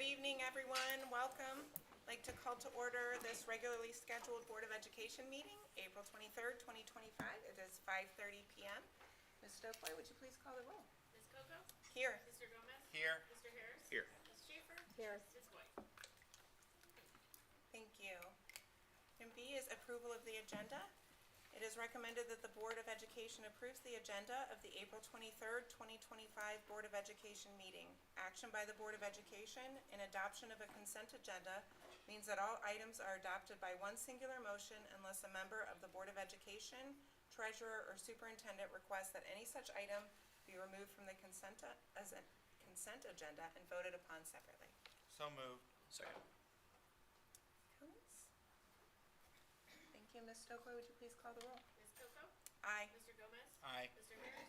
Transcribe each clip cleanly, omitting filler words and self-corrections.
evening, everyone. Welcome. I'd like to call to order this regularly scheduled Board of Education meeting, April 23rd, 2025. It is 5:30 p.m. Ms. Stokely, would you please call the roll? Ms. Coco? Here. Mr. Gomez? Here. Mr. Harris? Here. Ms. Schaefer? Here. Ms. White? Thank you. And B is approval of the agenda. It is recommended that the Board of Education approves the agenda of the April 23rd, 2025 Board of Education meeting. Action by the Board of Education in adoption of a consent agenda means that all items are adopted by one singular motion unless a member of the Board of Education, treasurer, or superintendent requests that any such item be removed from the consent agenda and voted upon separately. So moved. Second. Comments? Thank you. Ms. Stokely, would you please call the roll? Ms. Coco? Aye. Mr. Gomez? Aye. Mr. Harris?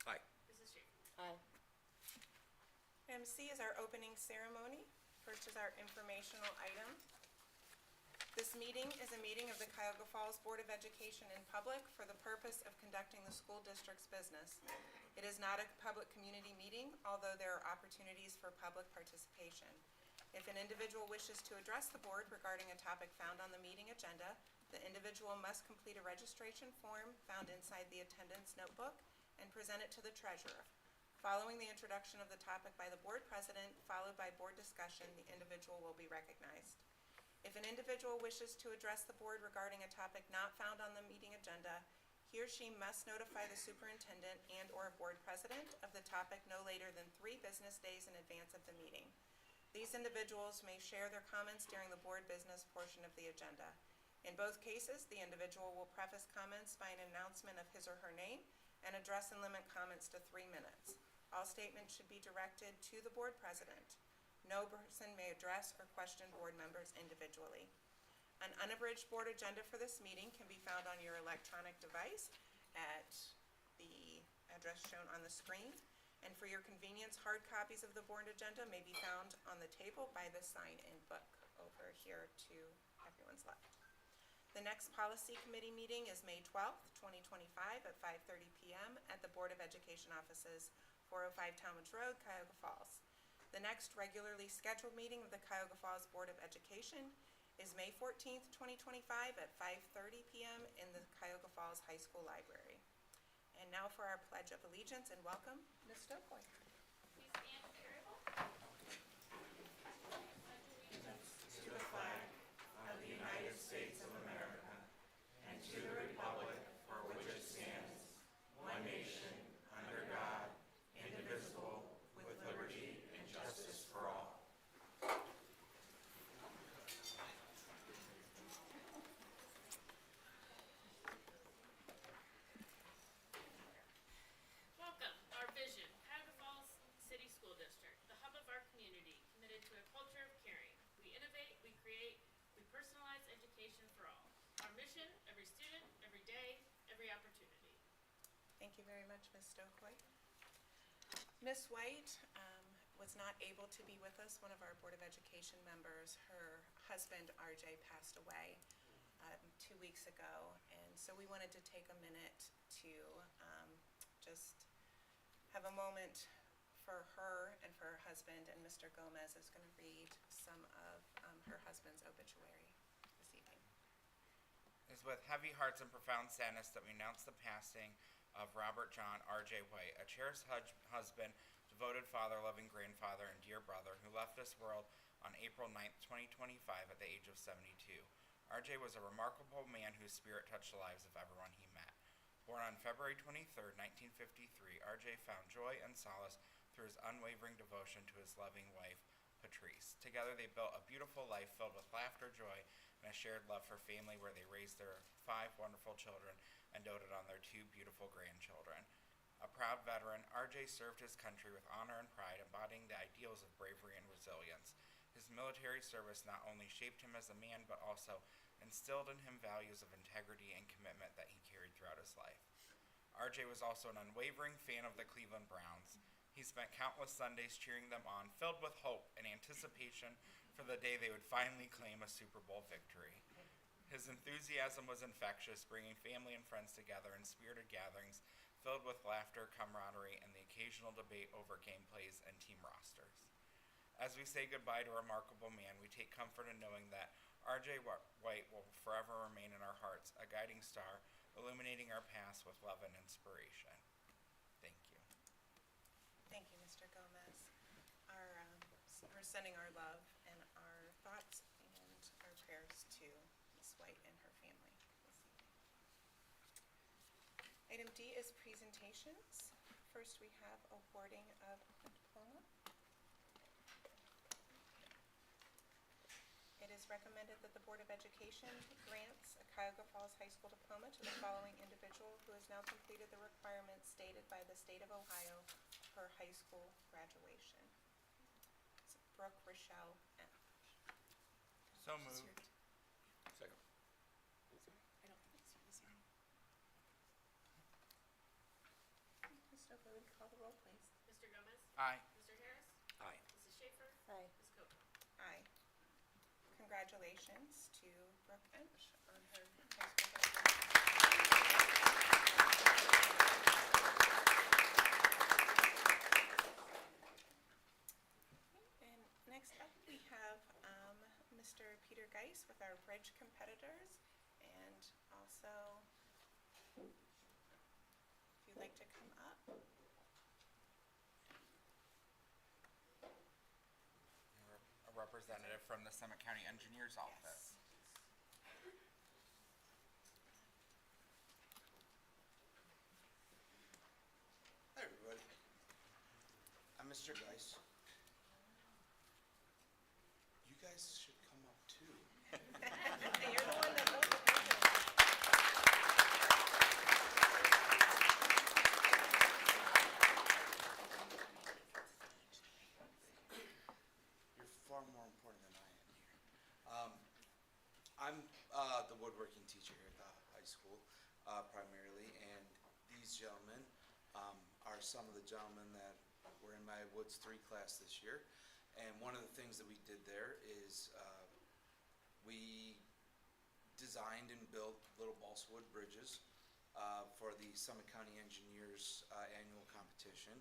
Aye. Mrs. Schaefer? Aye. Item C is our opening ceremony. First is our informational item. This meeting is a meeting of the Cuyahoga Falls Board of Education in public for the purpose of conducting the school district's business. It is not a public community meeting, although there are opportunities for public participation. If an individual wishes to address the board regarding a topic found on the meeting agenda, the individual must complete a registration form found inside the attendance notebook and present it to the treasurer. Following the introduction of the topic by the board president, followed by board discussion, the individual will be recognized. If an individual wishes to address the board regarding a topic not found on the meeting agenda, he or she must notify the superintendent and/or board president of the topic no later than 3 business days in advance of the meeting. These individuals may share their comments during the board business portion of the agenda. In both cases, the individual will preface comments by an announcement of his or her name and address and limit comments to 3 minutes. All statements should be directed to the board president. No person may address or question board members individually. An unabridged board agenda for this meeting can be found on your electronic device at the address shown on the screen. And for your convenience, hard copies of the board agenda may be found on the table by the sign-in book over here to everyone's left. The next policy committee meeting is May 12th, 2025 at 5:30 p.m. at the Board of Education offices, 405 Talmadge Road, Cuyahoga Falls. The next regularly scheduled meeting of the Cuyahoga Falls Board of Education is May 14th, 2025 at 5:30 p.m. in the Cuyahoga Falls High School Library. And now for our Pledge of Allegiance, and welcome, Ms. Stokely. Please stand for your oath. To the flag of the United States of America and to the republic for which it stands, one nation, under God, indivisible, with liberty and justice for all. Welcome. Our vision, Cuyahoga Falls City School District, the hub of our community, committed to a culture of caring. We innovate, we create, we personalize education for all. Our mission, every student, every day, every opportunity. Thank you very much, Ms. Stokely. Ms. White was not able to be with us, one of our Board of Education members. Her husband, RJ, passed away 2 weeks ago, and so we wanted to take a minute to just have a moment for her and for her husband, and Mr. Gomez is going to read some of her husband's obituary this evening. It is with heavy hearts and profound sadness that we announce the passing of Robert John R.J. White, a cherished husband, devoted father, loving grandfather, and dear brother who left this world on April 9th, 2025 at the age of 72. R.J. was a remarkable man whose spirit touched the lives of everyone he met. Born on February 23rd, 1953, R.J. found joy and solace through his unwavering devotion to his loving wife, Patrice. Together they built a beautiful life filled with laughter, joy, and a shared love for family, where they raised their 5 wonderful children and doted on their 2 beautiful grandchildren. A proud veteran, R.J. served his country with honor and pride, embodying the ideals of bravery and resilience. His military service not only shaped him as a man, but also instilled in him values of integrity and commitment that he carried throughout his life. R.J. was also an unwavering fan of the Cleveland Browns. He spent countless Sundays cheering them on, filled with hope and anticipation for the day they would finally claim a Super Bowl victory. His enthusiasm was infectious, bringing family and friends together in spirited gatherings filled with laughter, camaraderie, and the occasional debate over game plays and team rosters. As we say goodbye to a remarkable man, we take comfort in knowing that R.J. White will forever remain in our hearts, a guiding star, illuminating our paths with love and inspiration. Thank you. Thank you, Mr. Gomez. We're sending our love and our thoughts and our prayers to Ms. White and her family this evening. Item D is presentations. First, we have awarding of a diploma. It is recommended that the Board of Education grants a Cuyahoga Falls High School diploma to the following individual who has now completed the requirements stated by the state of Ohio for high school graduation. It's Brooke Rochelle M. So It's moved. your- Second. I don't think it's yours yet. Ms. Stover, would you call the roll, please? Mr. Gomez? Aye. Mr. Harris? Aye. Mrs. Schaefer? Aye. Ms. Coker? Aye. Congratulations to Brooke Ench on her high school graduation. And next up, we have Mr. Peter Geis with our bridge competitors. And also, if you'd like to come up. A representative from the Summit County Engineers Office. Hi, everybody. I'm Mr. Geis. You guys should come up too. Hey, you're the one that wrote the paper. You're far more important than I am here. I'm the woodworking teacher here at the high school, primarily, and these gentlemen are some of the gentlemen that were in my Woods 3 class this year. And one of the things that we did there is we designed and built little balsa wood bridges for the Summit County Engineers annual competition.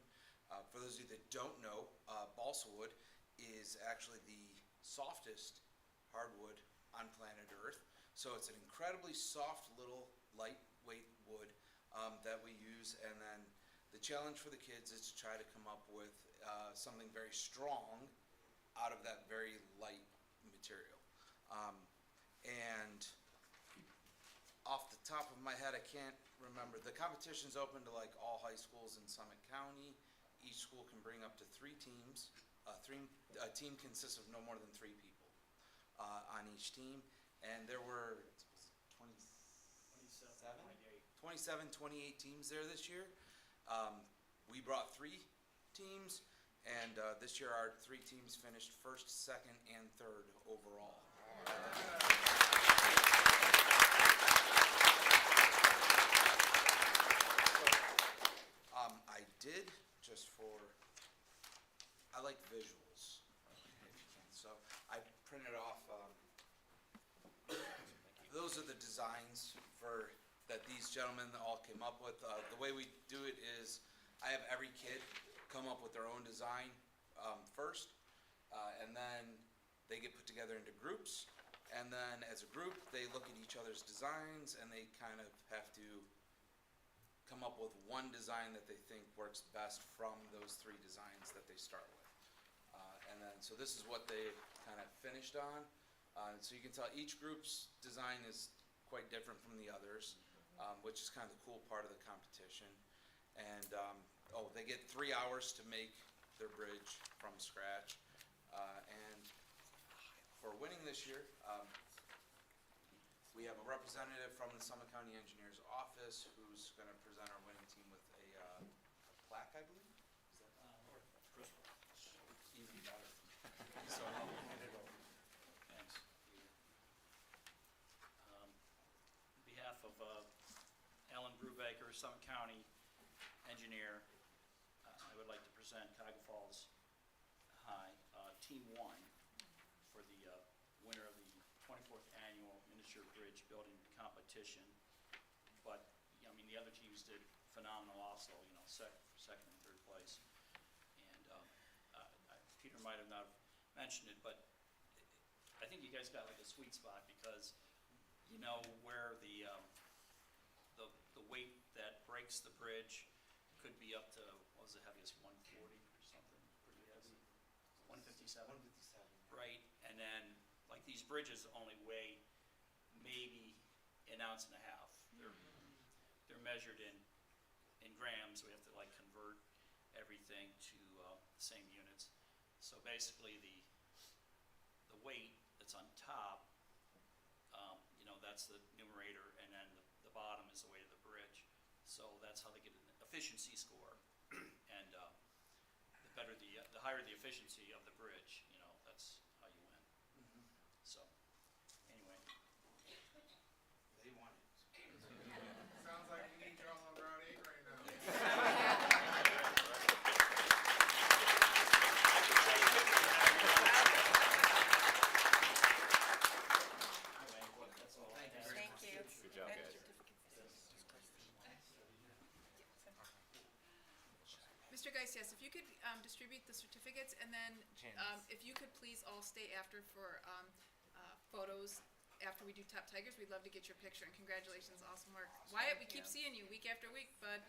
For those of you that don't know, balsa wood is actually the softest hardwood on planet Earth. So it's an incredibly soft little lightweight wood that we use, and then the challenge for the kids is to try to come up with something very strong out of that very light material. And off the top of my head, I can't remember. The competition's open to like all high schools in Summit County. Each school can bring up to 3 teams. A team consists of no more than 3 people on each team. And there were 27, 28 teams there this year. We brought 3 teams, and this year our 3 teams finished first, second, and third overall. I did, just for, I like visuals, if you can. So I printed off, those are the designs that these gentlemen all came up with. The way we do it is I have every kid come up with their own design first, and then they get put together into groups. And then as a group, they look at each other's designs, and they kind of have to come up with one design that they think works best from those 3 designs that they start with. And then, so this is what they kind of finished on. So you can tell each group's design is quite different from the others, which is kind of the cool part of the competition. And, they get 3 hours to make their bridge from scratch. And for winning this year, we have a representative from the Summit County Engineers Office who's going to present our winning team with a plaque, I believe. Is that even better? So I'll hand it over. Thanks. On behalf of Alan Brubaker, Summit County Engineer, I would like to present Cuyahoga Falls High Team 1 for the winner of the 24th Annual Miniature Bridge Building Competition. But, I mean, the other teams did phenomenal also, second and third place. And Peter might have not mentioned it, but I think you guys got like a sweet spot because you know where the weight that breaks the bridge could be up to, what was the heaviest, 140 or something, pretty heavy, 157? 157. Right, and then, like, these bridges only weigh maybe an ounce and a half. They're measured in grams. We have to like convert everything to the same units. So basically, the weight that's on top, you know, that's the numerator, and then the bottom is the weight of the bridge. So that's how they get an efficiency score. And the higher the efficiency of the bridge, you know, that's how you win. So, anyway. They want it. Sounds like we need y'all on Route 8 right now. Anyway, that's all I have. Thank you. Good job, guys. Mr. Geis, yes, if you could distribute the certificates, and then Janice. if you could please all stay after for photos after we do Top Tigers, we'd love to get your picture, and congratulations, awesome work. Wyatt, we keep seeing you week after week, bud.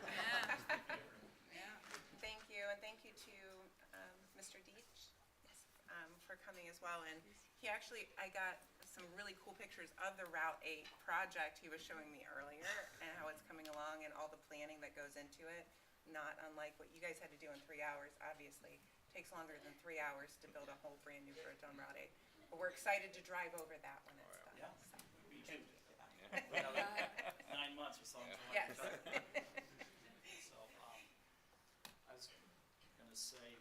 Yeah. Yeah. Thank you, and thank you to Mr. Deitch for coming as well. And I got some really cool pictures of the Route 8 project he was showing me earlier, and how it's coming along and all the planning that goes into it. Not unlike what you guys had to do in 3 hours, obviously. Takes longer than 3 hours to build a whole brand new bridge on Route 8. But we're excited to drive over that when it's done. Yeah. so. Me too. Another 9 months or something. Yes. So, I was gonna say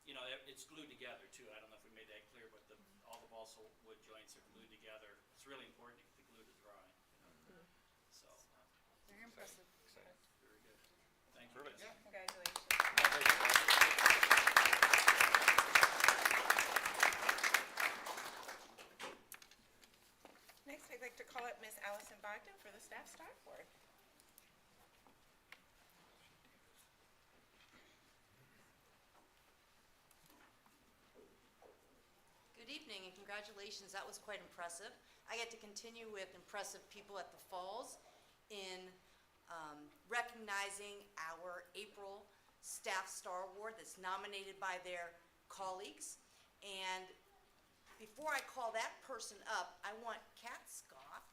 you know, it's glued together too. I don't know if we made that clear, but all the balsa wood joints are glued together. It's really important to get the glue to dry, you know. So, Very impressive. Exciting. very good. Thank you. Perfect. guys. Congratulations. Next, I'd like to call up Ms. Allison Bogdan for the Staff Start Board. Good evening and congratulations, that was quite impressive. I get to continue with impressive people at the Falls in recognizing our April Staff Star Award that's nominated by their colleagues. And before I call that person up, I want Kat Scott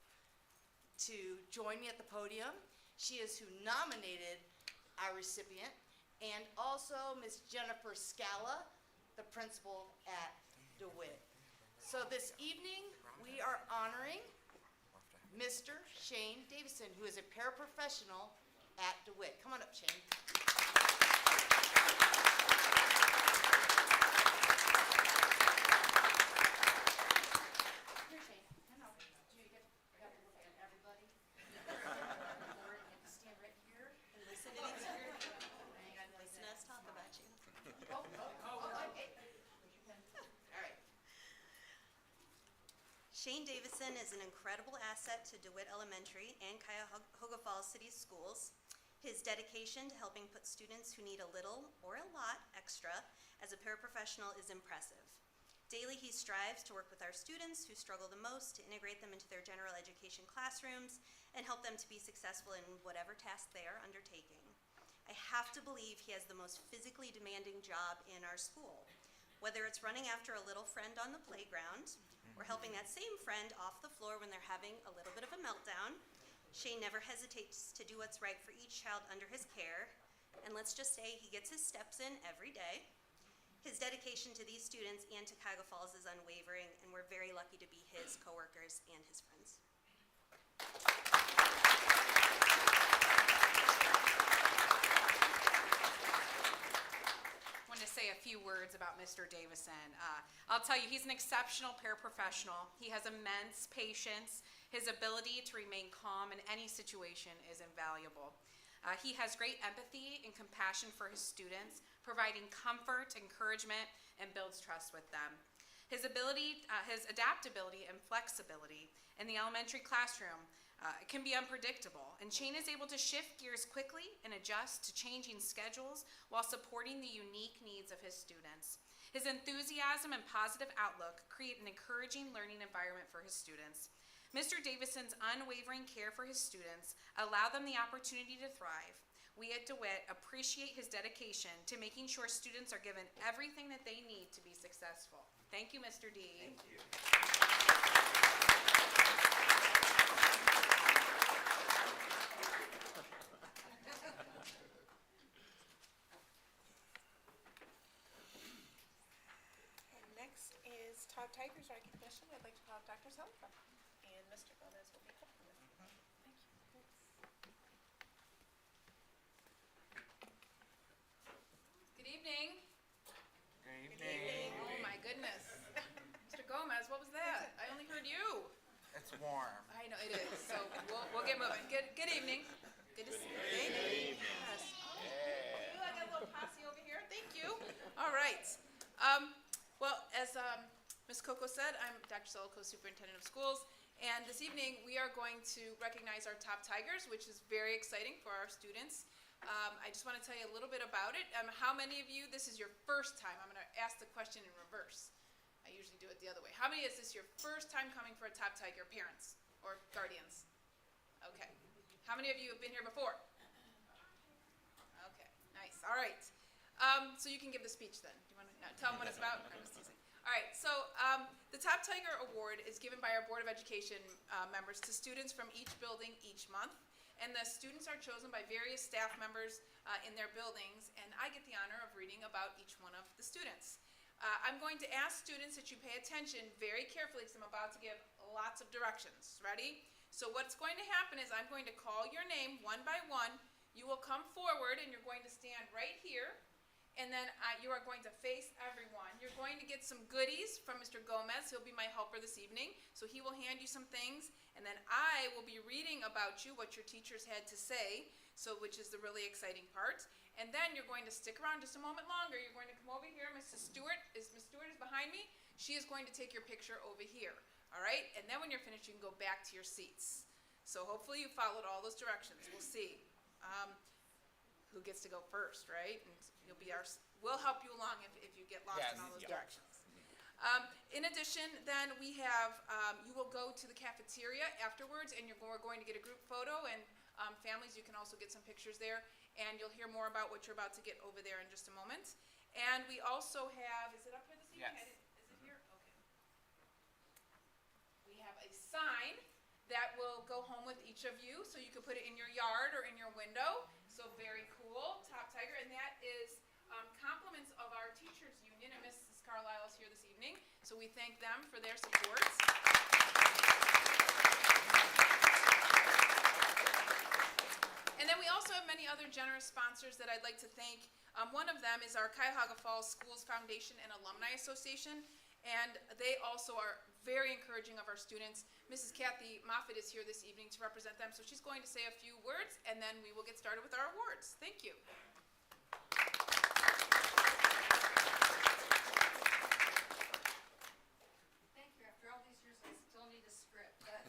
to join me at the podium. She is who nominated our recipient, and also Ms. Jennifer Scala, the principal at DeWitt. So this evening, we are honoring Mr. Shane Davison, who is a paraprofessional at DeWitt. Come on up, Shane. Here, Shane, come out. You have to look at everybody. Or you have to stand right here and listen to these. Listen to us talk about you. Okay. All right. Shane Davison is an incredible asset to DeWitt Elementary and Cuyahoga Falls City Schools. His dedication to helping put students who need a little or a lot extra as a paraprofessional is impressive. Daily, he strives to work with our students who struggle the most to integrate them into their general education classrooms and help them to be successful in whatever task they are undertaking. I have to believe he has the most physically demanding job in our school. Whether it's running after a little friend on the playground or helping that same friend off the floor when they're having a little bit of a meltdown, Shane never hesitates to do what's right for each child under his care, and let's just say he gets his steps in every day. His dedication to these students and to Cuyahoga Falls is unwavering, and we're very lucky to be his coworkers and his friends. I want to say a few words about Mr. Davison. I'll tell you, he's an exceptional paraprofessional. He has immense patience. His ability to remain calm in any situation is invaluable. He has great empathy and compassion for his students, providing comfort, encouragement, and builds trust with them. His adaptability and flexibility in the elementary classroom can be unpredictable, and Shane is able to shift gears quickly and adjust to changing schedules while supporting the unique needs of his students. His enthusiasm and positive outlook create an encouraging learning environment for his students. Mr. Davison's unwavering care for his students allow them the opportunity to thrive. We at DeWitt appreciate his dedication to making sure students are given everything that they need to be successful. Thank you, Mr. D. Thank you. And next is Top Tigers recognition. I'd like to call up Dr. Selka, and Mr. Gomez will be helping us. Thank you. Good evening. Good evening. Oh, my goodness. Mr. Gomez, what was that? I only heard you. It's warm. I know, it is, so we'll get moving. Good evening. Good to see you. Thank you. Yes. Ooh, I got a little posse over here. Thank you. All right. Well, as Ms. Coco said, I'm Dr. Selko, Superintendent of Schools, and this evening we are going to recognize our top Tigers, which is very exciting for our students. I just want to tell you a little bit about it. How many of you, this is your first time? I'm going to ask the question in reverse. I usually do it the other way. How many is this your first time coming for a top Tiger, parents or guardians? Okay. How many of you have been here before? Okay, nice. All right. So you can give the speech then. Do you want to tell them what it's about? I'm just teasing. All right. So the Top Tiger Award is given by our Board of Education members to students from each building each month. And the students are chosen by various staff members in their buildings, and I get the honor of reading about each one of the students. I'm going to ask students that you pay attention very carefully because I'm about to give lots of directions. Ready? So what's going to happen is I'm going to call your name one by one. You will come forward and you're going to stand right here. And then you are going to face everyone. You're going to get some goodies from Mr. Gomez. He'll be my helper this evening. So he will hand you some things. And then I will be reading about you, what your teachers had to say, so which is the really exciting part. And then you're going to stick around just a moment longer. You're going to come over here. Miss Stewart is behind me. She is going to take your picture over here. All right? And then when you're finished, you can go back to your seats. So hopefully you followed all those directions. We'll see. Who gets to go first, right? And we'll help you along if you get lost in all those directions. In addition, then we have, you will go to the cafeteria afterwards, and we're going to get a group photo, and families, you can also get some pictures there, and you'll hear more about what you're about to get over there in just a moment. And we also have, is it up here this evening? Yes. Is it here? Okay. We have a sign that will go home with each of you, so you can put it in your yard or in your window. So very cool, Top Tiger, and that is compliments of our teachers union, and Mrs. Carlisle is here this evening, so we thank them for their support. And then we also have many other generous sponsors that I'd like to thank. One of them is our Cuyahoga Falls Schools Foundation and Alumni Association, and they also are very encouraging of our students. Mrs. Kathy Moffitt is here this evening to represent them, so she's going to say a few words, and then we will get started with our awards. Thank you. Thank you. After all these years, I still need a script. But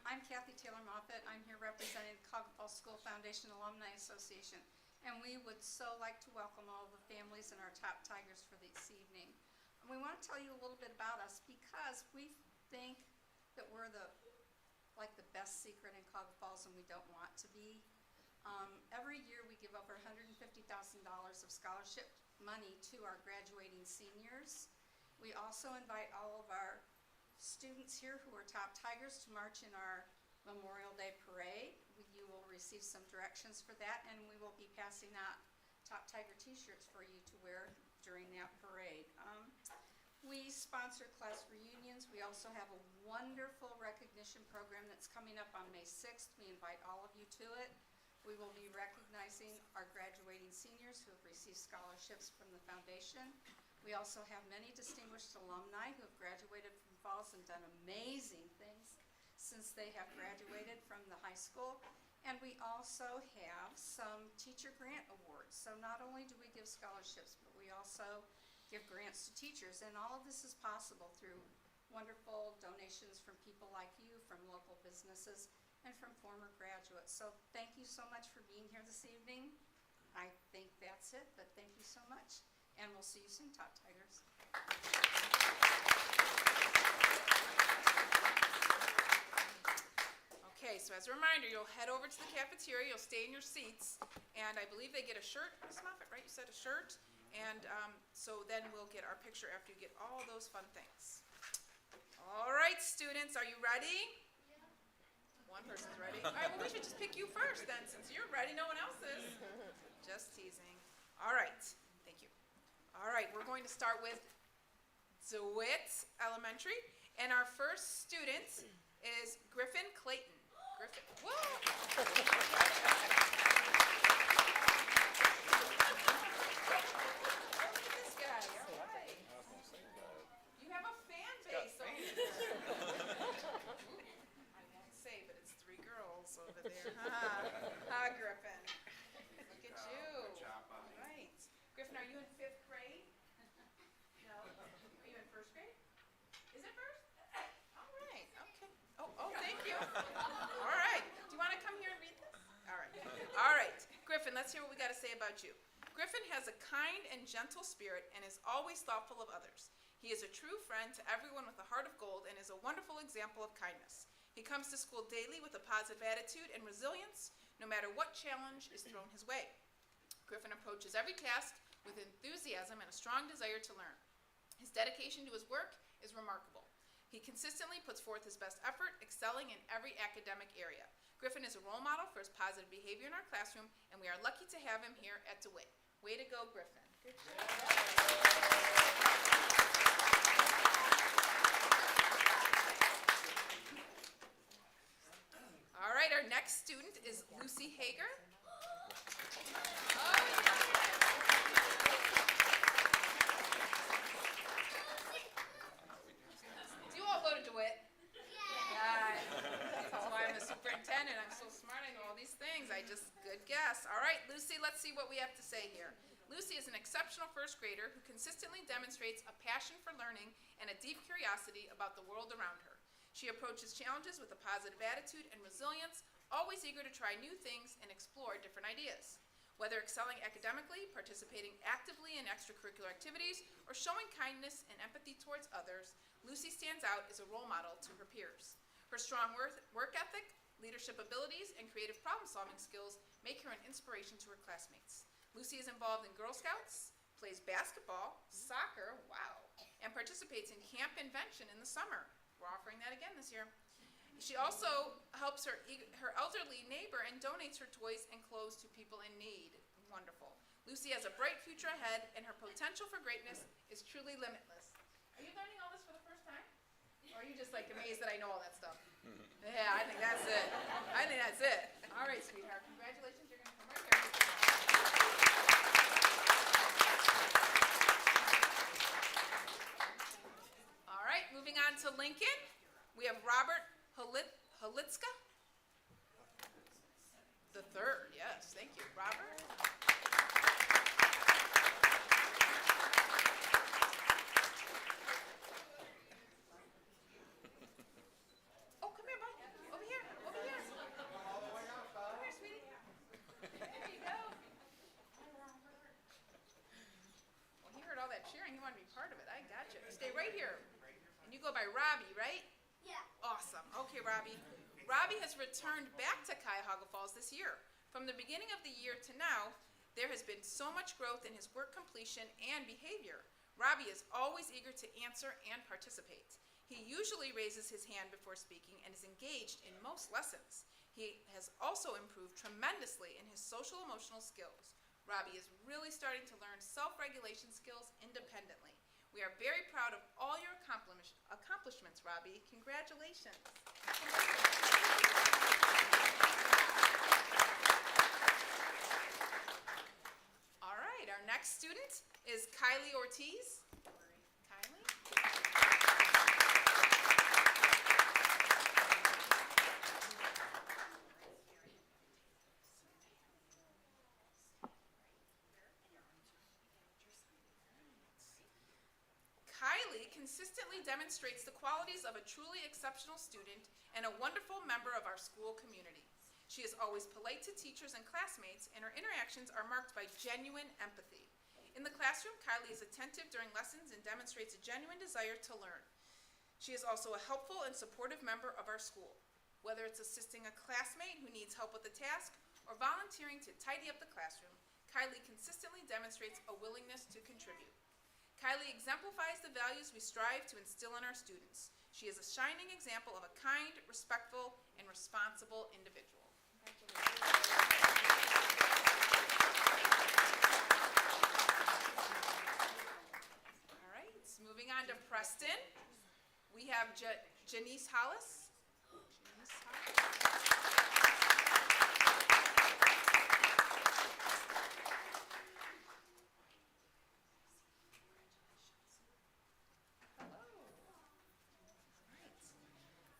I'm Kathy Taylor Moffitt. I'm here representing the Cuyahoga Falls School Foundation Alumni Association, and we would so like to welcome all the families and our top Tigers for this evening. And we want to tell you a little bit about us because we think that we're the best secret in Cuyahoga Falls, and we don't want to be. Every year we give over $150,000 of scholarship money to our graduating seniors. We also invite all of our students here who are top Tigers to march in our Memorial Day Parade. You will receive some directions for that, and we will be passing out Top Tiger t-shirts for you to wear during that parade. We sponsor class reunions. We also have a wonderful recognition program that's coming up on May 6th. We invite all of you to it. We will be recognizing our graduating seniors who have received scholarships from the foundation. We also have many distinguished alumni who have graduated from Falls and done amazing things since they have graduated from the high school. And we also have some teacher grant awards. So not only do we give scholarships, but we also give grants to teachers. And all of this is possible through wonderful donations from people like you, from local businesses, and from former graduates. So thank you so much for being here this evening. I think that's it, but thank you so much. and we'll see you soon, Top Tigers. Okay, so as a reminder, you'll head over to the cafeteria, you'll stay in your seats, and I believe they get a shirt, Ms. Moffett, right? You said a shirt? And so then we'll get our picture after you get all those fun things. All right, students, are you ready? One person's ready. All right, well, we should just pick you first then, since you're ready, no one else is. Just teasing. All right, thank you. All right, we're going to start with DeWitt Elementary, and our first student is Griffin Clayton. Griffin, whoa! Look at this guy, all right. You have a fan base over there. I won't say, but it's 3 girls over there. Ha, Griffin. Look at you. Good job, All right. Griffin, are you in 5th grade? No. Are you in 1st grade? Is it 1st? All right, okay. Oh, thank you. All right. Do you want to come here and read this? All right. All right. Griffin, let's hear what we got to say about you. Griffin has a kind and gentle spirit and is always thoughtful of others. He is a true friend to everyone with a heart of gold and is a wonderful example of kindness. He comes to school daily with a positive attitude and resilience, no matter what challenge is thrown his way. Griffin approaches every task with enthusiasm and a strong desire to learn. His dedication to his work is remarkable. He consistently puts forth his best effort, excelling in every academic area. Griffin is a role model for his positive behavior in our classroom, and we are lucky to have him here at DeWitt. Way to go, Griffin. Good job. All right, our next student is Lucy Hager. Oh, do you all go to DeWitt? Yeah. That's why I'm a superintendent. I'm so smart. I know all these things. Good guess. All right, Lucy, let's see what we have to say here. Lucy is an exceptional 1st grader who consistently demonstrates a passion for learning and a deep curiosity about the world around her. She approaches challenges with a positive attitude and resilience, always eager to try new things and explore different ideas. Whether excelling academically, participating actively in extracurricular activities, or showing kindness and empathy towards others, Lucy stands out as a role model to her peers. Her strong work ethic, leadership abilities, and creative problem-solving skills make her an inspiration to her classmates. Lucy is involved in Girl Scouts, plays basketball, soccer, wow, and participates in Camp Invention in the summer. We're offering that again this year. She also helps her elderly neighbor and donates her toys and clothes to people in need. Wonderful. Lucy has a bright future ahead, and her potential for greatness is truly limitless. Are you learning all this for the first time? Or are you just like amazed that I know all that stuff? Yeah, I think that's it. All right, sweetheart. Congratulations. You're going to come right here. All right, moving on to Lincoln. We have Robert Holitzka. The 3rd, yes, thank you. Robert? Oh, come here, bud. Over here. Come here, sweetie. There you go. Well, he heard all that cheering. He wanted to be part of it. I got you. Stay right here. And you go by Robbie, right? Yeah. Awesome. Okay, Robbie. Robbie has returned back to Cuyahoga Falls this year. From the beginning of the year to now, there has been so much growth in his work completion and behavior. Robbie is always eager to answer and participate. He usually raises his hand before speaking and is engaged in most lessons. He has also improved tremendously in his social-emotional skills. Robbie is really starting to learn self-regulation skills independently. We are very proud of all your accomplishments, Robbie. Congratulations. All right, our next student is Kylie Ortiz. Kylie? Kylie consistently demonstrates the qualities of a truly exceptional student and a wonderful member of our school community. She is always polite to teachers and classmates, and her interactions are marked by genuine empathy. In the classroom, Kylie is attentive during lessons and demonstrates a genuine desire to learn. She is also a helpful and supportive member of our school. Whether it's assisting a classmate who needs help with a task or volunteering to tidy up the classroom, Kylie consistently demonstrates a willingness to contribute. Kylie exemplifies the values we strive to instill in our students. She is a shining example of a kind, respectful, and responsible individual. All right, moving on to Preston. We have Janice Hollis.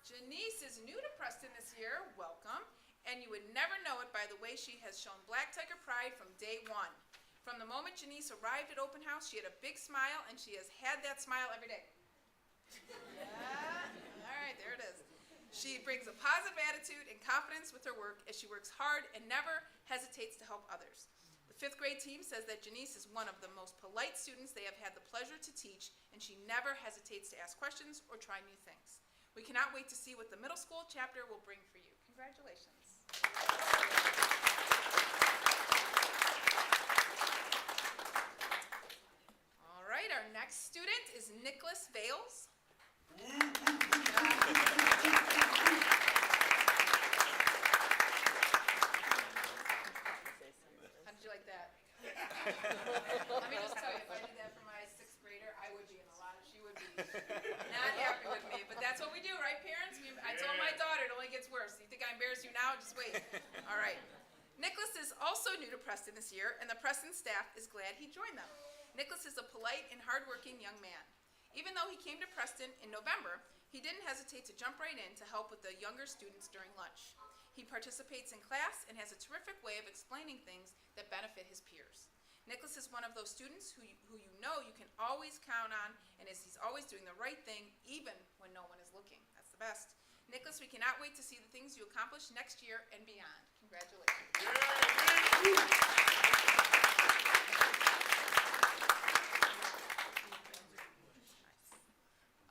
Janice is new to Preston this year, welcome, and you would never know it by the way she has shown Black Tiger pride from day one. From the moment Janice arrived at open house, she had a big smile, and she has had that smile every day. Yeah. All right, there it is. She brings a positive attitude and confidence with her work as she works hard and never hesitates to help others. The 5th grade team says that Janice is one of the most polite students they have had the pleasure to teach, and she never hesitates to ask questions or try new things. We cannot wait to see what the middle school chapter will bring for you. Congratulations. All right, our next student is Nicholas Vales. How did you like that? Let me just tell you, if I did that for my 6th grader, I would be in a lot of, she would be not happy with me, but that's what we do, right, parents? I told my daughter it only gets worse. You think I embarrass you now? Just wait. All right. Nicholas is also new to Preston this year, and the Preston staff is glad he joined them. Nicholas is a polite and hardworking young man. Even though he came to Preston in November, he didn't hesitate to jump right in to help with the younger students during lunch. He participates in class and has a terrific way of explaining things that benefit his peers. Nicholas is one of those students who you know you can always count on, and he's always doing the right thing even when no one is looking. That's the best. Nicholas, we cannot wait to see the things you accomplish next year and beyond. Congratulations.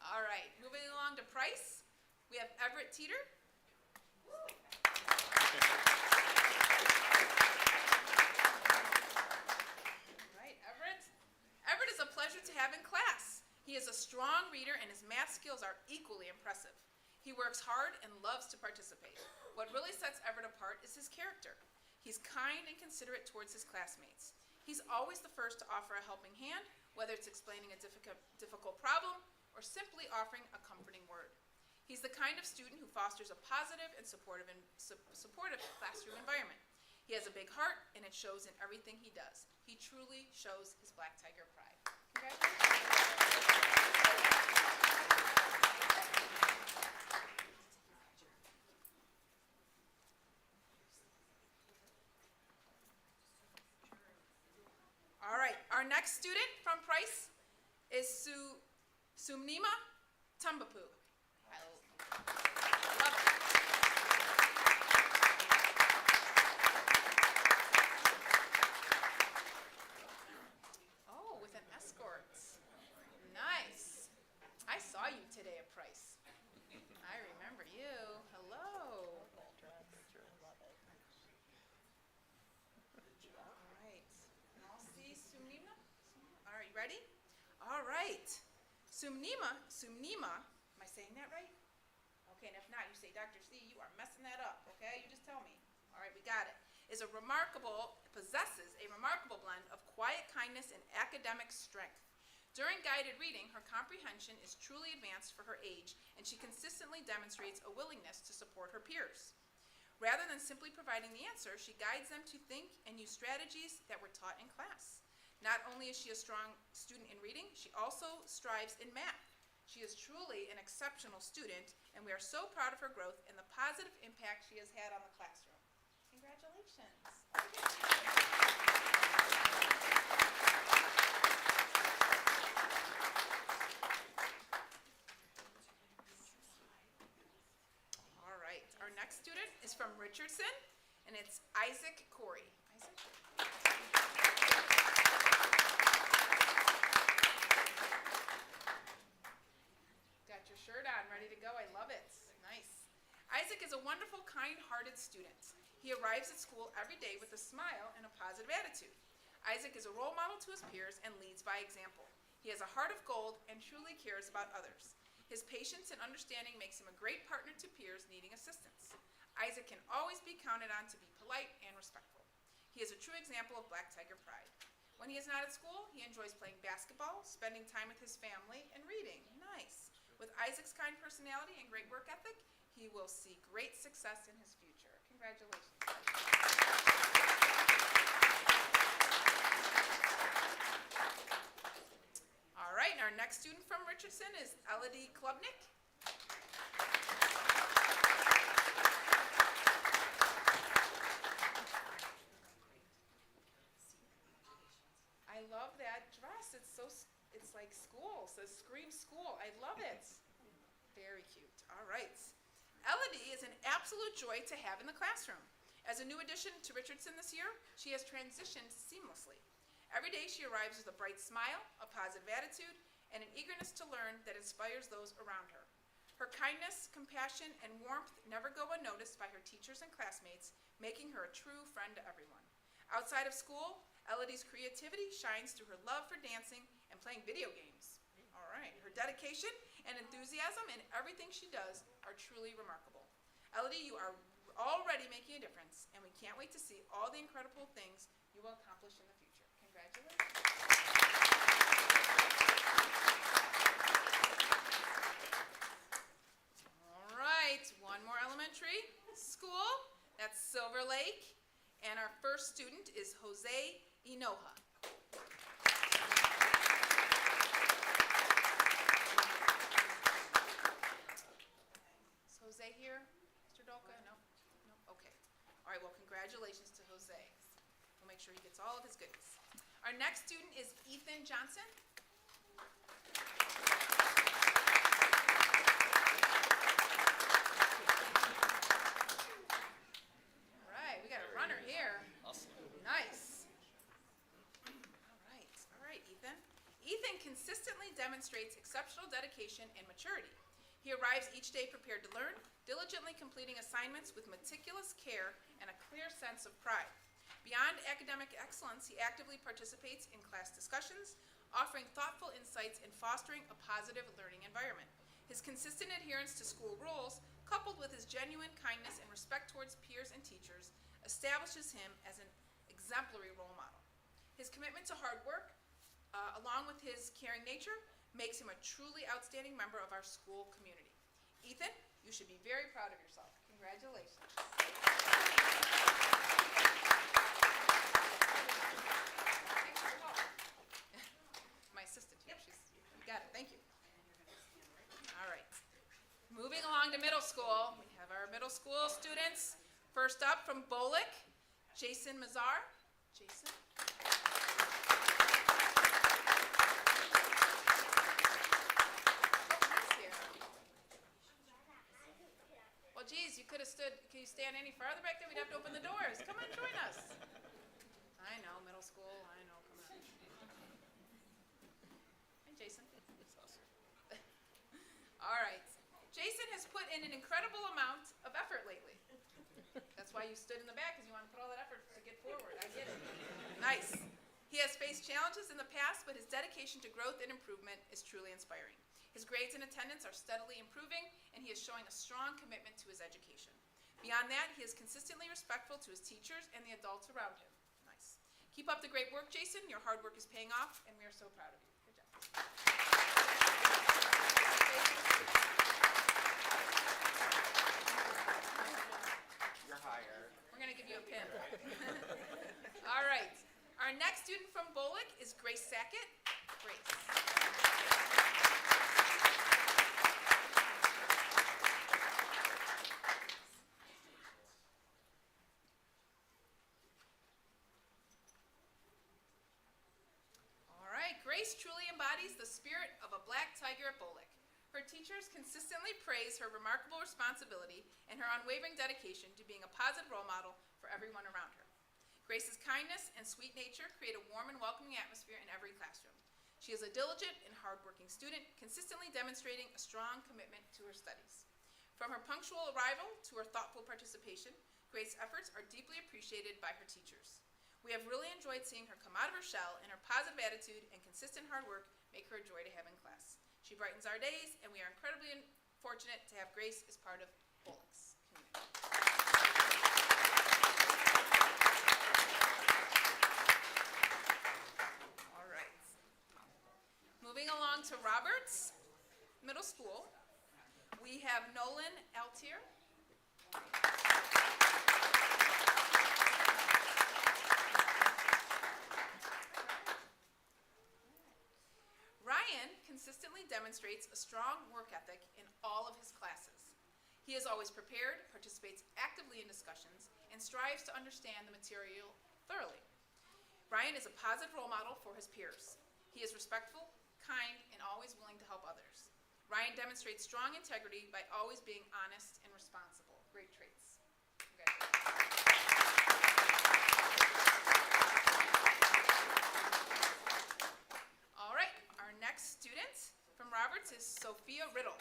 All right, moving along to Price, we have Everett Teeter. Everett is a pleasure to have in class. He is a strong reader and his math skills are equally impressive. He works hard and loves to participate. What really sets Everett apart is his character. He's kind and considerate towards his classmates. He's always the first to offer a helping hand, whether it's explaining a difficult problem or simply offering a comforting word. He's the kind of student who fosters a positive and supportive classroom environment. He has a big heart, and it shows in everything he does. He truly shows his Black Tiger pride. All right, our next student from Price is Sumnima Tumbapu. Oh, with an escort. Nice. I saw you today at Price. I remember you. Hello. All right. I'll see Sumnima. All right, you ready? All right. Sumnima, am I saying that right? Okay, and if not, you say, Dr. C, you are messing that up, okay? You just tell me. All right, we got it. Possesses a remarkable blend of quiet kindness and academic strength. During guided reading, her comprehension is truly advanced for her age, and she consistently demonstrates a willingness to support her peers. Rather than simply providing the answer, she guides them to think and use strategies that were taught in class. Not only is she a strong student in reading, she also strives in math. She is truly an exceptional student, and we are so proud of her growth and the positive impact she has had on the classroom. Congratulations. All right, our next student is from Richardson, and it's Isaac Corey. Isaac? kind-hearted student. He arrives at school every day with a smile and a positive attitude. Isaac is a role model to his peers and leads by example. He has a heart of gold and truly cares about others. His patience and understanding makes him a great partner to peers needing assistance. Isaac can always be counted on to be polite and respectful. He is a true example of Black Tiger pride. When he is not at school, he enjoys playing basketball, spending time with his family, and reading. Nice. With Isaac's kind personality and great work ethic, he will see great success in his future. Congratulations. All right, and our next student from Richardson is Elodie Klubnik. I love that dress. It's like school. It says Scream School. I love it. Very cute. All right. Elodie is an absolute joy to have in the classroom. As a new addition to Richardson this year, she has transitioned seamlessly. Every day she arrives with a bright smile, a positive attitude, and an eagerness to learn that inspires those around her. Her kindness, compassion, and warmth never go unnoticed by her teachers and classmates, making her a true friend to everyone. Outside of school, Elodie's creativity shines through her love for dancing and playing video games. All right, her dedication and enthusiasm in everything she does are truly remarkable. Elodie, you are already making a difference, and we can't wait to see all the incredible things you will accomplish in the future. Congratulations. All right, one more elementary school. That's Silver Lake. And our first student is Jose Inoja. Is Jose here? Mr. Dolka? No? No? Okay. All right, well, congratulations to Jose. We'll make sure he gets all of his goodies. Our next student is Ethan Johnson. All right, we got a runner here. Nice. All right, Ethan. Ethan consistently demonstrates exceptional dedication and maturity. He arrives each day prepared to learn, diligently completing assignments with meticulous care and a clear sense of pride. Beyond academic excellence, he actively participates in class discussions, offering thoughtful insights and fostering a positive learning environment. His consistent adherence to school rules, coupled with his genuine kindness and respect towards peers and teachers, establishes him as an exemplary role model. His commitment to hard work, along with his caring nature, makes him a truly outstanding member of our school community. Ethan, you should be very proud of yourself. Congratulations. My assistant here, you got it, thank you. All right. Moving along to middle school, we have our middle school students. First up from Bolick, Jason Mazar. Jason. Well, geez, you could have stood, can you stand any farther back there? We'd have to open the doors. Come on, join us. I know, middle school, I know, come on. Hey, Jason. All right. Jason has put in an incredible amount of effort lately. That's why you stood in the back, because you want to put all that effort to get forward. I get it. Nice. He has faced challenges in the past, but his dedication to growth and improvement is truly inspiring. His grades and attendance are steadily improving, and he is showing a strong commitment to his education. Beyond that, he is consistently respectful to his teachers and the adults around him. Nice. Keep up the great work, Jason. Your hard work is paying off, and we are so proud of you. Good job. You're hired. We're going to give you a pin. All right. Our next student from Bolick is Grace Sackett. Grace. Grace truly embodies the spirit of a Black Tiger at Bolick. Her teachers consistently praise her remarkable responsibility and her unwavering dedication to being a positive role model for everyone around her. Grace's kindness and sweet nature create a warm and welcoming atmosphere in every classroom. She is a diligent and hardworking student, consistently demonstrating a strong commitment to her studies. From her punctual arrival to her thoughtful participation, Grace's efforts are deeply appreciated by her teachers. We have really enjoyed seeing her come out of her shell, and her positive attitude and consistent hard work make her a joy to have in class. She brightens our days, and we are incredibly fortunate to have Grace as part of Polic's community. All right. Moving along to Roberts Middle School, we have Nolan Altier. Ryan consistently demonstrates a strong work ethic in all of his classes. He is always prepared, participates actively in discussions, and strives to understand the material thoroughly. Ryan is a positive role model for his peers. He is respectful, kind, and always willing to help others. Ryan demonstrates strong integrity by always being honest and responsible. Great traits. Congratulations. All right, our next student from Roberts is Sophia Riddle.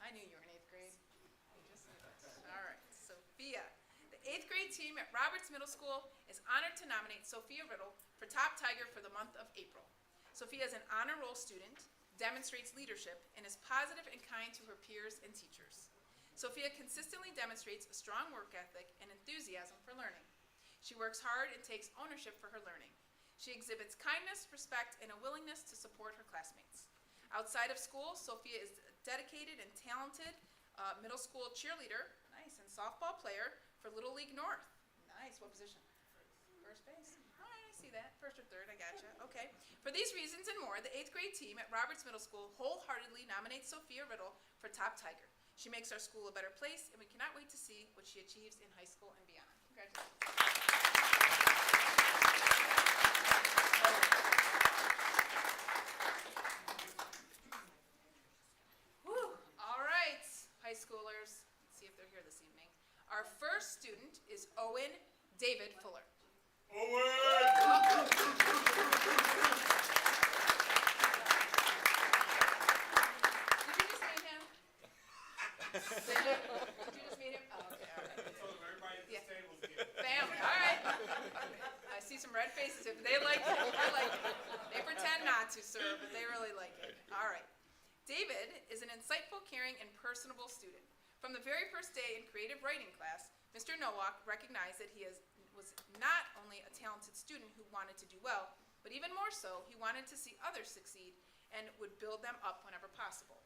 I knew you were in 8th grade. All right, Sophia. The 8th grade team at Roberts Middle School is honored to nominate Sophia Riddle for Top Tiger for the month of April. Sophia is an honor roll student, demonstrates leadership, and is positive and kind to her peers and teachers. Sophia consistently demonstrates a strong work ethic and enthusiasm for learning. She works hard and takes ownership for her learning. She exhibits kindness, respect, and a willingness to support her classmates. Outside of school, Sophia is a dedicated and talented middle school cheerleader, nice, and softball player for Little League North. Nice, what position? First base. All right, I see that. First or third, I gotcha. Okay. For these reasons and more, the 8th grade team at Roberts Middle School wholeheartedly nominates Sophia Riddle for Top Tiger. She makes our school a better place, and we cannot wait to see what she achieves in high school and beyond. Congratulations. Whew. All right, high schoolers. Let's see if they're here this evening. Our first student is Owen David Fuller. Did you just meet him? Did you just meet him? Oh, okay, all right. Everybody at this table is here. Family, all right. I see some red faces. If they like it, I like it. They pretend not to, sir, but they really like it. All right. David is an insightful, caring, and personable student. From the very first day in creative writing class, Mr. Nowak recognized that he was not only a talented student who wanted to do well, but even more so, he wanted to see others succeed and would build them up whenever possible.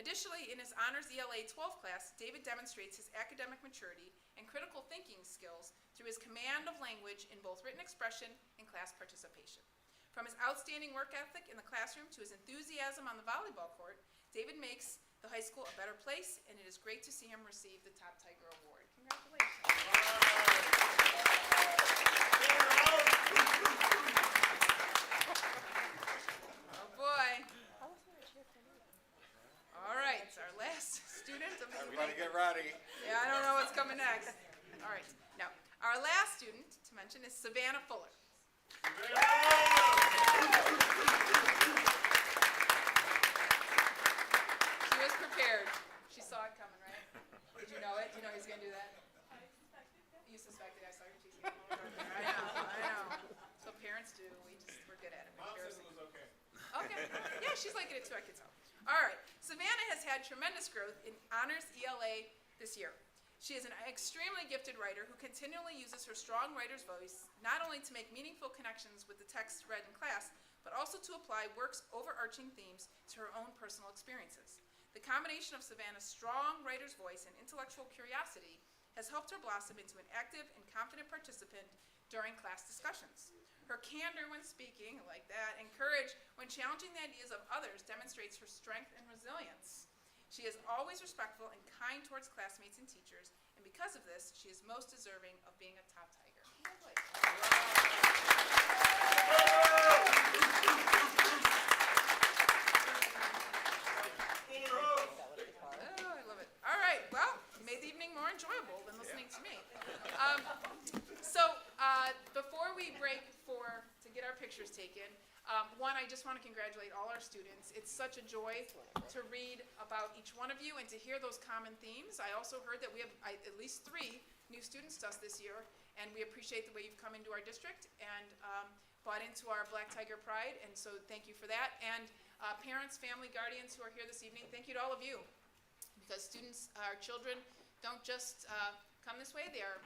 Additionally, in his Honors ELA 12 class, David demonstrates his academic maturity and critical thinking skills through his command of language in both written expression and class participation. From his outstanding work ethic in the classroom to his enthusiasm on the volleyball court, David makes the high school a better place, and it is great to see him receive the Top Tiger Award. Congratulations. Oh boy. All right, our last student of the evening. Everybody get ready. Yeah, I don't know what's coming next. All right, now, our last student to mention is Savannah Fuller. She was prepared. She saw it coming, right? Did you know it? Did you know he was going to do that? You suspected. I saw your teeth. I know. That's what parents do. We're good at it. Mom said it was okay. Okay. Yeah, she's liking it too, I can tell. All right. Savannah has had tremendous growth in Honors ELA this year. She is an extremely gifted writer who continually uses her strong writer's voice not only to make meaningful connections with the text read in class, but also to apply work's overarching themes to her own personal experiences. The combination of Savannah's strong writer's voice and intellectual curiosity has helped her blossom into an active and confident participant during class discussions. Her candor when speaking, I like that, and courage when challenging the ideas of others demonstrates her strength and resilience. She is always respectful and kind towards classmates and teachers, and because of this, she is most deserving of being a Top Tiger. Oh, I love it. All right, well, you made the evening more enjoyable than listening to me. Before we break to get our pictures taken, one, I just want to congratulate all our students. It's such a joy to read about each one of you and to hear those common themes. I also heard that we have at least 3 new students to us this year, and we appreciate the way you've come into our district and bought into our Black Tiger Pride, and so thank you for that. And parents, family, guardians who are here this evening, thank you to all of you, because students, our children, don't just come this way. They are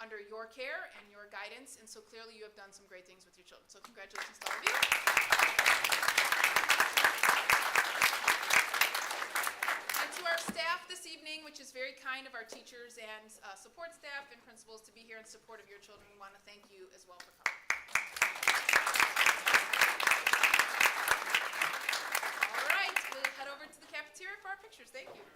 under your care and your guidance, and so clearly you have done some great things with your children. So congratulations to all of you. And to our staff this evening, which is very kind of our teachers and support staff and principals to be here in support of your children, we want to thank you as well for coming. All right, we'll head over to the cafeteria for our pictures. Thank you.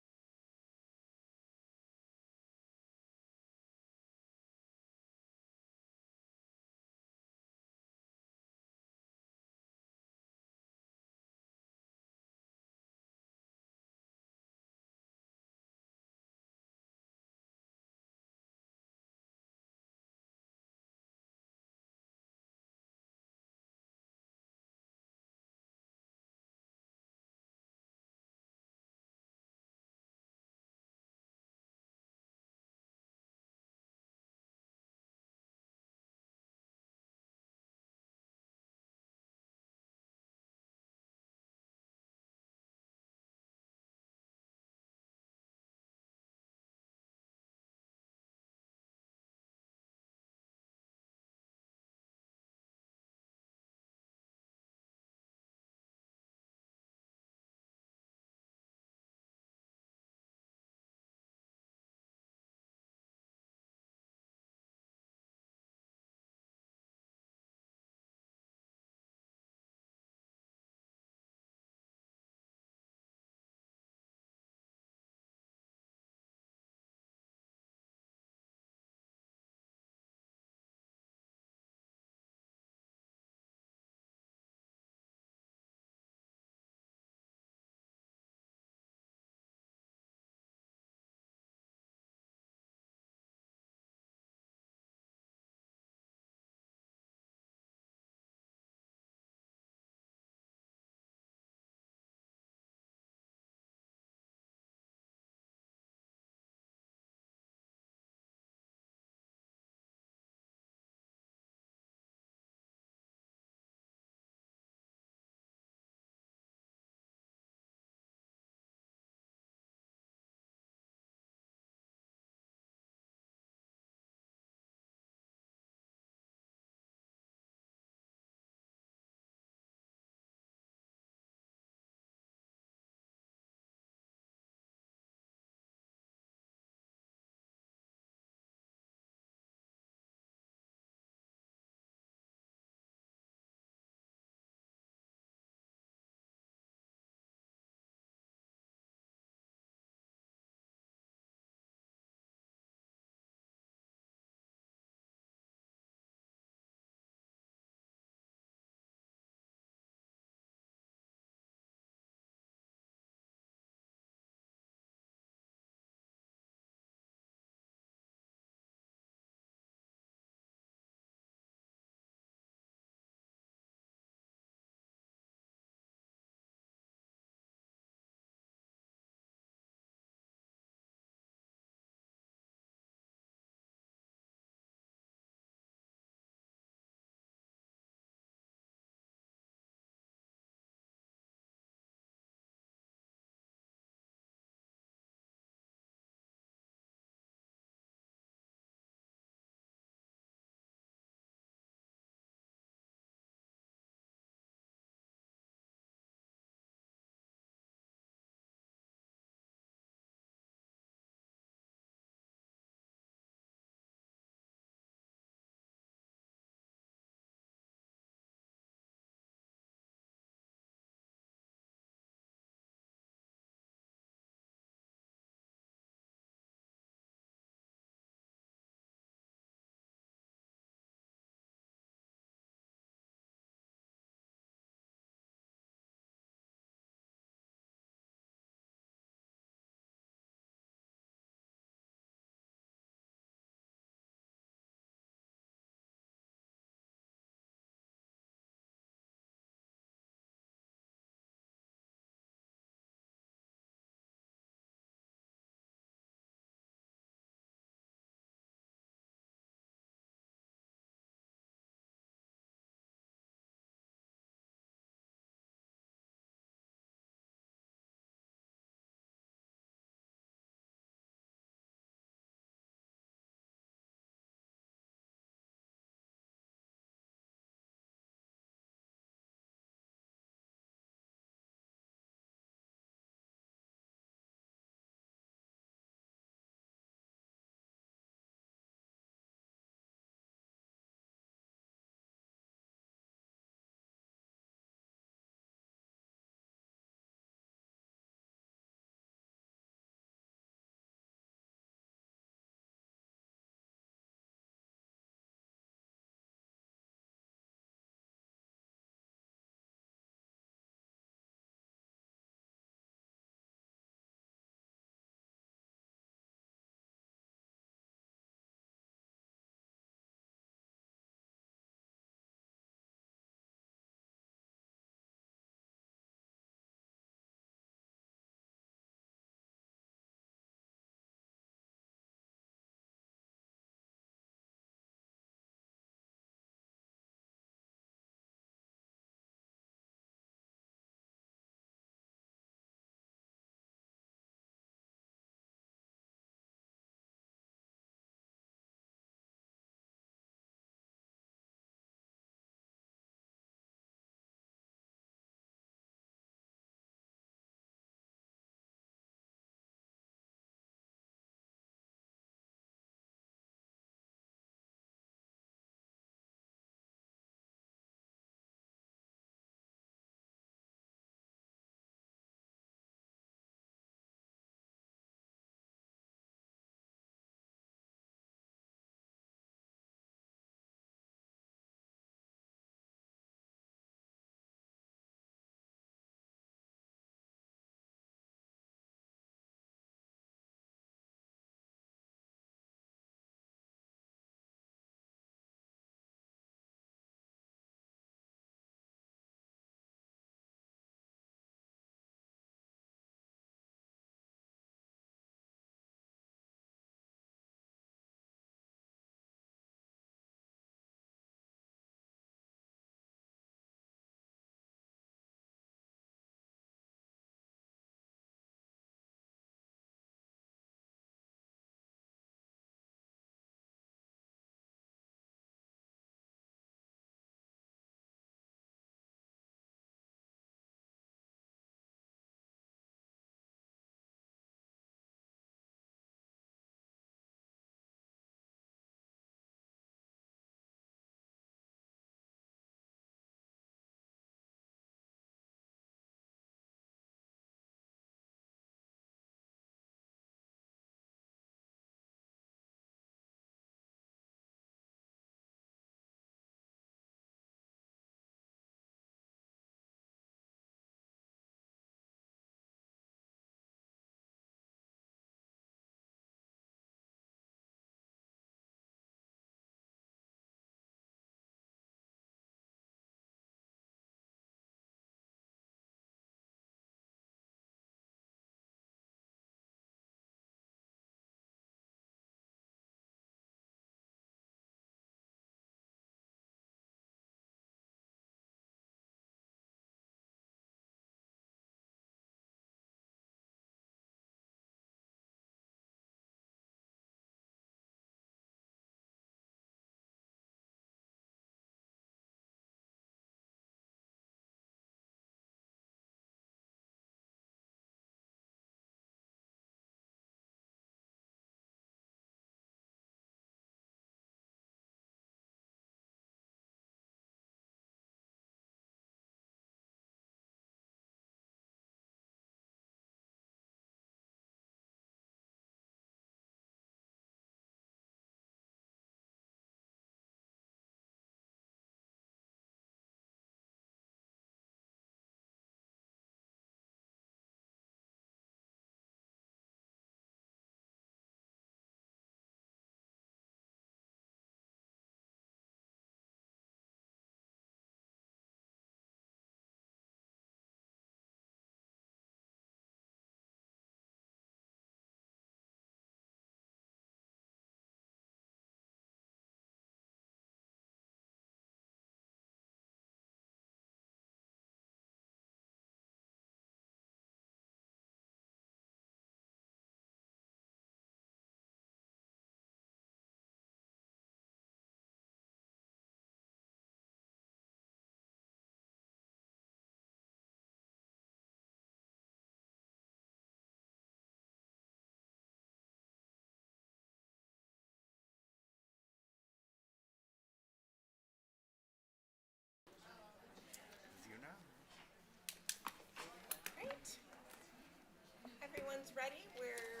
everybody. We're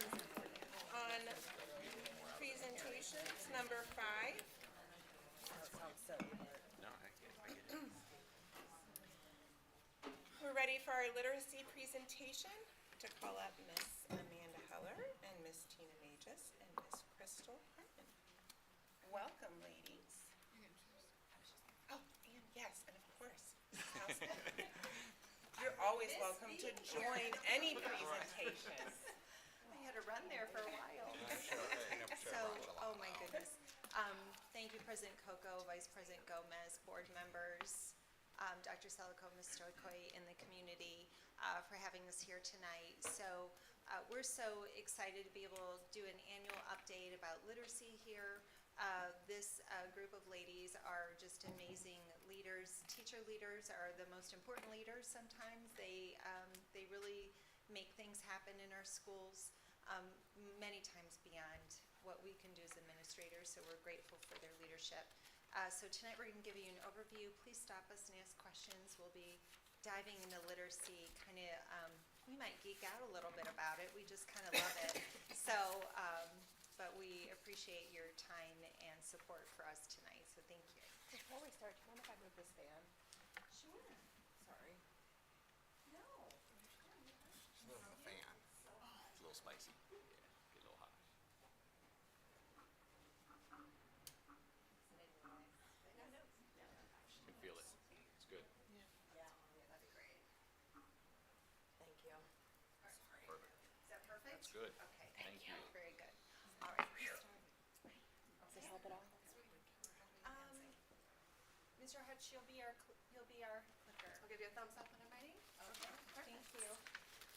on presentations, number 5. We're ready for our literacy presentation to call up Miss Amanda Heller and Miss Tina Magis and Miss Crystal Hartman. Welcome, ladies. Oh, and yes, and of course, Mrs. Houston. You're always welcome to join any presentation. I had to run there for a while. So, oh my goodness. Thank you, President Coco, Vice President Gomez, board members, Dr. Selico, Ms. Stoikoy, and the community for having us here tonight. So, we're so excited to be able to do an annual update about literacy here. This group of ladies are just amazing leaders. Teacher leaders are the most important leaders sometimes. They really make things happen in our schools, many times beyond what we can do as administrators, so we're grateful for their leadership. So tonight we're going to give you an overview. Please stop us and ask questions. We'll be diving into literacy, we might geek out a little bit about it. We just kind of love it. So, but we appreciate your time and support for us tonight, so thank you. Before we start, do you mind if I move this fan? Sure. Sorry. No. It's a little fan. It's a little spicy. Yeah, get a little hot. You can feel it. It's good. Yeah, that'd be great. Thank you. Perfect. Is that perfect? That's good. Okay. Thank you. Very good. All right. Does it help at all? Mr. Hutch, you'll be our clicker. I'll give you a thumbs up when I'm ready. Okay. Thank you.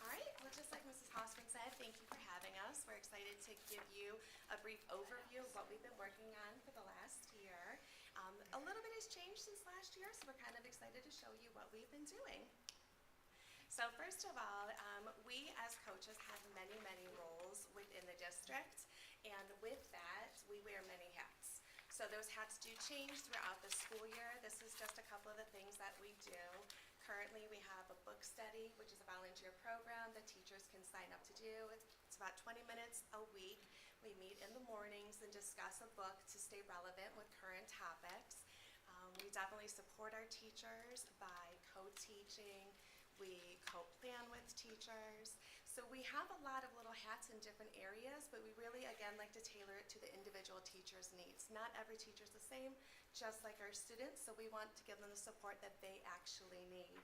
All right, well, just like Mrs. Hoffman said, thank you for having us. We're excited to give you a brief overview of what we've been working on for the last year. A little bit has changed since last year, so we're kind of excited to show you what we've been doing. So first of all, we as coaches have many, many roles within the district, and with that, we wear many hats. So those hats do change throughout the school year. This is just a couple of the things that we do. Currently, we have a book study, which is a volunteer program that teachers can sign up to do. It's about 20 minutes a week. We meet in the mornings and discuss a book to stay relevant with current topics. We definitely support our teachers by co-teaching. We co-plan with teachers. So we have a lot of little hats in different areas, but we really, again, like to tailor it to the individual teacher's needs. Not every teacher's the same, just like our students, so we want to give them the support that they actually need.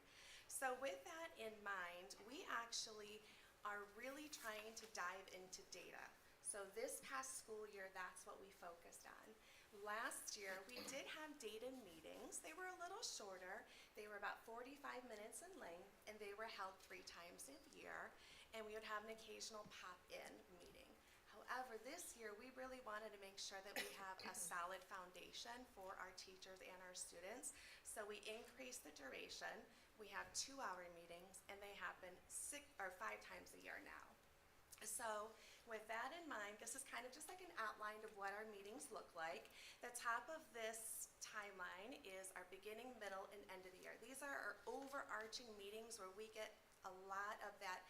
So with that in mind, we actually are really trying to dive into data. So this past school year, that's what we focused on. Last year, we did have data meetings. They were a little shorter. They were about 45 minutes in length, and they were held 3 times a year, and we would have an occasional pop-in meeting. However, this year, we really wanted to make sure that we have a solid foundation for our teachers and our students, so we increased the duration. We have 2-hour meetings, and they happen 5 times a year now. So with that in mind, this is kind of just like an outline of what our meetings look like. The top of this timeline is our beginning, middle, and end of the year. These are our overarching meetings where we get a lot of that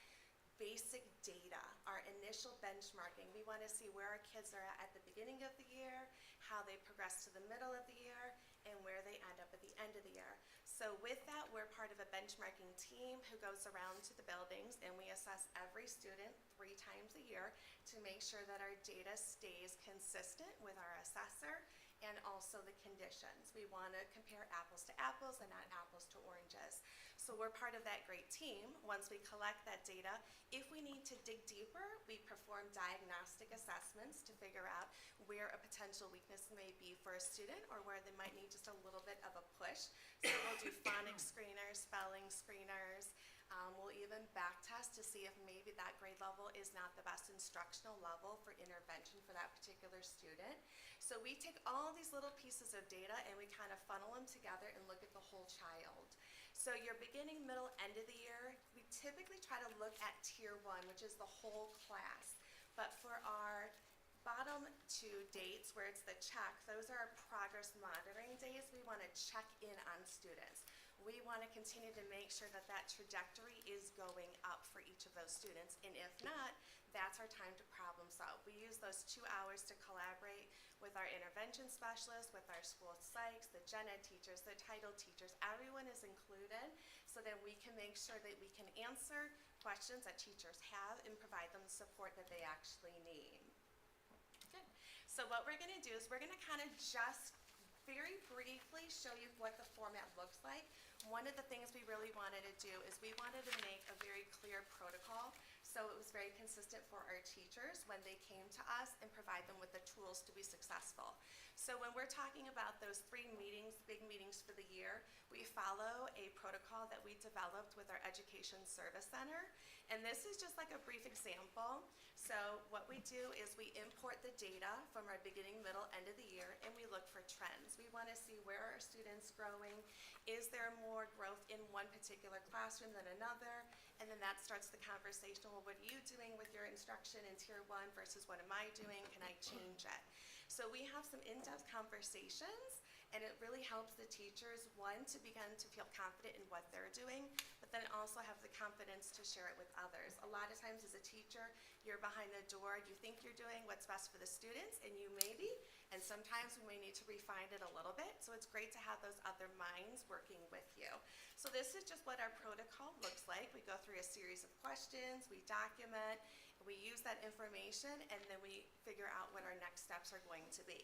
basic data, our initial benchmarking. We want to see where our kids are at the beginning of the year, how they progress to the middle of the year, and where they end up at the end of the year. So with that, we're part of a benchmarking team who goes around to the buildings, and we assess every student 3 times a year to make sure that our data stays consistent with our assessor and also the conditions. We want to compare apples to apples and not apples to oranges. So we're part of that great team. Once we collect that data, if we need to dig deeper, we perform diagnostic assessments to figure out where a potential weakness may be for a student or where they might need just a little bit of a push. So we'll do phonics screeners, spelling screeners. We'll even back test to see if maybe that grade level is not the best instructional level for intervention for that particular student. So we take all these little pieces of data and we kind of funnel them together and look at the whole child. So your beginning, middle, end of the year, we typically try to look at tier 1, which is the whole class. But for our bottom 2 dates where it's the check, those are our progress monitoring days. We want to check in on students. We want to continue to make sure that that trajectory is going up for each of those students. And if not, that's our time to problem solve. We use those 2 hours to collaborate with our intervention specialists, with our school psychs, the gen ed teachers, the title teachers. Everyone is included so that we can make sure that we can answer questions that teachers have and provide them the support that they actually need. Good. So what we're going to do is we're going to kind of just very briefly show you what the format looks like. One of the things we really wanted to do is we wanted to make a very clear protocol so it was very consistent for our teachers when they came to us and provide them with the tools to be successful. So when we're talking about those 3 meetings, big meetings for the year, we follow a protocol that we developed with our Education Service Center. And this is just like a brief example. So what we do is we import the data from our beginning, middle, end of the year, and we look for trends. We want to see where are students growing. Is there more growth in one particular classroom than another? And then that starts the conversation, well, what are you doing with your instruction in Tier 1 versus what am I doing? Can I change it? So we have some in-depth conversations, and it really helps the teachers, one, to begin to feel confident in what they're doing, but then also have the confidence to share it with others. A lot of times as a teacher, you're behind the door, you think you're doing what's best for the students, and you may be, and sometimes we may need to refine it a little bit, so it's great to have those other minds working with you. So this is just what our protocol looks like. We go through a series of questions, we document, we use that information, and then we figure out what our next steps are going to be.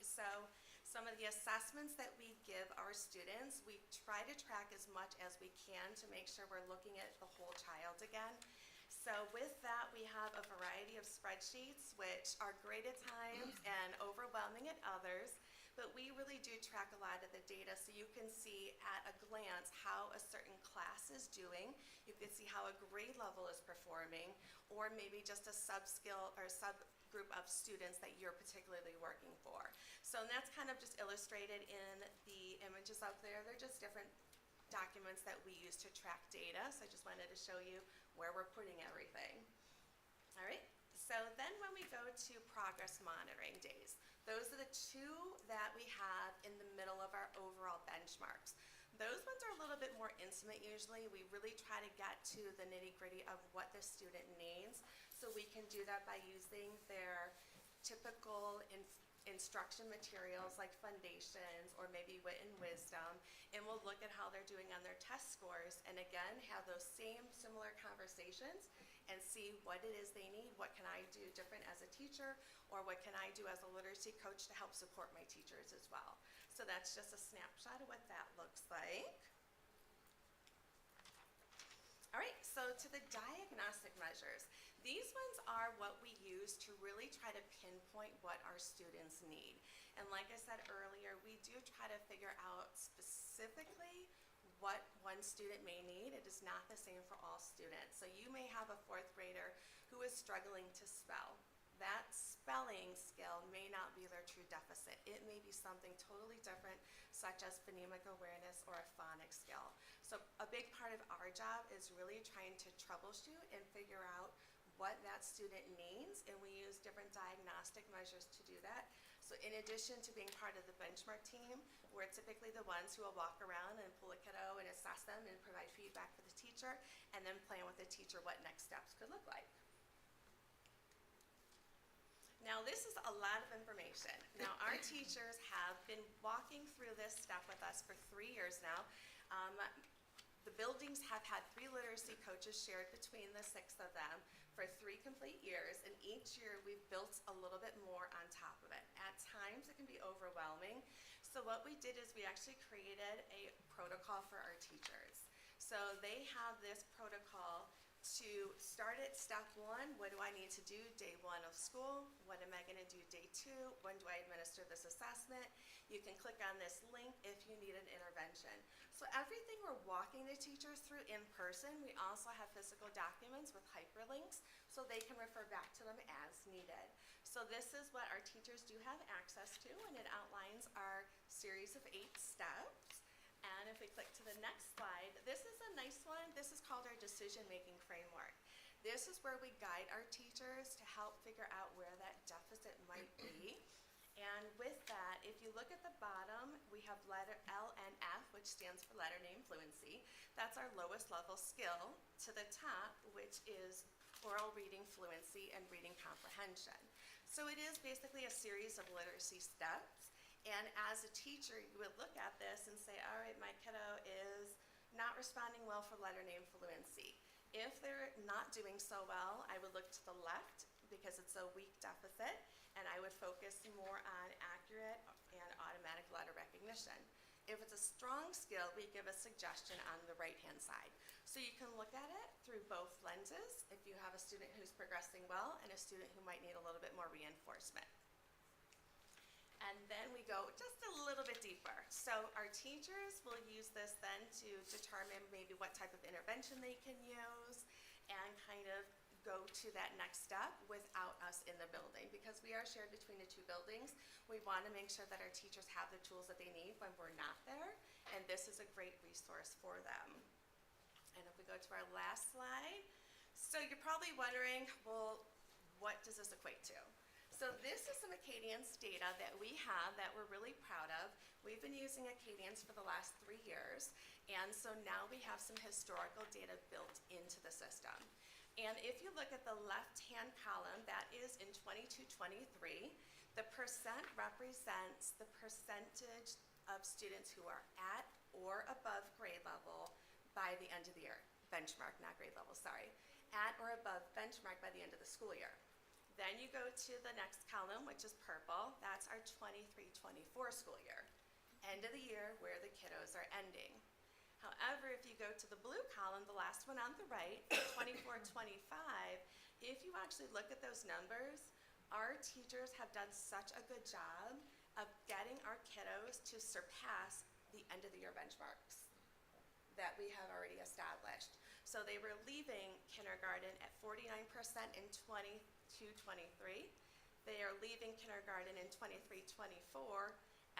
So some of the assessments that we give our students, we try to track as much as we can to make sure we're looking at the whole child again. So with that, we have a variety of spreadsheets, which are great at times and overwhelming at others, but we really do track a lot of the data so you can see at a glance how a certain class is doing. You can see how a grade level is performing, or maybe just a sub-skill or subgroup of students that you're particularly working for. So and that's kind of just illustrated in the images up there. They're just different documents that we use to track data, so I just wanted to show you where we're putting everything. All right, so then when we go to progress monitoring days, those are the 2 that we have in the middle of our overall benchmarks. Those ones are a little bit more intimate usually. We really try to get to the nitty-gritty of what the student needs, so we can do that by using their typical instruction materials like foundations or maybe wit and wisdom, and we'll look at how they're doing on their test scores and again have those same similar conversations and see what it is they need, what can I do different as a teacher, or what can I do as a literacy coach to help support my teachers as well. So that's just a snapshot of what that looks like. All right, so to the diagnostic measures. These ones are what we use to really try to pinpoint what our students need. And like I said earlier, we do try to figure out specifically what one student may need. It is not the same for all students. So you may have a 4th grader who is struggling to spell. That spelling skill may not be their true deficit. It may be something totally different, such as phonemic awareness or a phonics skill. So a big part of our job is really trying to troubleshoot and figure out what that student needs, and we use different diagnostic measures to do that. So in addition to being part of the benchmark team, we're typically the ones who will walk around and pull a kiddo and assess them and provide feedback for the teacher, and then plan with the teacher what next steps could look like. Now this is a lot of information. Now our teachers have been walking through this step with us for 3 years now. The buildings have had 3 literacy coaches shared between the 6 of them for 3 complete years, and each year we've built a little bit more on top of it. At times it can be overwhelming, so what we did is we actually created a protocol for our teachers. So they have this protocol to start at step 1, what do I need to do day 1 of school? What am I going to do day 2? When do I administer this assessment? You can click on this link if you need an intervention. So everything we're walking the teachers through in person, we also have physical documents with hyperlinks so they can refer back to them as needed. So this is what our teachers do have access to, and it outlines our series of 8 steps. And if we click to the next slide, this is a nice one. This is called our decision-making framework. This is where we guide our teachers to help figure out where that deficit might be. And with that, if you look at the bottom, we have letter L and F, which stands for letter name fluency. That's our lowest level skill. To the top, which is oral reading fluency, and reading comprehension. So it is basically a series of literacy steps. And as a teacher, you would look at this and say, all right, my kiddo is not responding well for letter name fluency. If they're not doing so well, I would look to the left because it's a weak deficit, and I would focus more on accurate and automatic letter recognition. If it's a strong skill, we give a suggestion on the right-hand side. So you can look at it through both lenses if you have a student who's progressing well and a student who might need a little bit more reinforcement. And then we go just a little bit deeper. So our teachers will use this then to determine maybe what type of intervention they can use and kind of go to that next step without us in the building. Because we are shared between the two buildings, we want to make sure that our teachers have the tools that they need when we're not there, and this is a great resource for them. And if we go to our last slide, so you're probably wondering, well, what does this equate to? So this is some Acadians data that we have that we're really proud of. We've been using Acadians for the last 3 years, and so now we have some historical data built into the system. And if you look at the left-hand column, that is in 22-23, the percent represents the percentage of students who are at or above grade level by the end of the year. Benchmark, not grade level, sorry. At or above benchmark by the end of the school year. Then you go to the next column, which is purple. That's our 23-24 school year. End of the year where the kiddos are ending. However, if you go to the blue column, the last one on the right, 24-25, if you actually look at those numbers, our teachers have done such a good job of getting our kiddos to surpass the end of the year benchmarks that we have already established. So they were leaving kindergarten at 49% in 22-23. They are leaving kindergarten in 23-24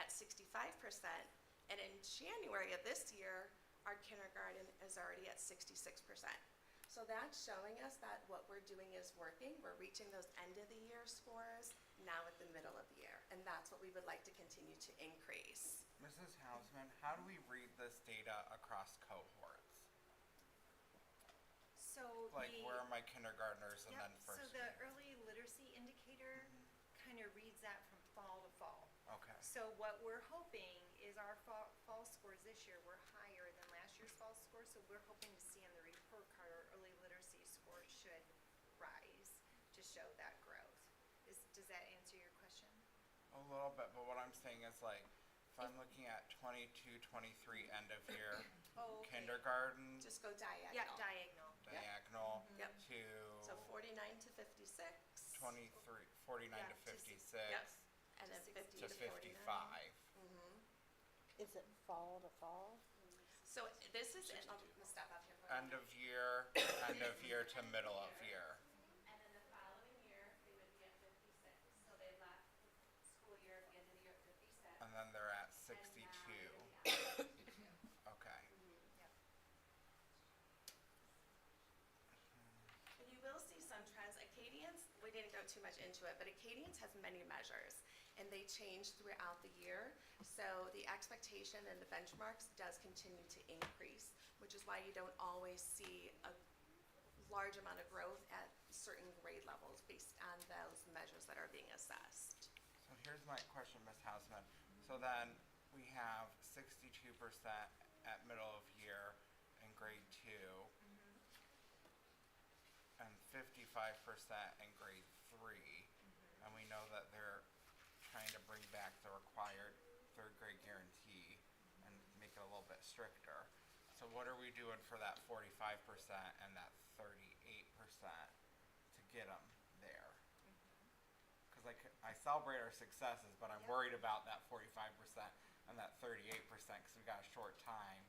at 65%. And in January of this year, our kindergarten is already at 66%. So that's showing us that what we're doing is working. We're reaching those end of the year scores now at the middle of the year. And that's what we would like to continue to increase. Mrs. Hausman, how do we read this data across cohorts? So Like, where are my kindergartners and then first So the grade? early literacy indicator kind of reads that from fall to fall. Okay. So what we're hoping is our fall scores this year were higher than last year's fall scores, so we're hoping to see on the report card our early literacy scores should rise to show that growth. Does that answer your question? A little bit, but what I'm saying is like, if I'm looking at 22-23 end of year, Oh, okay. kindergarten, Just go diagonal. Yeah, diagonal. diagonal Yep. to So 49-56. 23, 49 Yeah, to to 56 Yep. And then To 50 to to 49. 55. Is it fall to fall? So this is, I'm gonna step up here for a End minute. of year to middle of year. And then the following year, they would be at 56. So they left the school year at the end of the year at 56. And then they're at And 62. now they'll be at 62. Okay. And you will see some trends. Acadians, we didn't go too much into it, but Acadians has many measures, and they change throughout the year. So the expectation and the benchmarks does continue to increase, which is why you don't always see a large amount of growth at certain grade levels based on those measures that are being assessed. So here's my question, Ms. Hausman. So then we have 62% at middle of year in grade 2 and 55% in grade 3. And we know that they're trying to bring back the required third grade guarantee and make it a little bit stricter. So what are we doing for that 45% and that 38% to get them there? Because I celebrate our successes, but I'm worried about that 45% and that 38% because we've got a short time.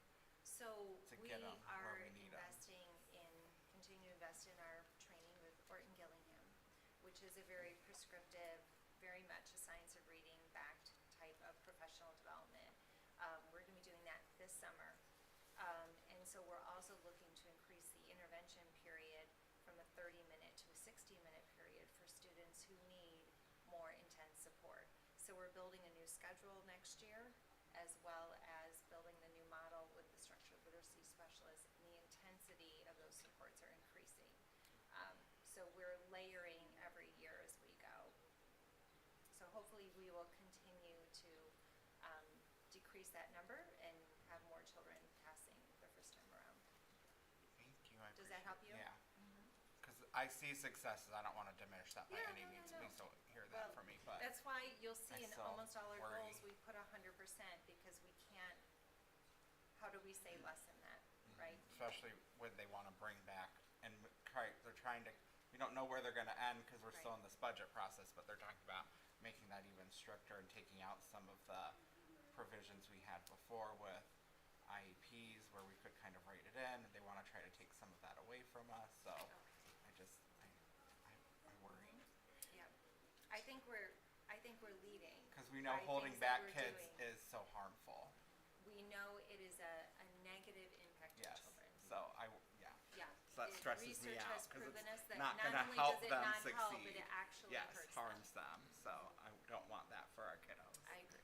So To we get 'em where are we need 'em. investing in, continue to invest in our training with Orton Gillingham, which is a very prescriptive, very much a science of reading backed type of professional development. We're gonna be doing that this summer. And so we're also looking to increase the intervention period from a 30-minute to a 60-minute period for students who need more intense support. So we're building a new schedule next year, as well as building the new model with the structured literacy specialists, and the intensity of those supports are increasing. hopefully we will continue to decrease that number and have more children passing their first time around. Thank you, I Does that help you? Yeah, because I see successes, I don't want to diminish that by Yeah, any no, no, means, no. please don't hear that Well, from me, but. That's why you'll see I in still almost all our worry. goals, we put 100% because we can't, how do we say less than that, right? Especially when they want to bring back, and they're trying to, we don't know where they're going to end because we're still in this budget process, but they're talking about making that even stricter and taking out some of the provisions we had before with IEPs where we could kind of write it in, and they want to try to take some of that away from us, so I worry. Yep. I think we're leading. Because we know by holding things that back we're kids doing. is so harmful. We know it is a negative impact Yes, to children. so Yeah. So that stresses me out, Research has 'cause proven it's us that not not gonna only help does it them not help, but succeed. it actually Yes, hurts harms them, so I don't want that for our kiddos. I agree.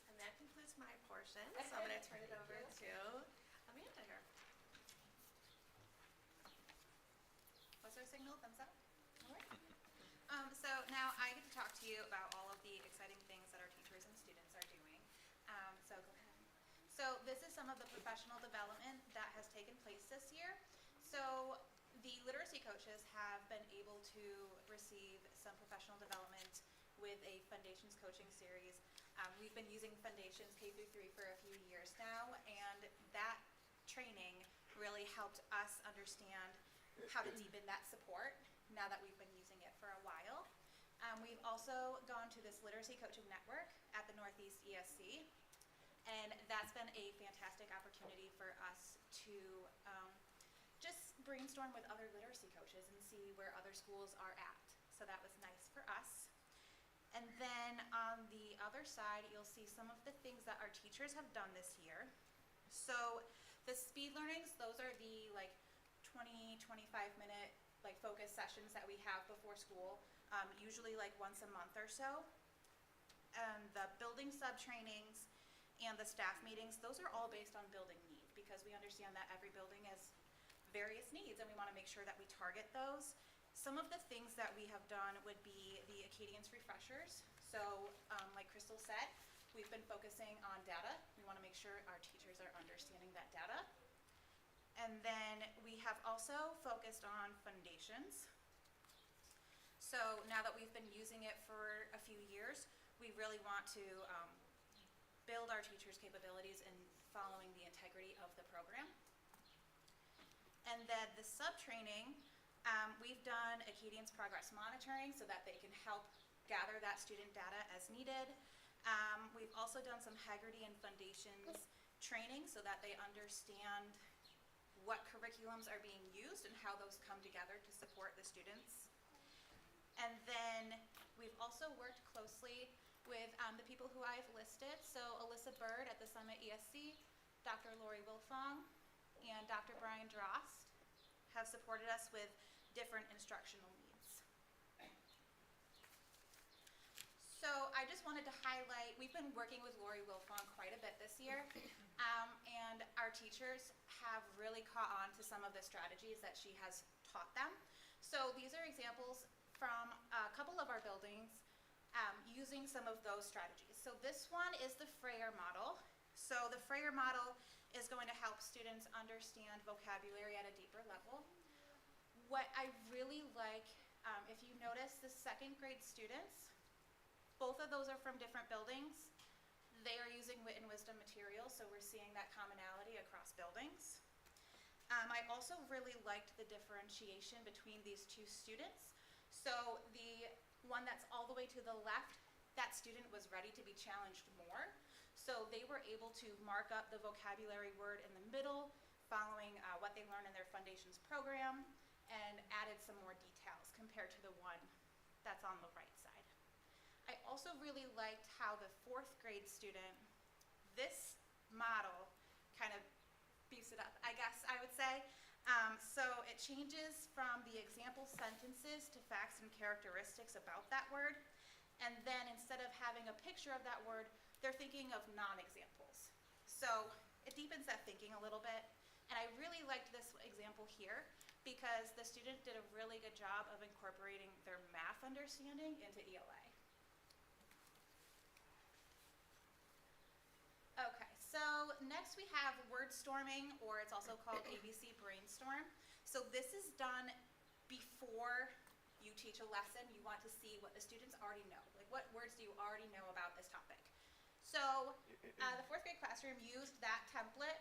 And that concludes my portion, so I'm gonna turn it over to Amanda here. What's our signal? Thumbs up? All right. So now I get to talk to you about all of the exciting things that our teachers and students are doing. So go ahead. So this is some of the professional development that has taken place this year. So the literacy coaches have been able to receive some professional development with a Foundations coaching series. We've been using Foundations K through 3 for a few years now, and that training really helped us understand how to deepen that support now that we've been using it for a while. We've also gone to this literacy coaching network at the Northeast ESC, and that's been a fantastic opportunity for us to just brainstorm with other literacy coaches and see where other schools are at. So that was nice for us. And then on the other side, you'll see some of the things that our teachers have done this year. So the speed learnings, those are the 20, 25-minute focus sessions that we have before school, usually once a month or so. The building sub-trainings and the staff meetings, those are all based on building need because we understand that every building has various needs and we want to make sure that we target those. Some of the things that we have done would be the Acadians refreshers. So like Crystal said, we've been focusing on data. We want to make sure our teachers are understanding that data. And then we have also focused on Foundations. So now that we've been using it for a few years, we really want to build our teachers' capabilities in following the integrity of the program. And then the sub-training, we've done Acadians progress monitoring so that they can help gather that student data as needed. We've also done some Haggerty and Foundations training so that they understand what curriculums are being used and how those come together to support the students. And then we've also worked closely with the people who I've listed. So Alyssa Bird at the Summit ESC, Dr. Lori Wilfong, and Dr. Brian Drost have supported us with different instructional needs. So I just wanted to highlight, we've been working with Lori Wilfong quite a bit this year, and our teachers have really caught on to some of the strategies that she has taught them. So these are examples from a couple of our buildings using some of those strategies. So this one is the Freyer model. So the Freyer model is going to help students understand vocabulary at a deeper level. What I really like, if you notice the second grade students, both of those are from different buildings. They are using Wit and Wisdom materials, so we're seeing that commonality across buildings. I also really liked the differentiation between these two students. So the one that's all the way to the left, that student was ready to be challenged more. So they were able to mark up the vocabulary word in the middle, following what they learned in their Foundations program, and added some more details compared to the one that's on the right side. I also really liked how the fourth grade student, this model kind of beefs it up, I guess I would say. So it changes from the example sentences to facts and characteristics about that word. And then instead of having a picture of that word, they're thinking of non-examples. So it deepens that thinking a little bit. And I really liked this example here because the student did a really good job of incorporating their math understanding into ELA. Okay, so next we have word storming, or it's also called ABC brainstorm. So this is done before you teach a lesson. You want to see what the students already know. Like, what words do you already know about this topic? So the fourth grade classroom used that template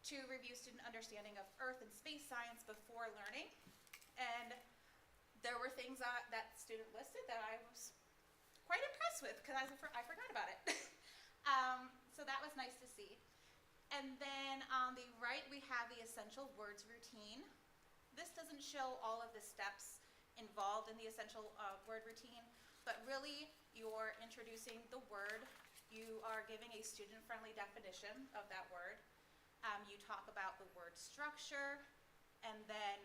to review student understanding of earth and space science before learning. And there were things that student listed that I was quite impressed with, because I forgot about it. So that was nice to see. And then on the right, we have the essential words routine. This doesn't show all of the steps involved in the essential word routine, but really you're introducing the word. You are giving a student-friendly definition of that word. You talk about the word structure, and then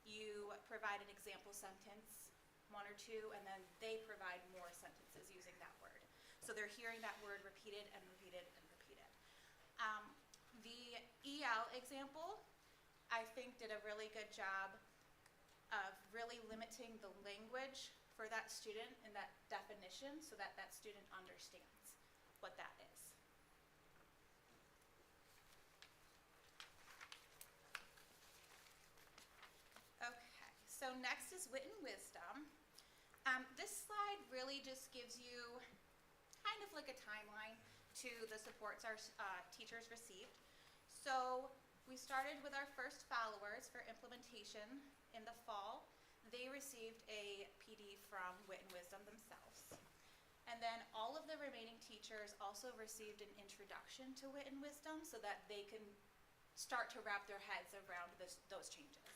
you provide an example sentence, one or two, and then they provide more sentences using that word. So they're hearing that word repeated and repeated and repeated. The EL example, I think, did a really good job of really limiting the language for that student and that definition so that that student understands what that is. Okay, so next is wit and wisdom. This slide really just gives you kind of like a timeline to the supports our teachers received. So we started with our first followers for implementation in the fall. They received a PD from Wit and Wisdom themselves. And then all of the remaining teachers also received an introduction to Wit and Wisdom so that they can start to wrap their heads around those changes.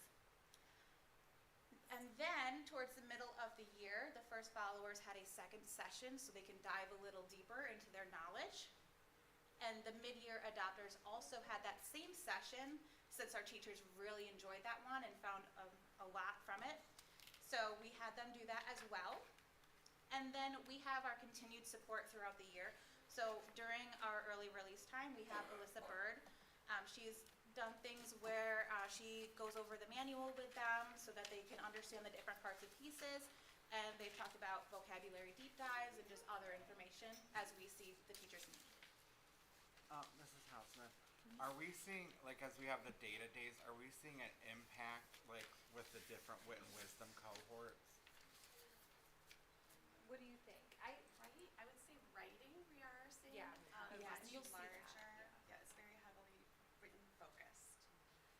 And then, towards the middle of the year, the first followers had a second session so they can dive a little deeper into their knowledge. And the mid-year adopters also had that same session, since our teachers really enjoyed that one and found a lot from it. So we had them do that as well. And then we have our continued support throughout the year. So during our early release time, we have Alyssa Bird. She's done things where she goes over the manual with them so that they can understand the different parts and pieces. And they've talked about vocabulary deep dives and just other information as we see the teachers need. Mrs. Hausman, are we seeing, like, as we have the data days, are we seeing an impact, like, with the different wit and wisdom cohorts? What do you think? I would say writing we are seeing. Yeah. Yes, You'll see that, larger. yeah. Yeah, it's very heavily written focused.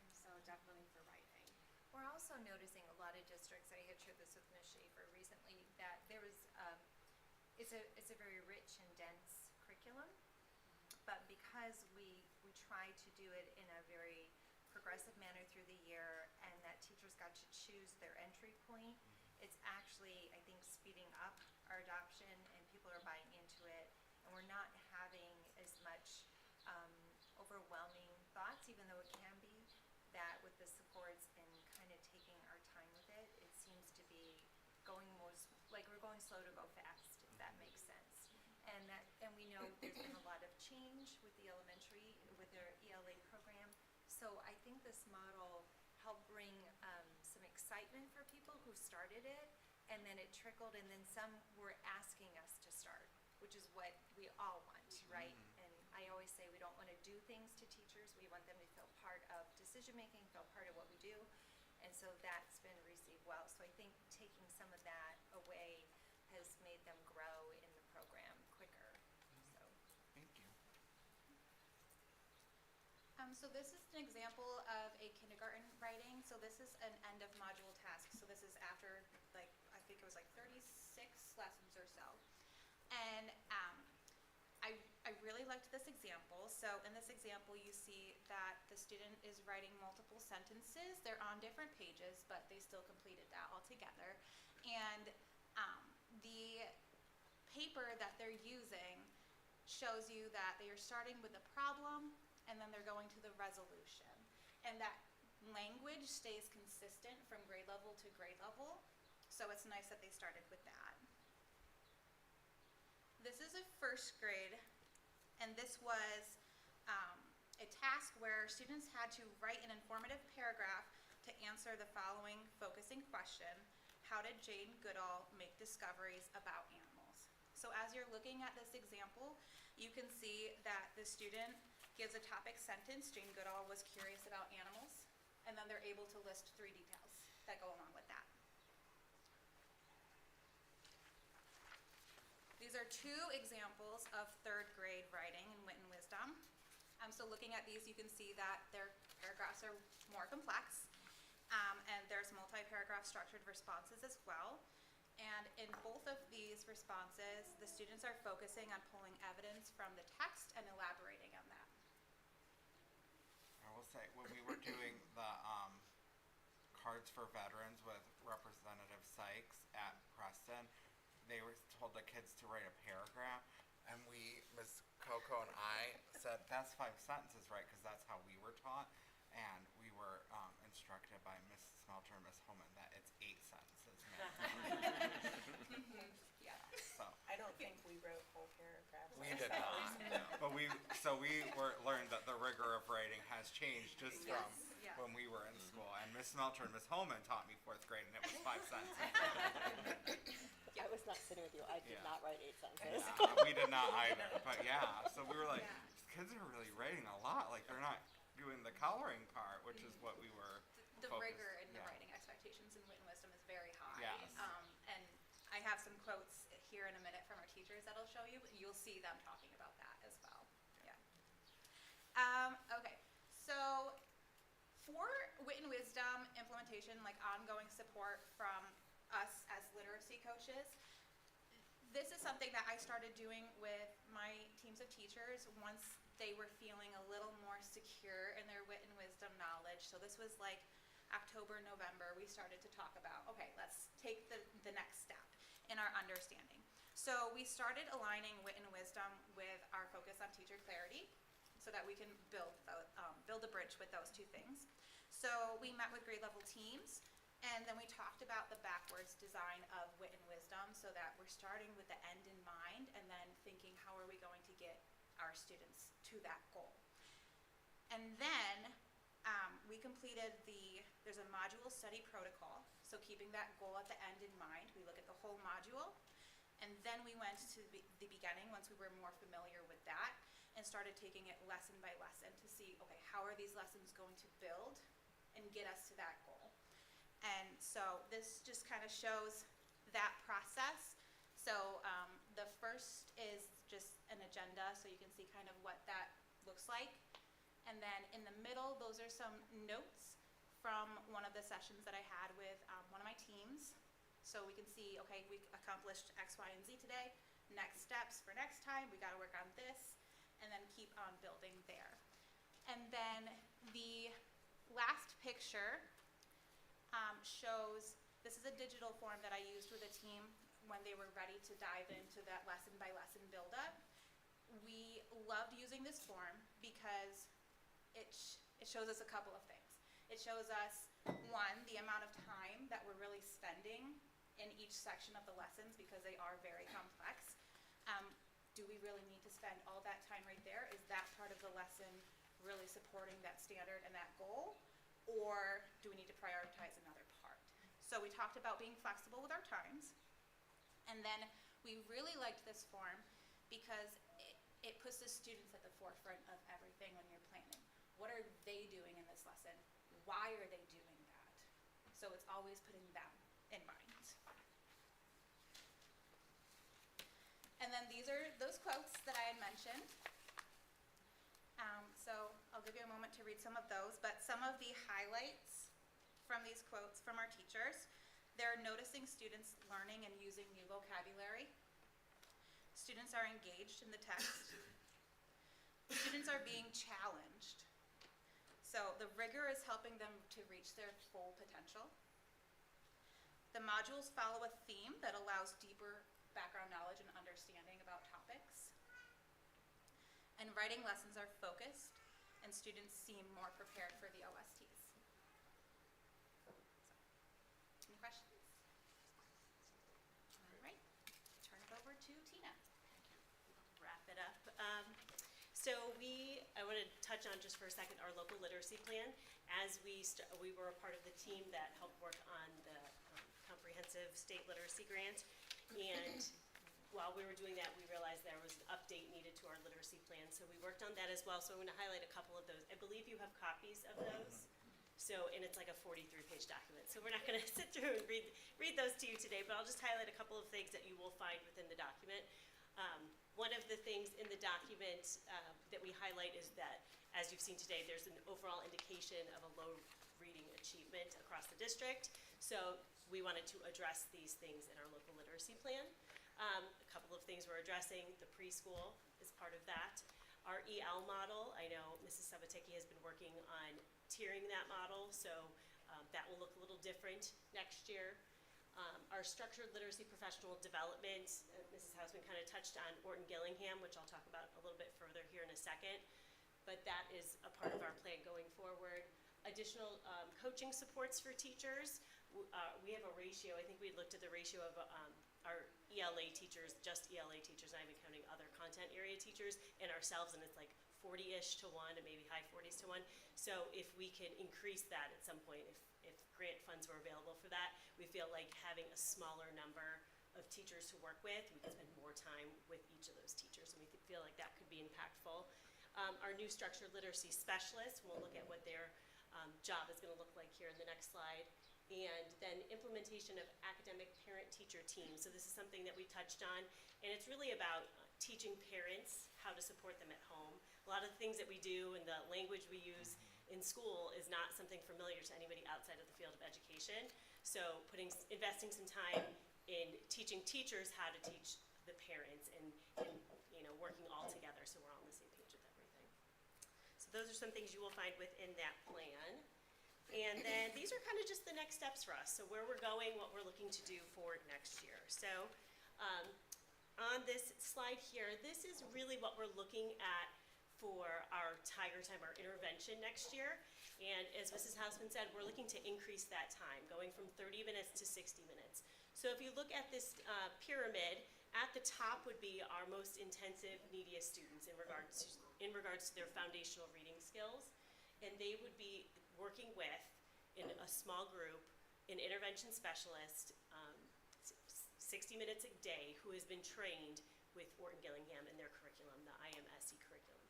And so definitely for writing. We're also noticing a lot of districts, I had shared this with Ms. Schaefer recently, that there was, it's a very rich and dense curriculum, but because we try to do it in a very progressive manner through the year and that teachers got to choose their entry point, it's actually, I think, speeding up our adoption and people are buying into it, and we're not having as much overwhelming thoughts, even though it can be, that with the supports and kind of taking our time with it, it seems to be going like we're going slow to go fast, if that makes sense. And we know there's been a lot of change with the elementary, with their ELA program. So I think this model helped bring some excitement for people who started it, and then it trickled, and then some were asking us to start, which is what we all want, right? And I always say we don't want to do things to teachers. We want them to feel part of decision-making, feel part of what we do. And so that's been received well. So I think taking some of that away has made them grow in the program quicker. So. Thank you. So this is an example of a kindergarten writing. So this is an end of module task. So this is after, like, I think it was like 36 lessons or so. And I really liked this example. So in this example, you see that the student is writing multiple sentences. They're on different pages, but they still completed that all together. And the paper that they're using shows you that they are starting with the problem and then they're going to the resolution. And that language stays consistent from grade level to grade level. So it's nice that they started with that. This is a first grade, and this was a task where students had to write an informative paragraph to to answer the following focusing question: how did Jane Goodall make discoveries about animals? So as you're looking at this example, you can see that the student gives a topic sentence: Jane Goodall was curious about animals, and then they're able to list 3 details that go along with that. These are 2 examples of 3rd grade writing in Wit and Wisdom. So looking at these, you can see that their paragraphs are more complex, and there's multi-paragraph structured responses as well. And in both of these responses, the students are focusing on pulling evidence from the text and elaborating on that. I will say, when we were doing the cards for veterans with Representative Sykes at Preston, they were told the kids to write a paragraph, and Ms. Coco and I said, that's 5 sentences, right? Because that's how we were taught, and we were instructed by Ms. Smelter and Ms. Holman that it's 8 sentences. Yeah. So I don't think we wrote whole paragraphs. we did not, but we learned that the rigor of writing has changed just from Yeah. when we were in school. And Ms. Smelter and Ms. Holman taught me 4th grade, and it was 5 sentences. I was not sitting with you. I did Yeah. not write 8 sentences. Yeah, we did not either, but yeah, so we were like, these kids are really writing a lot, like they're not doing the coloring part, which is what we were The focused- rigor in the yeah. writing expectations in Wit and Wisdom is very high. Yes. And I have some quotes here in a minute from our teachers that I'll show you, but you'll see them talking about that as well. Yeah. Okay, so for Wit and Wisdom implementation, like ongoing support from us as literacy coaches, this is something that I started doing with my teams of teachers once they were feeling a little more secure in their Wit and Wisdom knowledge. So this was like October, November, we started to talk about, okay, let's take the next step in our understanding. So we started aligning Wit and Wisdom with our focus on teacher clarity so that we can build a bridge with those 2 things. So we met with grade level teams, and then we talked about the backwards design of Wit and Wisdom so that we're starting with the end in mind and then thinking how are we going to get our students to that goal. And then we completed there's a module study protocol, so keeping that goal at the end in mind, we look at the whole module, and then we went to the beginning once we were more familiar with that and started taking it lesson by lesson to see, okay, how are these lessons going to build and get us to that goal. And so this just kind of shows that process. So the first is just an agenda, so you can see kind of what that looks like. And then in the middle, those are some notes from one of the sessions that I had with one of my teams. So we can see, okay, we accomplished X, Y, and Z today. Next steps for next time, we got to work on this, and then keep on building there. And then the last picture shows, this is a digital form that I used with a team when they were ready to dive into that lesson by lesson buildup. We loved using this form because it shows us a couple of things. It shows us, 1, the amount of time that we're really spending in each section of the lessons because they are very complex. Do we really need to spend all that time right there? Is that part of the lesson really supporting that standard and that goal? Or do we need to prioritize another part? So we talked about being flexible with our times. And then we really liked this form because it puts the students at the forefront of everything when you're planning. What are they doing in this lesson? Why are they doing that? So it's always putting them in mind. And then these are those quotes that I had mentioned. So I'll give you a moment to read some of those, but some of the highlights from these quotes from our teachers, they're noticing students learning and using new vocabulary. Students are engaged in the text. Students are being challenged. So the rigor is helping them to reach their full potential. The modules follow a theme that allows deeper background knowledge and understanding about topics. And writing lessons are focused, and students seem more prepared for the OSTs. Any questions? All right, turn it over to Tina. Wrap it up. So I want to touch on just for a second our local literacy plan. As we were a part of the team that helped work on the comprehensive state literacy grant, and while we were doing that, we realized there was an update needed to our literacy plan, so we worked on that as well. So I'm going to highlight a couple of those. I believe you have copies of those. So, and it's like a 43-page document, so we're not going to sit through and read those to you today, but I'll just highlight a couple of things that you will find within the document. One of the things in the document that we highlight is that, as you've seen today, there's an overall indication of a low reading achievement across the district. So we wanted to address these things in our local literacy plan. A couple of things we're addressing. The preschool is part of that. Our EL model, I know Mrs. Sabatecki has been working on tiering that model, so that will look a little different next year. Our structured literacy professional development, Mrs. Hausman kind of touched on Orton Gillingham, which I'll talk about a little bit further here in a second, but that is a part of our plan going forward. Additional coaching supports for teachers. We have a ratio, I think we looked at the ratio of our ELA teachers, just ELA teachers, not even counting other content area teachers, and ourselves, and it's like 40-ish to 1, and maybe high 40s to 1. So if we can increase that at some point, if grant funds were available for that, we feel like having a smaller number of teachers to work with, we can spend more time with each of those teachers, and we feel like that could be impactful. Our new structured literacy specialists, we'll look at what their job is going to look like here in the next slide. And then implementation of academic parent-teacher teams. So this is something that we touched on, and it's really about teaching parents how to support them at home. A lot of the things that we do and the language we use in school is not something familiar to anybody outside of the field of education. So investing some time in teaching teachers how to teach the parents and working all together so we're all on the same page with everything. So those are some things you will find within that plan. And then these are kind of just the next steps for us. So where we're going, what we're looking to do for next year. So on this slide here, this is really what we're looking at for our Tiger Time, our intervention next year. And as Mrs. Hausman said, we're looking to increase that time, going from 30 minutes to 60 minutes. So if you look at this pyramid, at the top would be our most intensive, neediest students in regards to their foundational reading skills. And they would be working with, in a small group, an intervention specialist, 60 minutes a day, who has been trained with Orton Gillingham in their curriculum, the IMSE curriculum.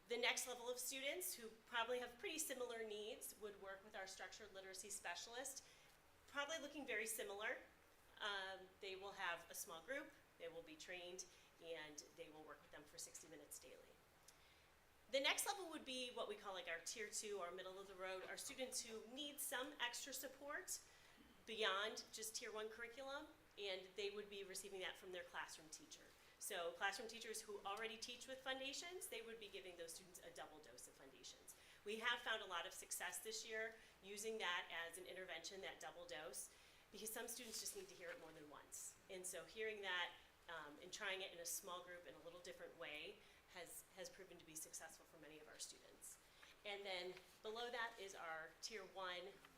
The next level of students, who probably have pretty similar needs, would work with our structured literacy specialist, probably looking very similar. They will have a small group, they will be trained, and they will work with them for 60 minutes daily. The next level would be what we call like our tier 2, or middle of the road, our students who need some extra support beyond just tier 1 curriculum, and they would be receiving that from their classroom teacher. So classroom teachers who already teach with Foundations, they would be giving those students a double dose of Foundations. We have found a lot of success this year using that as an intervention, that double dose, because some students just need to hear it more than once. And so hearing that and trying it in a small group in a little different way has proven to be successful for many of our students. And then below that is our tier 1,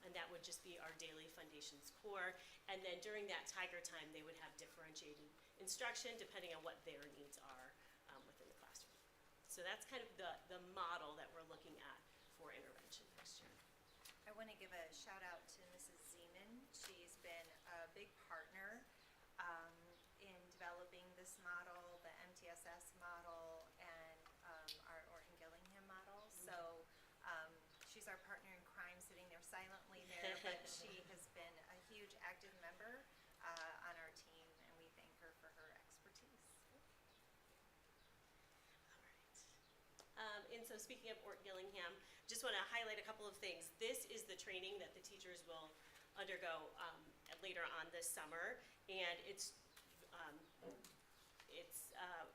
and that would just be our daily Foundations core. And then during that Tiger Time, they would have differentiated instruction depending on what their needs are within the classroom. So that's kind of the model that we're looking at for intervention next year. I want to give a shout out to Mrs. Zeman. She's been a big partner in developing this model, the MTSS model, and our Orton Gillingham model. So she's our partner in crime, sitting there silently there, but she has been a huge active member on our team, and we thank her for her expertise. And so speaking of Orton Gillingham, just want to highlight a couple of things. This is the training that the teachers will undergo later on this summer, and it's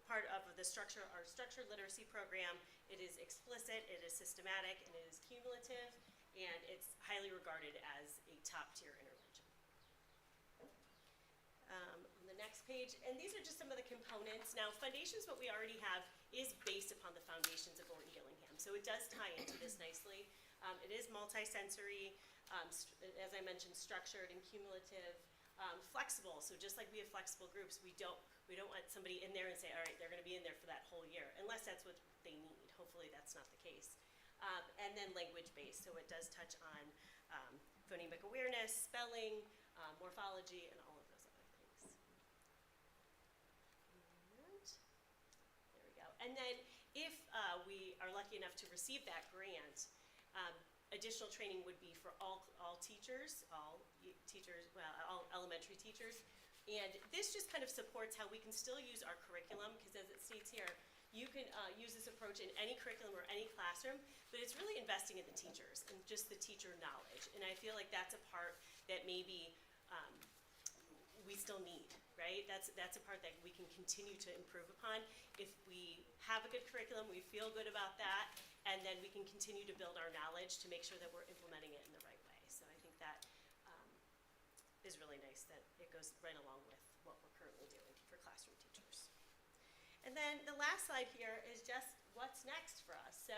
part of the our structured literacy program. It is explicit, it is systematic, and it is cumulative, and it's highly regarded as a top-tier intervention. On the next page, and these are just some of the components. Now, Foundations, what we already have, is based upon the Foundations of Orton Gillingham, so it does tie into this nicely. It is multisensory, as I mentioned, structured and cumulative, flexible. So just like we have flexible groups, we don't want somebody in there and say, all right, they're going to be in there for that whole year, unless that's what they need. Hopefully, that's not the case. and then language-based, so it does touch on phonemic awareness, spelling, morphology, and all of those other things. And there we go. And then if we are lucky enough to receive that grant, additional training would be for all teachers, all elementary teachers. And this just kind of supports how we can still use our curriculum, because as it states here, you can use this approach in any curriculum or any classroom, but it's really investing in the teachers and just the teacher knowledge. And I feel like that's a part that maybe we still need, right? That's a part that we can continue to improve upon. If we have a good curriculum, we feel good about that, and then we can continue to build our knowledge to make sure that we're implementing it in the right way. So I think that is really nice that it goes right along with what we're currently doing for classroom teachers. And then the last slide here is just what's next for us. So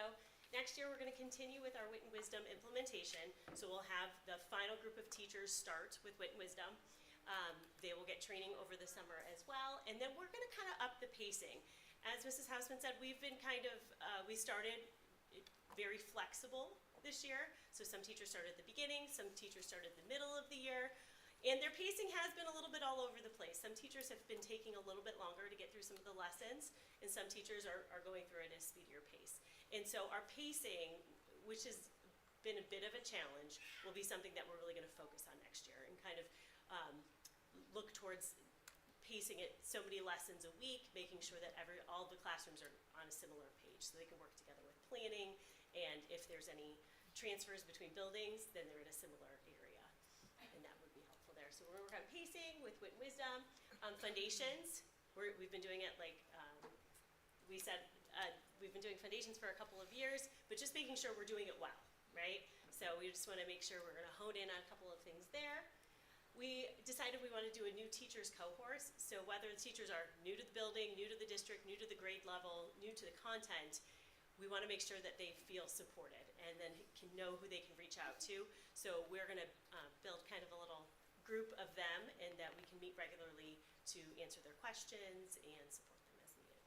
next year we're going to continue with our Wit and Wisdom implementation. So we'll have the final group of teachers start with Wit and Wisdom. They will get training over the summer as well. And then we're going to kind of up the pacing. As Mrs. Hausman said, we've been we started very flexible this year. So some teachers started at the beginning, some teachers started at the middle of the year. And their pacing has been a little bit all over the place. Some teachers have been taking a little bit longer to get through some of the lessons, and some teachers are going through it at a speedier pace. And so our pacing, which has been a bit of a challenge, will be something that we're really going to focus on next year and kind of look towards pacing it so many lessons a week, making sure that all the classrooms are on a similar page so they can work together with planning, and if there's any transfers between buildings, then they're in a similar area, and that would be helpful there. So we're going to work on pacing with Wit and Wisdom. Foundations, we've been doing it like we said, we've been doing foundations for a couple of years, but just making sure we're doing it well, right? So we just want to make sure we're going to hone in on a couple of things there. We decided we want to do a new teachers cohort, so whether the teachers are new to the building, new to the district, new to the grade level, new to the content, we want to make sure that they feel supported and then can know who they can reach out to. So we're going to build kind of a little group of them, and that we can meet regularly to answer their questions and support them as needed.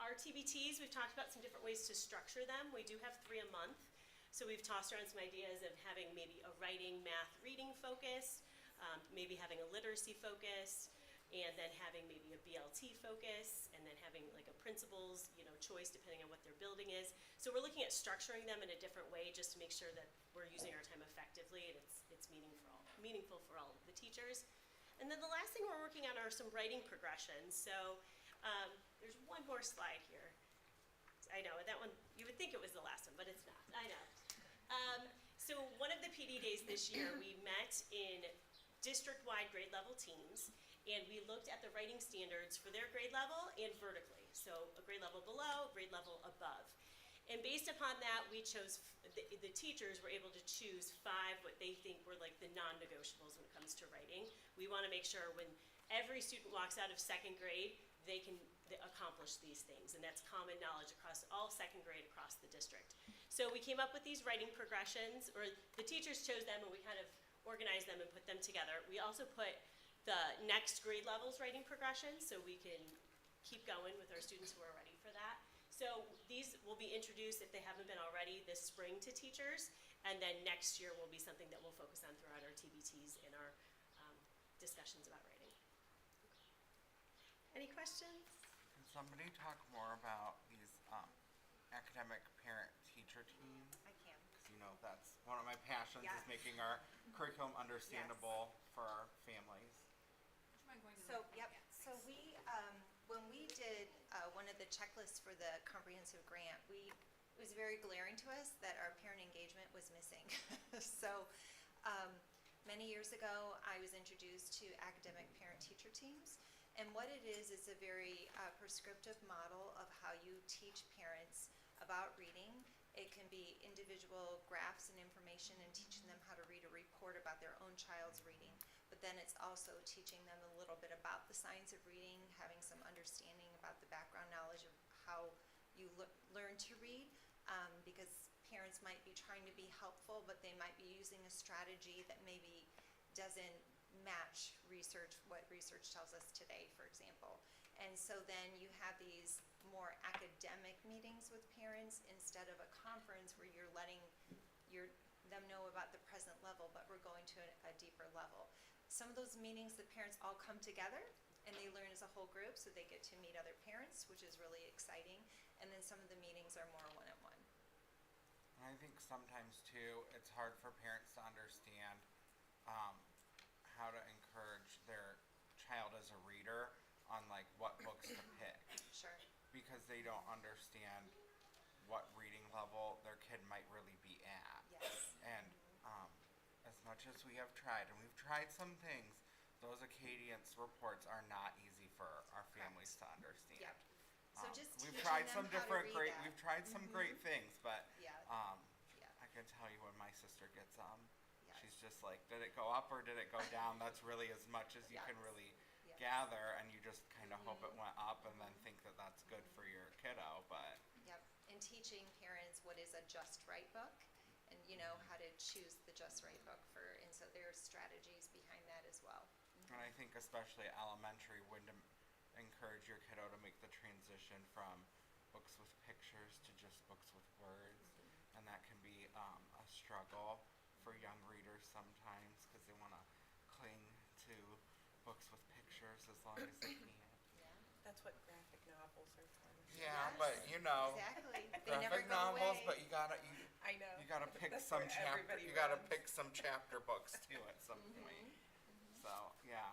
Our TBTs, we've talked about some different ways to structure them. We do have 3 a month. So we've tossed around some ideas of having maybe a writing, math, reading focus, maybe having a literacy focus, and then having maybe a BLT focus, and then having like a principal's, choice depending on what their building is. So we're looking at structuring them in a different way just to make sure that we're using our time effectively and it's meaningful for all of the teachers. And then the last thing we're working on are some writing progressions. So there's one more slide here. I know, that one, you would think it was the last one, but it's not. I know. So one of the PD days this year, we met in district-wide grade level teams, and we looked at the writing standards for their grade level and vertically. So a grade level below, grade level above. And based upon that, we chose, the teachers were able to choose 5 what they think were like the non-negotiables when it comes to writing. We want to make sure when every student walks out of 2nd grade, they can accomplish these things, and that's common knowledge across all 2nd grade across the district. So we came up with these writing progressions, or the teachers chose them, and we kind of organized them and put them together. We also put the next grade levels writing progressions, so we can keep going with our students who are ready for that. So these will be introduced, if they haven't been already, this spring to teachers, and then next year will be something that we'll focus on throughout our TBTs and our discussions about writing. Any questions? Can somebody talk more about these academic parent-teacher teams? I can. Because that's one of my passions, is making our curriculum understandable for our families. Would you mind going to So, the- yep, yeah, so we, when we did one of the checklists for the comprehensive grant, it was very glaring to us that our parent engagement was missing. So, many years ago, I was introduced to academic parent-teacher teams. And what it is a very prescriptive model of how you teach parents about reading. It can be individual graphs and information and teaching them how to read a report about their own child's reading. But then it's also teaching them a little bit about the science of reading, having some understanding about the background knowledge of how you learn to read, because parents might be trying to be helpful, but they might be using a strategy that maybe doesn't match what research tells us today, for example. And so then you have these more academic meetings with parents instead of a conference where you're letting them know about the present level, but we're going to a deeper level. Some of those meetings, the parents all come together and they learn as a whole group, so they get to meet other parents, which is really exciting. And then some of the meetings are more one-on-one. And I think sometimes too, it's hard for parents to understand how to encourage their child as a reader on like what books to pick, Sure. because they don't understand what reading level their kid might really be at. Yes. And as much as we have tried, and we've tried some things, those Acadience reports are not easy for our families to understand. Yep. So just We've teaching tried them some how to different read great. that. We've tried some great things, but Yeah. I can tell you when my sister gets Yes. she's just like, did it go up or did it go down? That's really as much as you can Yes. really Yes. gather, and you just kind of hope it went up, and then think that that's good for your kiddo. But Yep, and teaching parents what is a just right book, and how to choose the just right book and so there's strategies behind that as well. and I think especially elementary would encourage your kiddo to make the transition from books with pictures to just books with words, and that can be a struggle for young readers sometimes because they want to cling to books with pictures as long as they can. That's what graphic novels are for. Yeah, Yes, but exactly. They never graphic go novels, away. but you gotta I know. pick That's some where chapter. everybody You gotta runs. pick some chapter books too at some point. So yeah.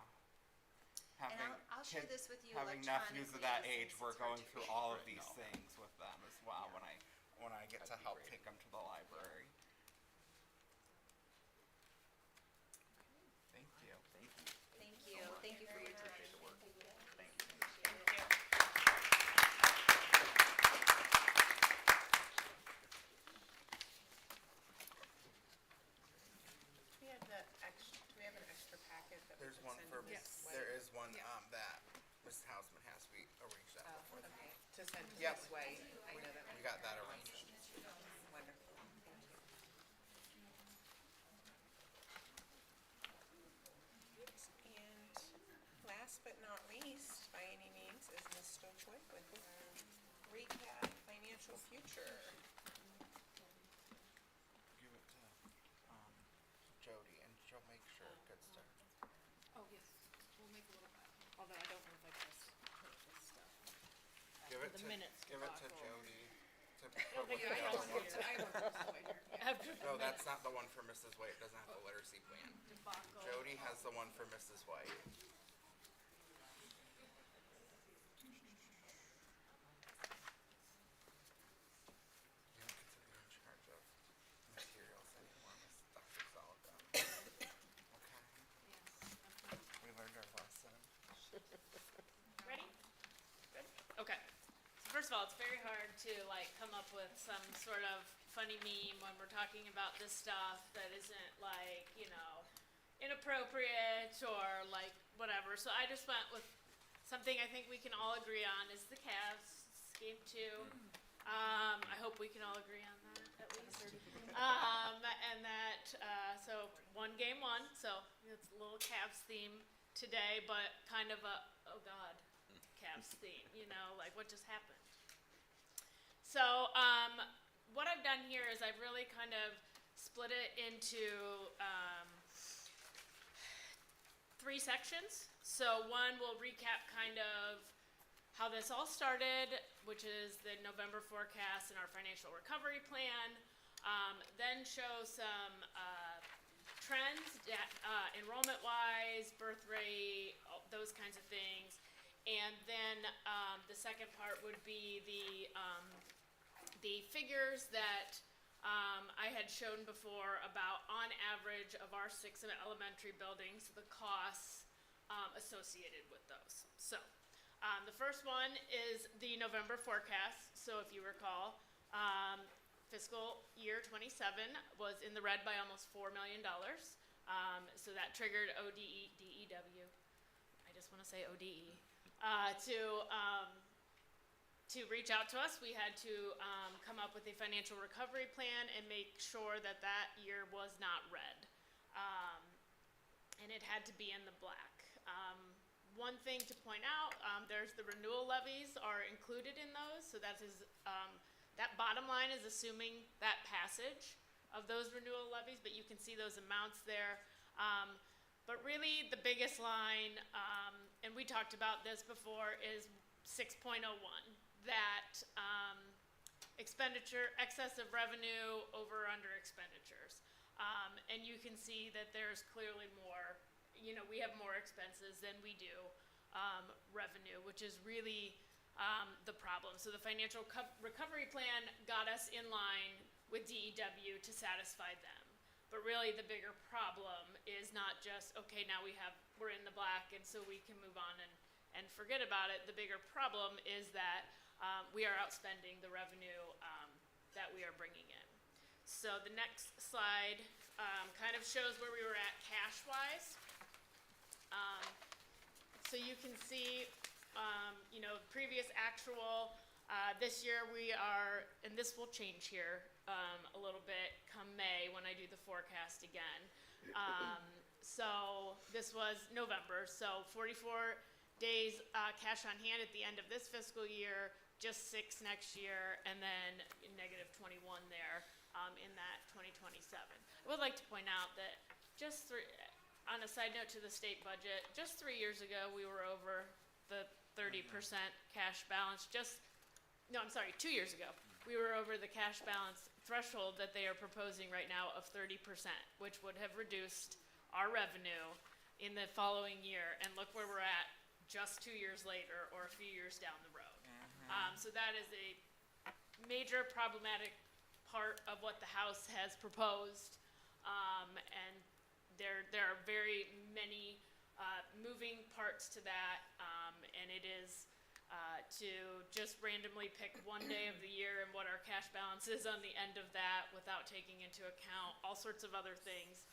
And Having I'll share kids- this with you having nephews of electronically, that just age, since we're it's hard going to through read. all of these things with them as well. When I get to help take them to the library. Thank you. Thank you. Thank you for your time. Thank you. Do we have an extra packet that we There's could one send for to Mrs. White? there is one that Mrs. Hausman has. We arranged that before. Okay, to send to Yep. Mrs. White. I know that. We got that arranged. Wonderful, thank you. And last but not least, by any means, is Ms. Stokoe with our recap financial future. Give it to Jody, and she'll make sure it gets to her. Oh, yes, we'll make a little file, although I don't know if I can put this stuff. Give it the to minutes give it to debacle. Jody. To think put with I the don't other want one. to- I want this one here, yeah. After the No, that's minutes not the one for Mrs. White. It doesn't have the literacy plan. debacle. Jody has the one for Mrs. White. You don't get to be in charge of materials anymore, Miss Dr. Zalga. Okay. We learned our lesson. Ready? Good? Okay. So first of all, it's very hard to come up with some sort of funny meme when we're talking about this stuff that isn't inappropriate or whatever. So I just went with something I think we can all agree on is the Cavs. It's game 2. I hope we can all agree on that at least. And that, so game 1. So it's a little Cavs theme today, but kind of a, oh God, Cavs theme, what just happened. So what I've done here is I've really kind of split it into 3 sections. So one will recap kind of how this all started, which is the November forecast and our financial recovery plan. Then show some trends, enrollment-wise, birth rate, those kinds of things. And then the second part would be the figures that I had shown before about on average of our 6 elementary buildings, the costs associated with those. So the first one is the November forecast. So if you recall, fiscal year 27 was in the red by almost $4 million. So that triggered DEW. I just want to say ODE. To reach out to us, we had to come up with a financial recovery plan and make sure that year was not red. And it had to be in the black. one thing to point out, there's the renewal levies are included in those, so that is, that bottom line is assuming that passage of those renewal levies, but you can see those amounts there. But really, the biggest line, and we talked about this before, is 6.01, that expenditure, excess of revenue over or under expenditures. And you can see that there's clearly more, we have more expenses than we do revenue, which is really the problem. So the financial recovery plan got us in line with DEW to satisfy them. But really the bigger problem is not just, okay, now we're in the black and so we can move on and forget about it. The bigger problem is that we are outspending the revenue that we are bringing in. So the next slide kind of shows where we were at cash-wise. So you can see, previous actual, this year we are, and this will change here a little bit come May when I do the forecast again. So this was November, so 44 days cash on hand at the end of this fiscal year, just 6 next year, and then negative 21 there in that 2027. I would like to point out that on a side note to the state budget, just 3 years ago, we were over the 30% cash balance. 2 years ago, we were over the cash balance threshold that they are proposing right now of 30%, which would have reduced our revenue in the following year. And look where we're at just 2 years later, or a few years down the road. So that is a major problematic part of what the House has proposed, and there are very many moving parts to that, and it is to just randomly pick one day of the year and what our cash balance is on the end of that without taking into account all sorts of other things,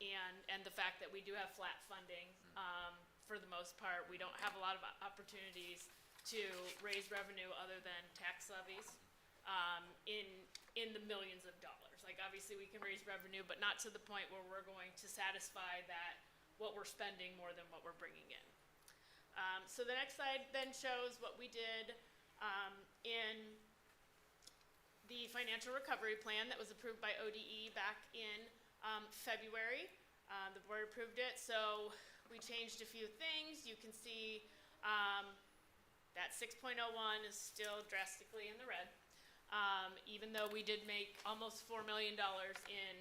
and the fact that we do have flat funding. For the most part, we don't have a lot of opportunities to raise revenue other than tax levies in the millions of dollars. Like, obviously we can raise revenue, but not to the point where we're going to satisfy that what we're spending more than what we're bringing in. So the next slide then shows what we did in the financial recovery plan that was approved by ODE back in February. The board approved it, so we changed a few things. You can see that 6.01 is still drastically in the red, even though we did make almost $4 million in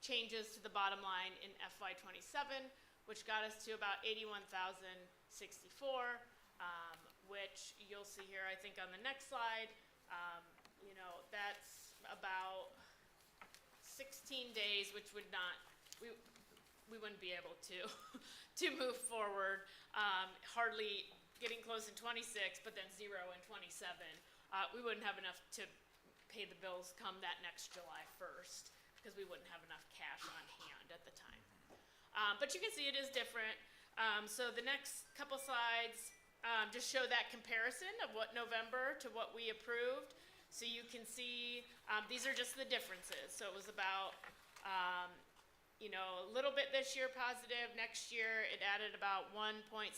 changes to the bottom line in FY '27, which got us to about $81,064, which you'll see here, I think, on the next slide. That's about 16 days, which would not, we wouldn't be able to move forward. Hardly getting close in 26, but then 0 in 27. We wouldn't have enough to pay the bills come that next July 1st, because we wouldn't have enough cash on hand at the time. But you can see it is different. So the next couple slides just show that comparison of what November to what we approved. So you can see these are just the differences. So it was about a little bit this year positive. Next year it added about 1.75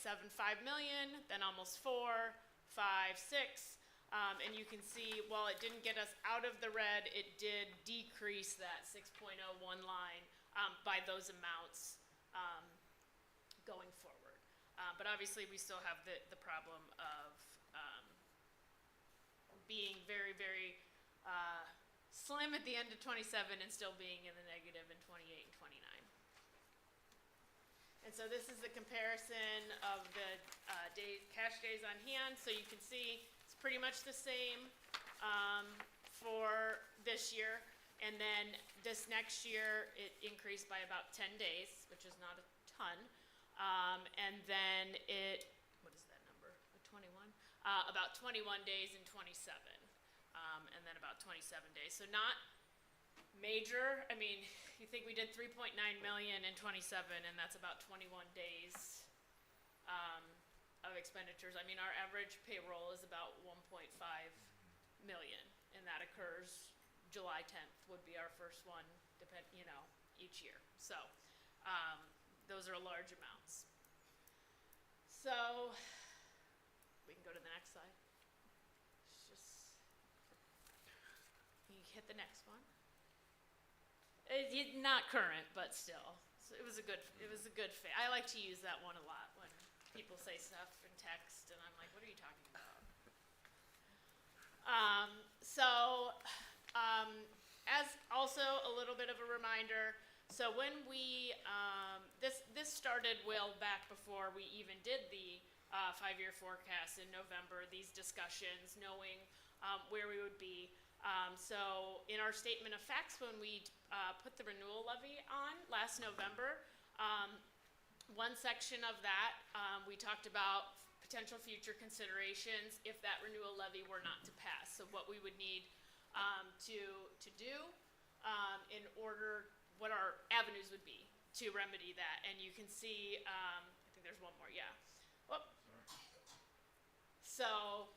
million, then almost 4, 5, 6. And you can see, while it didn't get us out of the red, it did decrease that 6.01 line by those amounts going forward. But obviously we still have the problem of being very, very slim at the end of 27 and still being in the negative in 28 and 29. And so this is the comparison of the cash days on hand. So you can see it's pretty much the same for this year. And then this next year, it increased by about 10 days, which is not a ton. And then what is that number? 21? About 21 days in 27. And then about 27 days. So not major. I mean, you think we did 3.9 million in 27, and that's about 21 days of expenditures. I mean, our average payroll is about 1.5 million, and that occurs July 10th would be our first one, each year. So those are large amounts. So, we can go to the next slide. It's just, you hit the next one. Not current, but still. So it was a good fit. I like to use that one a lot when people say stuff in text, and I'm like, what are you talking about? As also a little bit of a reminder, so when we, this started well back before we even did the 5-year forecast in November, these discussions, knowing where we would be. So in our statement of facts, when we put the renewal levy on last November, one section of that, we talked about potential future considerations if that renewal levy were not to pass. So what we would need to do in order, what our avenues would be to remedy that. And you can see, I think there's one more, yeah. Whoop. So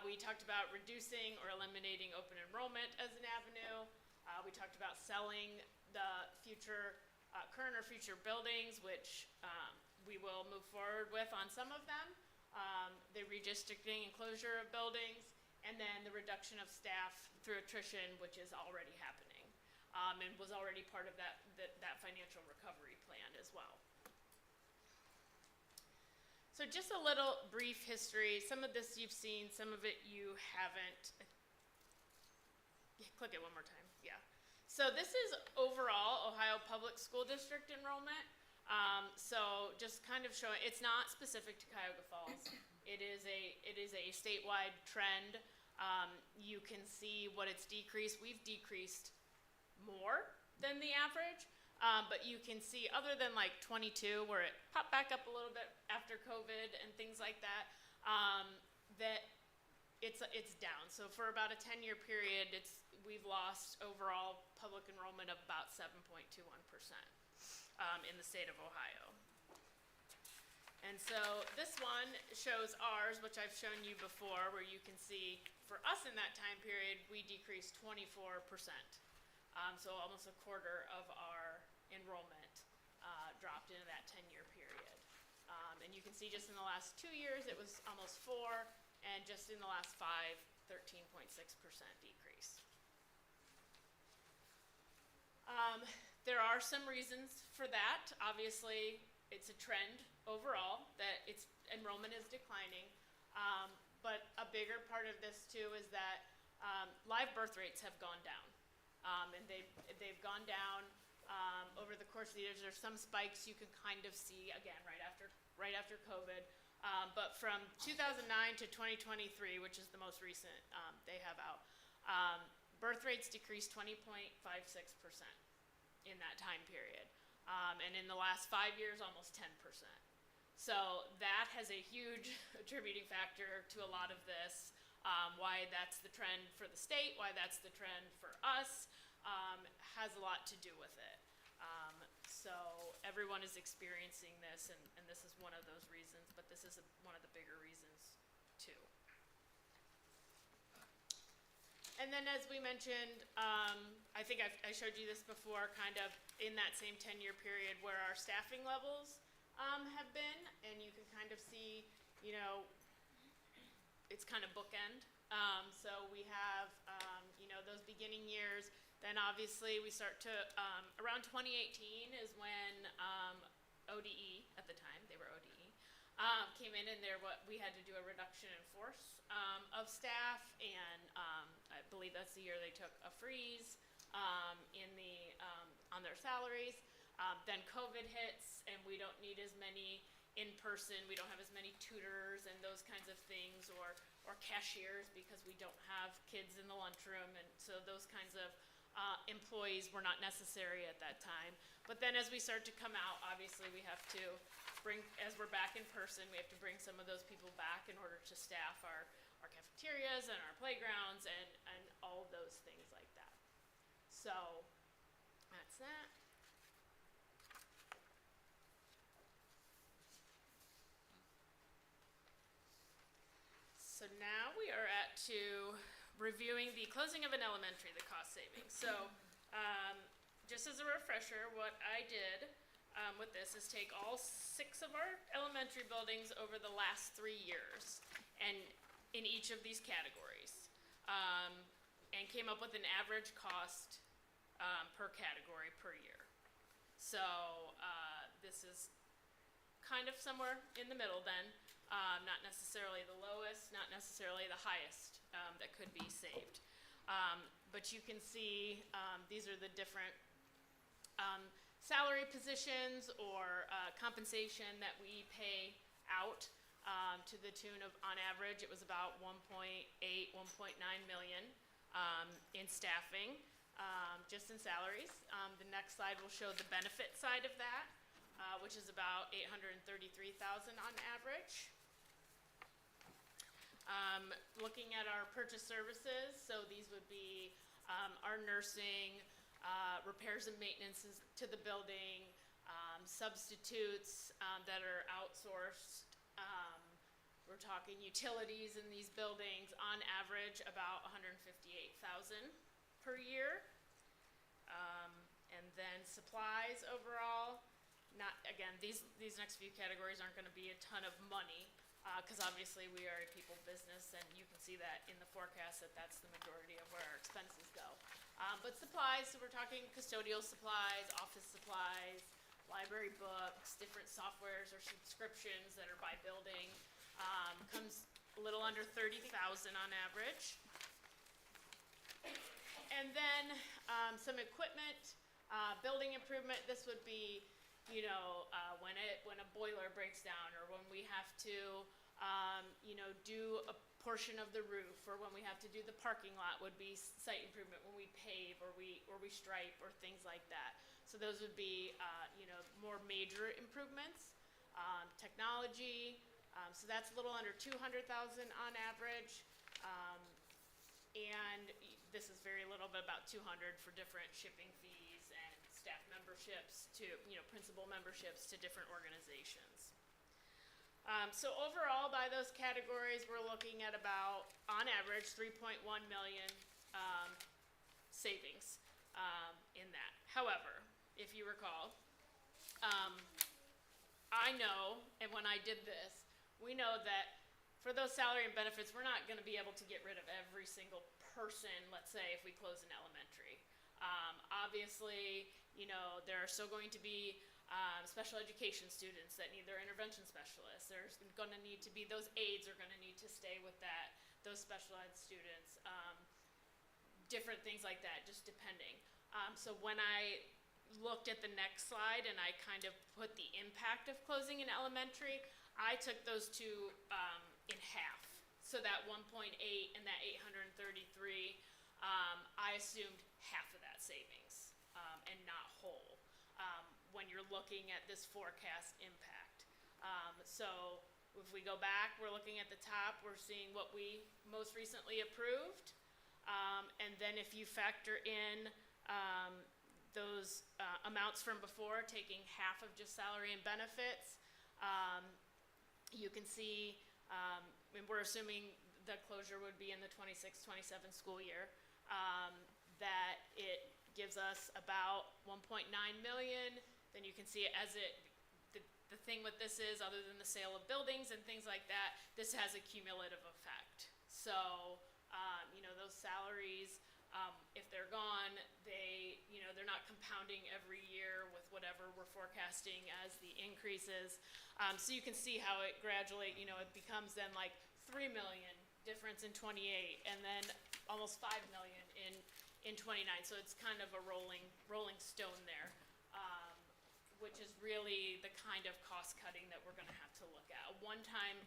we talked about reducing or eliminating open enrollment as an avenue. We talked about selling the future, current or future buildings, which we will move forward with on some of them. The redistricting and closure of buildings, and then the reduction of staff through attrition, which is already happening, and was already part of that financial recovery plan as well. So just a little brief history. Some of this you've seen, some of it you haven't. Click it one more time, yeah. So this is overall Ohio Public School District enrollment. So just kind of showing, it's not specific to Cuyahoga Falls. It is a statewide trend. You can see what it's decreased. We've decreased more than the average. But you can see, other than like 22, where it popped back up a little bit after COVID and things like that, that it's down. So for about a 10-year period, we've lost overall public enrollment of about 7.21% in the state of Ohio. And so this one shows ours, which I've shown you before, where you can see for us in that time period, we decreased 24%. So almost a quarter of our enrollment dropped into that 10-year period. And you can see just in the last 2 years, it was almost 4, and just in the last 5, 13.6% decrease. There are some reasons for that. Obviously, it's a trend overall that enrollment is declining. But a bigger part of this too is that live birth rates have gone down. And they've gone down over the course of the years. There's some spikes you can kind of see again right after COVID. But from 2009 to 2023, which is the most recent they have out, birth rates decreased 20.56% in that time period. And in the last 5 years, almost 10%. So that has a huge attributing factor to a lot of this. Why that's the trend for the state, why that's the trend for us, has a lot to do with it. So everyone is experiencing this, and this is one of those reasons, but this is one of the bigger reasons too. And then as we mentioned, I think I showed you this before, kind of in that same 10-year period where our staffing levels have been, and you can kind of see, it's kind of bookend. So we have, those beginning years. Then obviously we start to, around 2018 is when ODE, at the time, they were ODE, came in and we had to do a reduction in force of staff, and I believe that's the year they took a freeze on their salaries. Then COVID hits, and we don't need as many in-person, we don't have as many tutors and those kinds of things, or cashiers, because we don't have kids in the lunchroom, and so those kinds of employees were not necessary at that time. But then as we start to come out, obviously we have to as we're back in person, we have to bring some of those people back in order to staff our cafeterias and our playgrounds and all of those things like that. So that's that. So now we are to reviewing the closing of an elementary, the cost savings. So just as a refresher, what I did with this is take all 6 of our elementary buildings over the last 3 years, and in each of these categories, and came up with an average cost per category per year. So this is kind of somewhere in the middle then, not necessarily the lowest, not necessarily the highest that could be saved. But you can see these are the different salary positions or compensation that we pay out to the tune of, on average, it was about 1.8, 1.9 million in staffing, just in salaries. The next slide will show the benefit side of that, which is about 833,000 on average. Looking at our purchase services, so these would be our nursing, repairs and maintenances to the building, substitutes that are outsourced. We're talking utilities in these buildings, on average about 158,000 per year. And then supplies overall, not, again, these next few categories aren't gonna be a ton of money, because obviously we are a people business, and you can see that in the forecast that that's the majority of where our expenses go. But supplies, so we're talking custodial supplies, office supplies, library books, different softwares or subscriptions that are by building, comes a little under 30,000 on average. And then some equipment, building improvement. This would be, you know, when a boiler breaks down, or when we have to, you know, do a portion of the roof, or when we have to do the parking lot, would be site improvement, when we pave or we stripe or things like that. So those would be, you know, more major improvements. Technology, so that's a little under 200,000 on average. And this is very little, but about 200 for different shipping fees and staff memberships to, you know, principal memberships to different organizations. So overall, by those categories, we're looking at about, on average, 3.1 million savings in that. However, if you recall, I know, and when I did this, we know that for those salary and benefits, we're not gonna be able to get rid of every single person, let's say, if we close an elementary. Obviously, you know, there are still going to be special education students that need their intervention specialists. There's gonna need to be, those aides are gonna need to stay with those special ed students. Different things like that, just depending. So when I looked at the next slide and I kind of put the impact of closing an elementary, I took those two in half. So that 1.8 and that 833, I assumed half of that savings and not whole when you're looking at this forecast impact. So if we go back, we're looking at the top, we're seeing what we most recently approved. And then if you factor in those amounts from before, taking half of just salary and benefits, you can see, and we're assuming the closure would be in the 26-27 school year, that it gives us about 1.9 million. Then you can see as the thing with this is, other than the sale of buildings and things like that, this has a cumulative effect. So, you know, those salaries, if they're gone, they're not compounding every year with whatever we're forecasting as the increases. So you can see how it gradually, you know, it becomes then like 3 million difference in 28, and then almost 5 million in 29. So it's kind of a rolling stone there, which is really the kind of cost cutting that we're going to have to look at. A one-time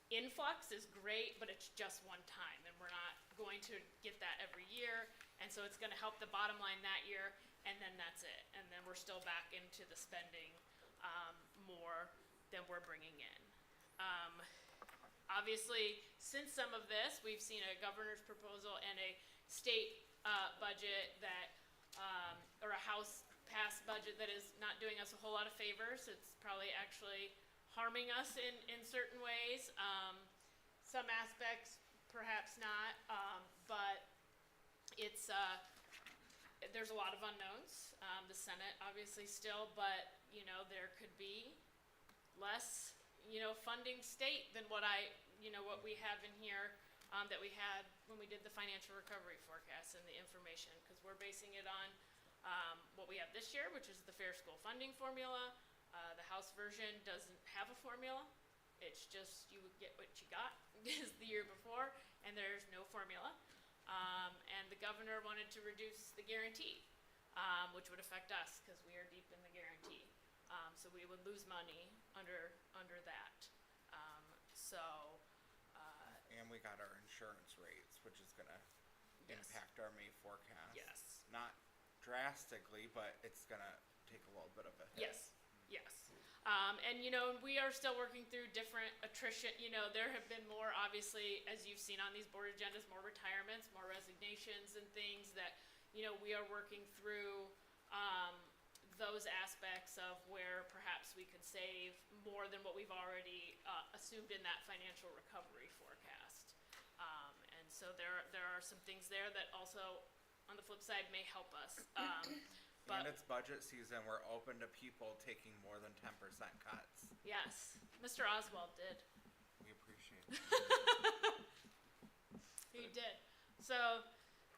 influx is great, but it's just one time, and we're not going to get that every year. And so it's going to help the bottom line that year, and then that's it. And then we're still back into the spending more than we're bringing in. Obviously, since some of this, we've seen a governor's proposal and a state budget that, or a House passed budget that is not doing us a whole lot of favors. It's probably actually harming us in certain ways. Some aspects, perhaps not, but it's there's a lot of unknowns, the Senate obviously still, but, you know, there could be less, you know, funding state than what what we have in here, that we had when we did the financial recovery forecast and the information, because we're basing it on, what we have this year, which is the Fair School Funding Formula. The House version doesn't have a formula. It's just you would get what you got as the year before, and there's no formula. And the governor wanted to reduce the guarantee, which would affect us because we are deep in the guarantee. So we would lose money under that. So, And we got our insurance rates, which is gonna Yes. impact our May forecast. yes. Not drastically, but it's gonna take a little bit of a hit. Yes, yes. And, you know, we are still working through different attrition, you know, there have been more, obviously, as you've seen on these board agendas, more retirements, more resignations and things that, you know, we are working through, those aspects of where perhaps we could save more than what we've already, assumed in that financial recovery forecast. And so there are some things there that also, on the flip side, may help us. And it's budget season, we're open to people taking more than 10% cuts. Yes, Mr. Oswald did. We appreciate it. He did. So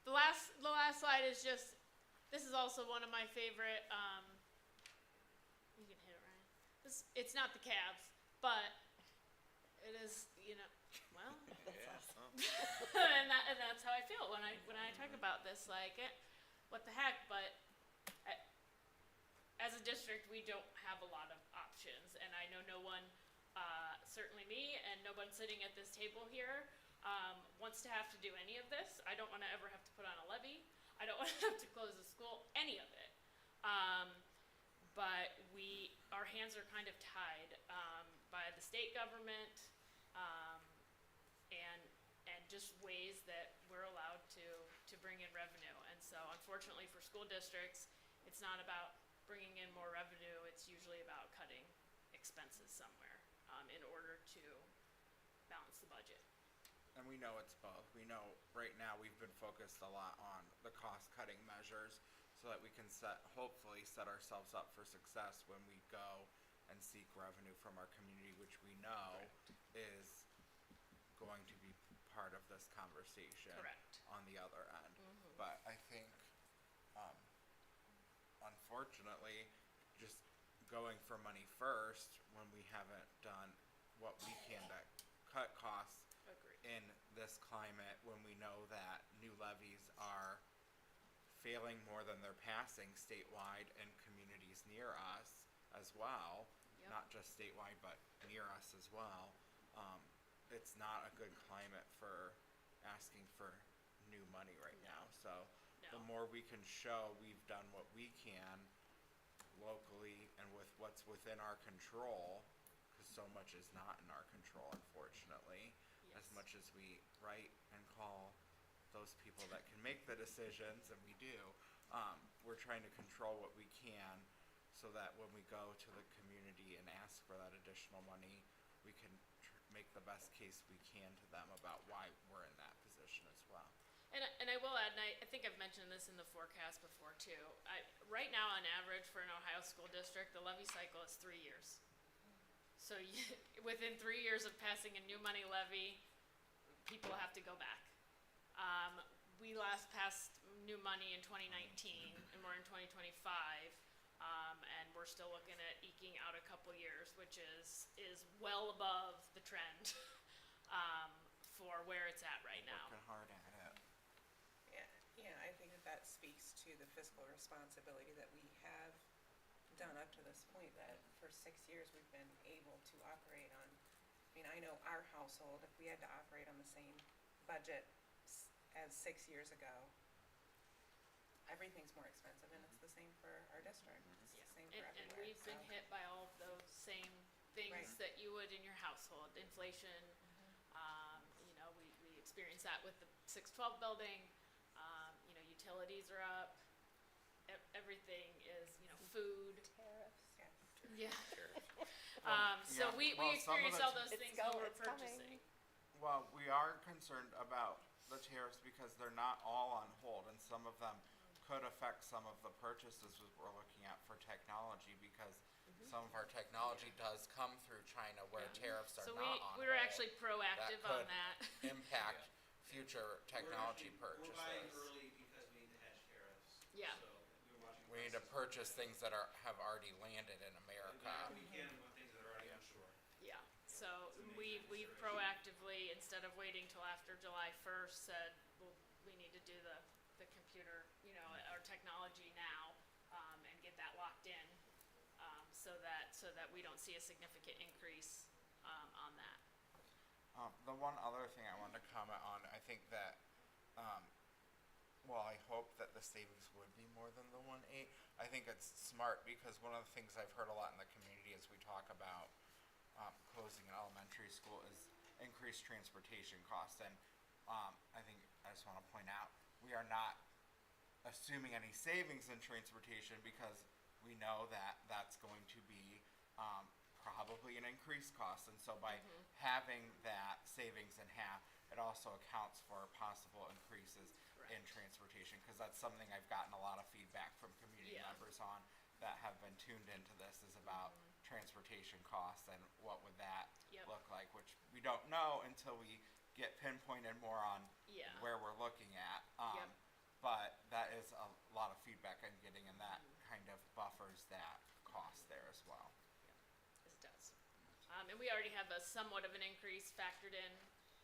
the last slide is just, this is also one of my favorite, you can hit it, Ryan. It's not the Cavs, but it is, you know, well, and that's how I feel when I talk about this, like, what the heck, but as a district, we don't have a lot of options, and I know no one, certainly me, and no one sitting at this table here, wants to have to do any of this. I don't wanna ever have to put on a levy. I don't wanna have to close a school, any of it. But our hands are kind of tied, by the state government, and just ways that we're allowed to bring in revenue. And so unfortunately for school districts, it's not about bringing in more revenue, it's usually about cutting expenses somewhere, in order to balance the budget. And we know it's both. We know right now we've been focused a lot on the cost-cutting measures so that we can hopefully set ourselves up for success when we go and seek revenue from our community, which we know is going to be part of this conversation. Correct. On the other end. But I think, unfortunately, just going for money first when we haven't done what we can to cut costs Agreed. in this climate, when we know that new levies are failing more than they're passing statewide and communities near us as well, Yep. not just statewide, but near us as well. It's not a good climate for asking for new money right now. So the No. more we can show we've done what we can locally and with what's within our control, because so much is not in our control, unfortunately. As Yes. much as we write and call those people that can make the decisions, and we do, we're trying to control what we can so that when we go to the community and ask for that additional money, we can make the best case we can to them about why we're in that position as well. And I will add, and I think I've mentioned this in the forecast before too. Right now, on average, for an Ohio school district, the levy cycle is 3 years. So within 3 years of passing a new money levy, people have to go back. We last passed new money in 2019, and we're in 2025, and we're still looking at eking out a couple years, which is well above the trend for where it's at right now. Working hard at it. Yeah, I think that speaks to the fiscal responsibility that we have done up to this point, that for 6 years we've been able to operate on. I mean, I know our household, if we had to operate on the same budget as 6 years ago, everything's more expensive, and it's the same for our district. It's the same for And everywhere. we've been hit by all of those same things Right. that you would in your household, inflation. You know, we experienced that with the 612 building. You know, utilities are up. Everything is, you know, food. Tariffs. Yeah. So Yeah, we well, some of experienced the- all those It's things when we're it's coming. purchasing. Well, we are concerned about the tariffs because they're not all on hold, and some of them could affect some of the purchases we're looking at for technology, because some of our technology does come through China where tariffs are So not on we were hold. actually proactive on could that. Impact future technology purchases. We're buying early because we need to hedge tariffs. Yeah. So we're watching. We need to prices. purchase things that have already landed in America. We can with things that are already on shore. Yeah, so we proactively, instead of waiting till after July 1st, said, well, we need to do the computer, our technology now, and get that locked in, so that we don't see a significant increase, on that. The one other thing I wanted to comment on, I think that, I hope that the savings would be more than the 1.8. I think it's smart, because one of the things I've heard a lot in the community as we talk about closing an elementary school is increased transportation costs. And I think I just want to point out, we are not assuming any savings in transportation, because we know that that's going to be probably an increased cost. And so by having that savings in half, it also accounts for possible increases in transportation, because that's something I've gotten a lot of feedback from community members on that have been tuned into this, is about transportation costs and what would that look like, which we don't know until we get pinpointed more on where we're looking at. But that is a lot of feedback I'm getting, and that kind of buffers that cost there as well. It does. And we already have a somewhat of an increase factored in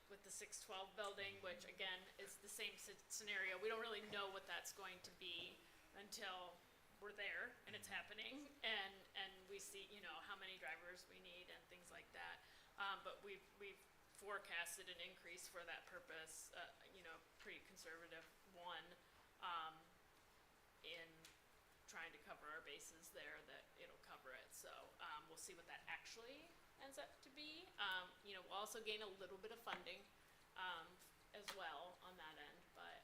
with the 612 building, which again is the same scenario. We don't really know what that's going to be until we're there and it's happening, and we see, how many drivers we need and things like that. But we've forecasted an increase for that purpose, pretty conservative one, in trying to cover our bases there, that it'll cover it. So, we'll see what that actually ends up to be. We'll also gain a little bit of funding, as well on that end, but,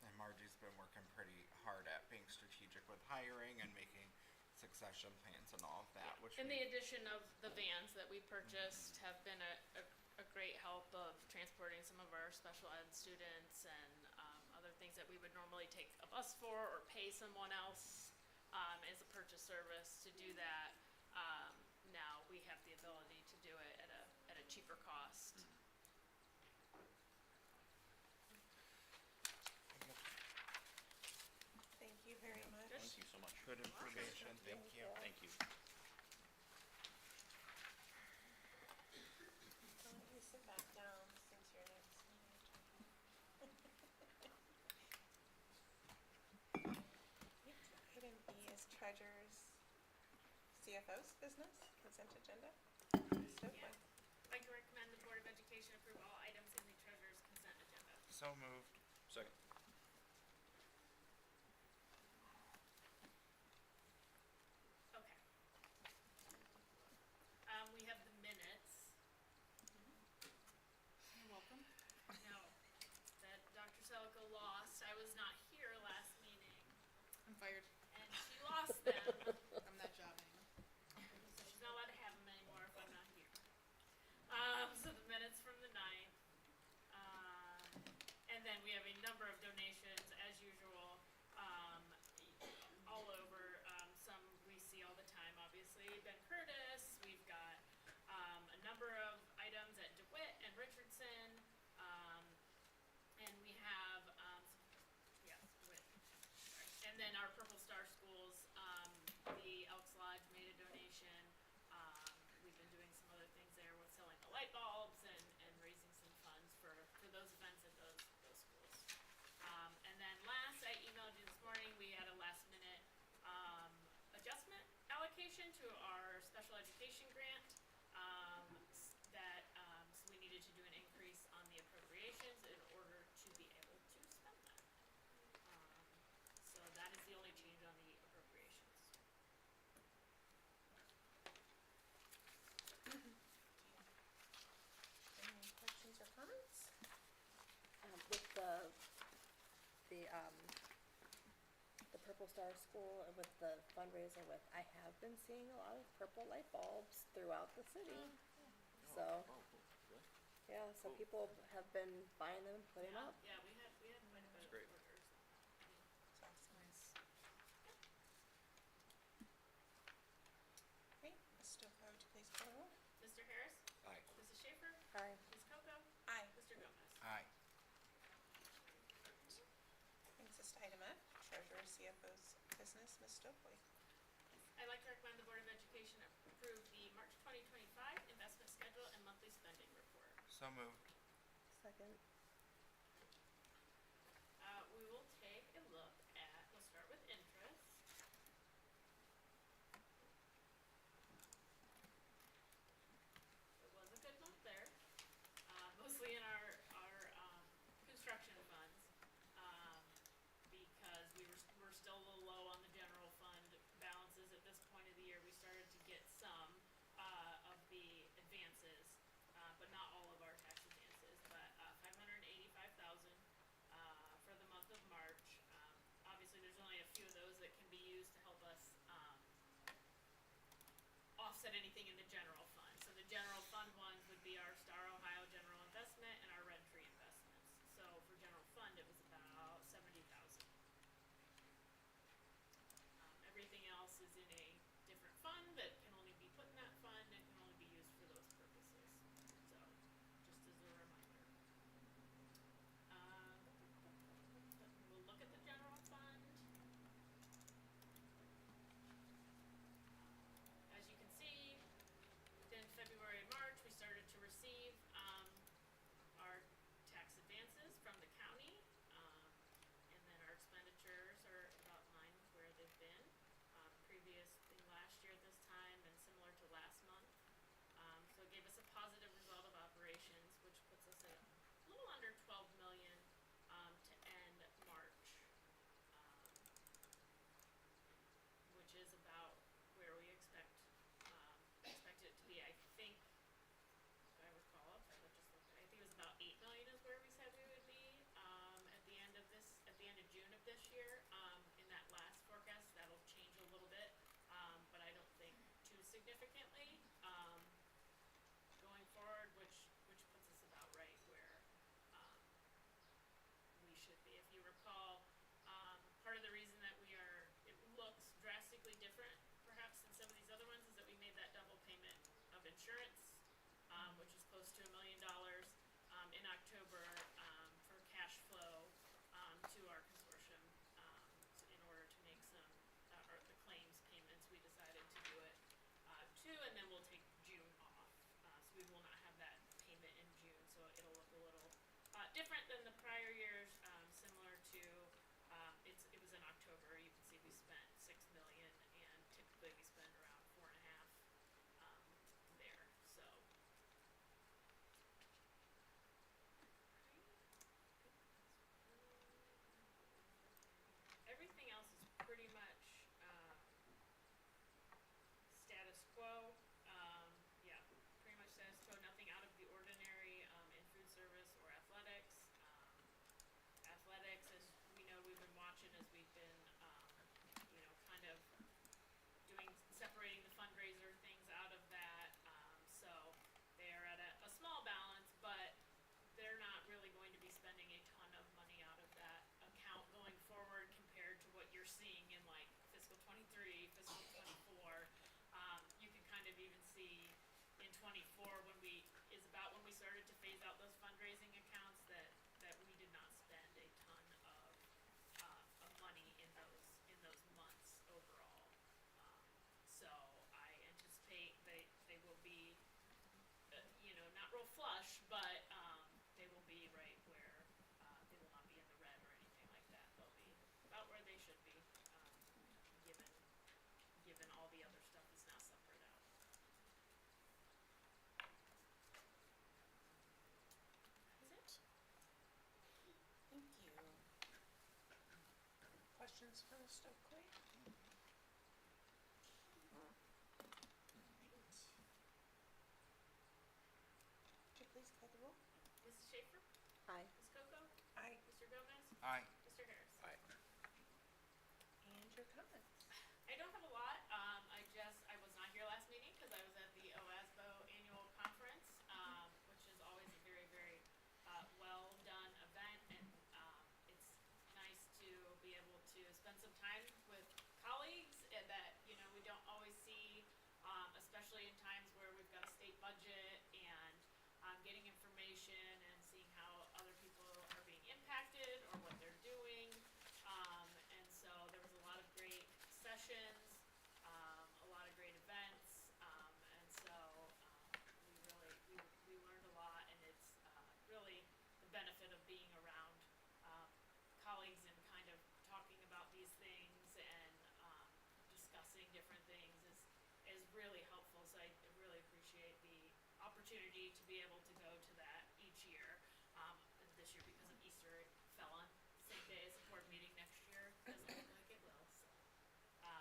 And Margie's been working pretty hard at being strategic with hiring and making succession plans and all of that, which and the addition of the vans that we purchased have been a great help of transporting some of our special ed students and, other things that we would normally take a bus for or pay someone else, as a purchase service to do that. Now we have the ability to do it at a cheaper cost. Thank you very much. Thank you so much. good information. Thank you. Thank you. Why don't you sit back down since you're next to me? Item E is treasurer's CFO's business, consent agenda. Ms. Stokely. I'd like to recommend the Board of Education approve all items in the treasurer's consent agenda. So moved. Second. Okay. We have the minutes. You're welcome. No, that Dr. Selico lost. I was not here last meeting, I'm fired. and she lost them. I'm that job anymore. So she's not allowed to have them anymore if I'm not here. So the minutes from the 9th. And then we have a number of donations, as usual, all over. Some we see all the time, obviously. Ben Curtis, we've got a number of items at DeWitt and Richardson. And we have, DeWitt. Sorry. And then our Purple Star schools, the Elks Lodge made a donation. We've been doing some other things there with selling the light bulbs and raising some funds for those events at those schools. And then last, I emailed you this morning, we had a last minute, adjustment allocation to our special education grant. So we needed to do an increase on the appropriations in order to be able to spend that. So that is the only change on the appropriations. Any questions or comments? With the Purple Star School and with the fundraiser I have been seeing a lot of purple light bulbs throughout the city. So, yeah, so people have been buying them and putting them up. Yeah, we had quite a bit of orders. Mr. Harris? Aye. Mrs. Schaefer? Aye. Ms. Coco? Aye. Mr. Gomez? Aye. Brings us to item F, Treasurer CFO's business, Ms. Stokely. I'd like to recommend the Board of Education approve the March 2025 investment schedule and monthly spending report. So moved. Second. We will take a look at, we'll start with interest. It was a good month there, mostly in our construction funds. Because we're still a little low on the general fund balances at this point of the year. We started to get some, of the advances, but not all of our tax advances, but, $585,000, for the month of March. Obviously, there's only a few of those that can be used to help us, offset anything in the general fund. So the general fund ones would be our Star Ohio General Investment and our Red Tree investments. So for general fund, it was about 70,000. Everything else is in a different fund that can only be put in that fund and can only be used for those purposes. So, just as a reminder. We'll look at the general fund. As you can see, within February and March, we started to receive, our tax advances from the county. And then our expenditures are about in line with where they've been, previously last year at this time and similar to last month. So it gave us a positive result of operations, which puts us at a little under 12 million, to end March. Which is about where we expect it to be. I think, if I recall, if I would just look, I think it was about 8 million is where we said we would be, at the end of June of this year. In that last forecast, that'll change a little bit, but I don't think too significantly, going forward, which puts us about right where, we should be. If you recall, part of the reason that it looks drastically different perhaps than some of these other ones is that we made that double payment of insurance, which is close to $1 million, in October, for cash flow, to our consortium, in order to make some, or the claims payments, we decided to do it, too, and then we'll take June off. So we will not have that payment in June, so it'll look a little, different than the prior years, similar to, it was in October. You can see we spent 6 million, and typically we spend around 4.5, there, so. Everything else is pretty much, status quo. Yeah, pretty much status quo, nothing out of the ordinary, in food service or athletics. Athletics, as we know, we've been watching as we've been, kind of separating the fundraiser things out of that. So they are at a small balance, but they're not really going to be spending a ton of money out of that account going forward compared to what you're seeing in like fiscal '23, fiscal '24. You can kind of even see in '24 is about when we started to phase out those fundraising accounts that we did not spend a ton of money in those months overall. So I anticipate they will be, not real flush, but, they will be right where, they will not be in the red or anything like that. They'll be about where they should be, given all the other stuff that's now separated out. That's it. Thank you. Questions for Ms. Stokely? Would you please call the roll? Mrs. Schaefer? Aye. Ms. Coco? Aye. Mr. Gomez? Aye. Mr. Harris? Aye. And your comments? I don't have a lot. I was not here last meeting because I was at the OASBO annual conference, which is always a very, very, well-done event, and, it's nice to be able to spend some time information and seeing how other people are being impacted or what they're doing. And so there was a lot of great sessions, a lot of great events, and so we learned a lot, and it's really the benefit of being around colleagues and kind of talking about these things and discussing different things is really helpful. So I really appreciate the opportunity to be able to go to that each year. This year, because of Easter, it fell on the same day as the board meeting. Next year doesn't look like it will. So,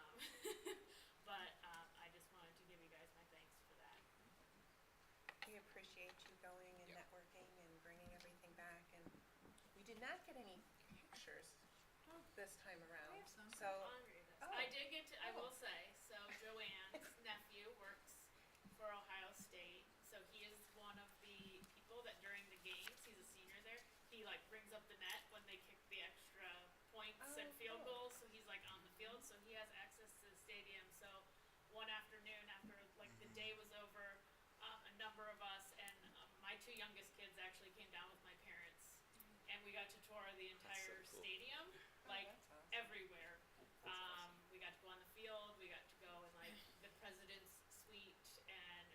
but I just wanted to give you guys my thanks for that. We appreciate you going and networking and bringing everything back, and we did not get any pictures this time around. I have some. So, Andre does. I did get to, I will say, so Joanne's nephew works for Ohio State, so he is one of the people that during the games, he's a senior there, he like brings up the net when they kick the extra points and field goals, so he's like on the field, so he has access to the stadium. So one afternoon after like the day was over, a number of us and my two youngest kids actually came down with my parents, and we got to tour the entire stadium, like everywhere. We got to go on the field, we got to go in like the president's suite, and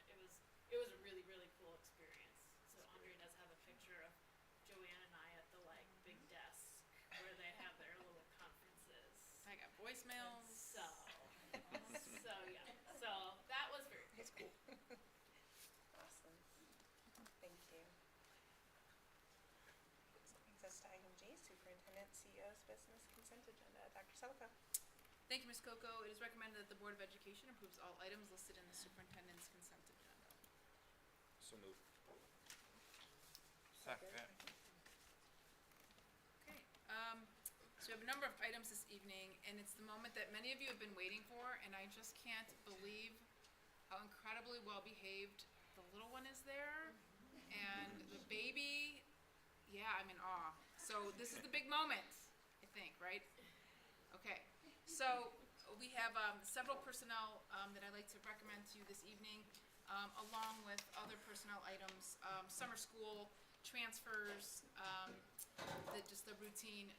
it was a really, really cool experience. So Andre does have a picture of Joanne and I at the like big desk where they have their little conferences. I got voicemails. So yeah, so that was very cool. awesome. Thank you. This brings us to item G, Superintendent CEO's Business Consent Agenda. Dr. Selico. Thank you, Ms. Coco. It is recommended that the Board of Education approves all items listed in the superintendent's consent agenda. So moved. Second. Okay, so we have a number of items this evening, and it's the moment that many of you have been waiting for, and I just can't believe how incredibly well-behaved the little one is there, and the baby, yeah, I'm in awe. So this is the big moment, I think, right? Okay, so we have several personnel that I'd like to recommend to you this evening, along with other personnel items, summer school, transfers, just the routine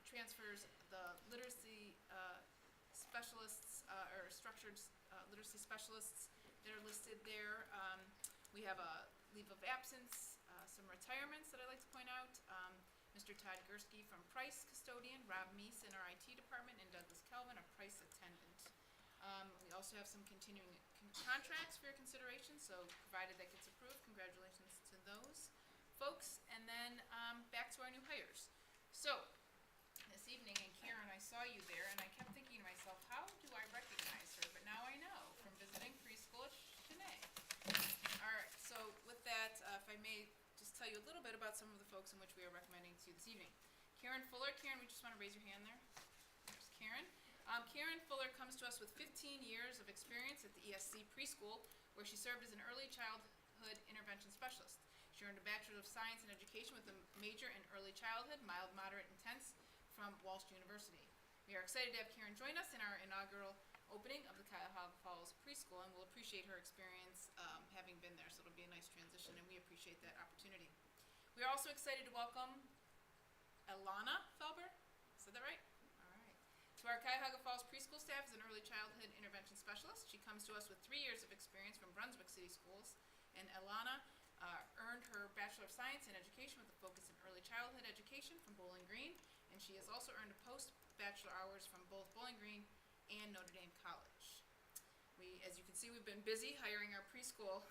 transfers, the literacy specialists, or structured literacy specialists that are listed there. We have a leave of absence, some retirements that I'd like to point out. Mr. Todd Gursky from Price Custodian, Rob Meese in our IT department, and Douglas Kelvin, a Price attendant. We also have some continuing contracts for your consideration, so provided that gets approved, congratulations to those folks. And then back to our new hires. So this evening, and Karen, I saw you there, and I kept thinking to myself, how do I recognize her? But now I know from visiting preschool at Shanae. All right, so with that, if I may just tell you a little bit about some of the folks in which we are recommending to you this evening. Karen Fuller. Karen, we just want to raise your hand there. There's Karen. Karen Fuller comes to us with 15 years of experience at the ESC preschool, where she served as an early childhood intervention specialist. She earned a Bachelor of Science in Education with a major in early childhood, mild, moderate, intense, from Walsh University. We are excited to have Karen join us in our inaugural opening of the Cuyahoga Falls preschool, and we'll appreciate her experience having been there, so it'll be a nice transition, and we appreciate that opportunity. We are also excited to welcome Alana Felber. Said that right? All right. To our Cuyahoga Falls preschool staff as an early childhood intervention specialist. She comes to us with 3 years of experience from Brunswick City Schools, and Alana earned her Bachelor of Science in Education with a focus in early childhood education from Bowling Green, and she has also earned a post-bachelor hours from both Bowling Green and Notre Dame College. As you can see, we've been busy hiring our preschool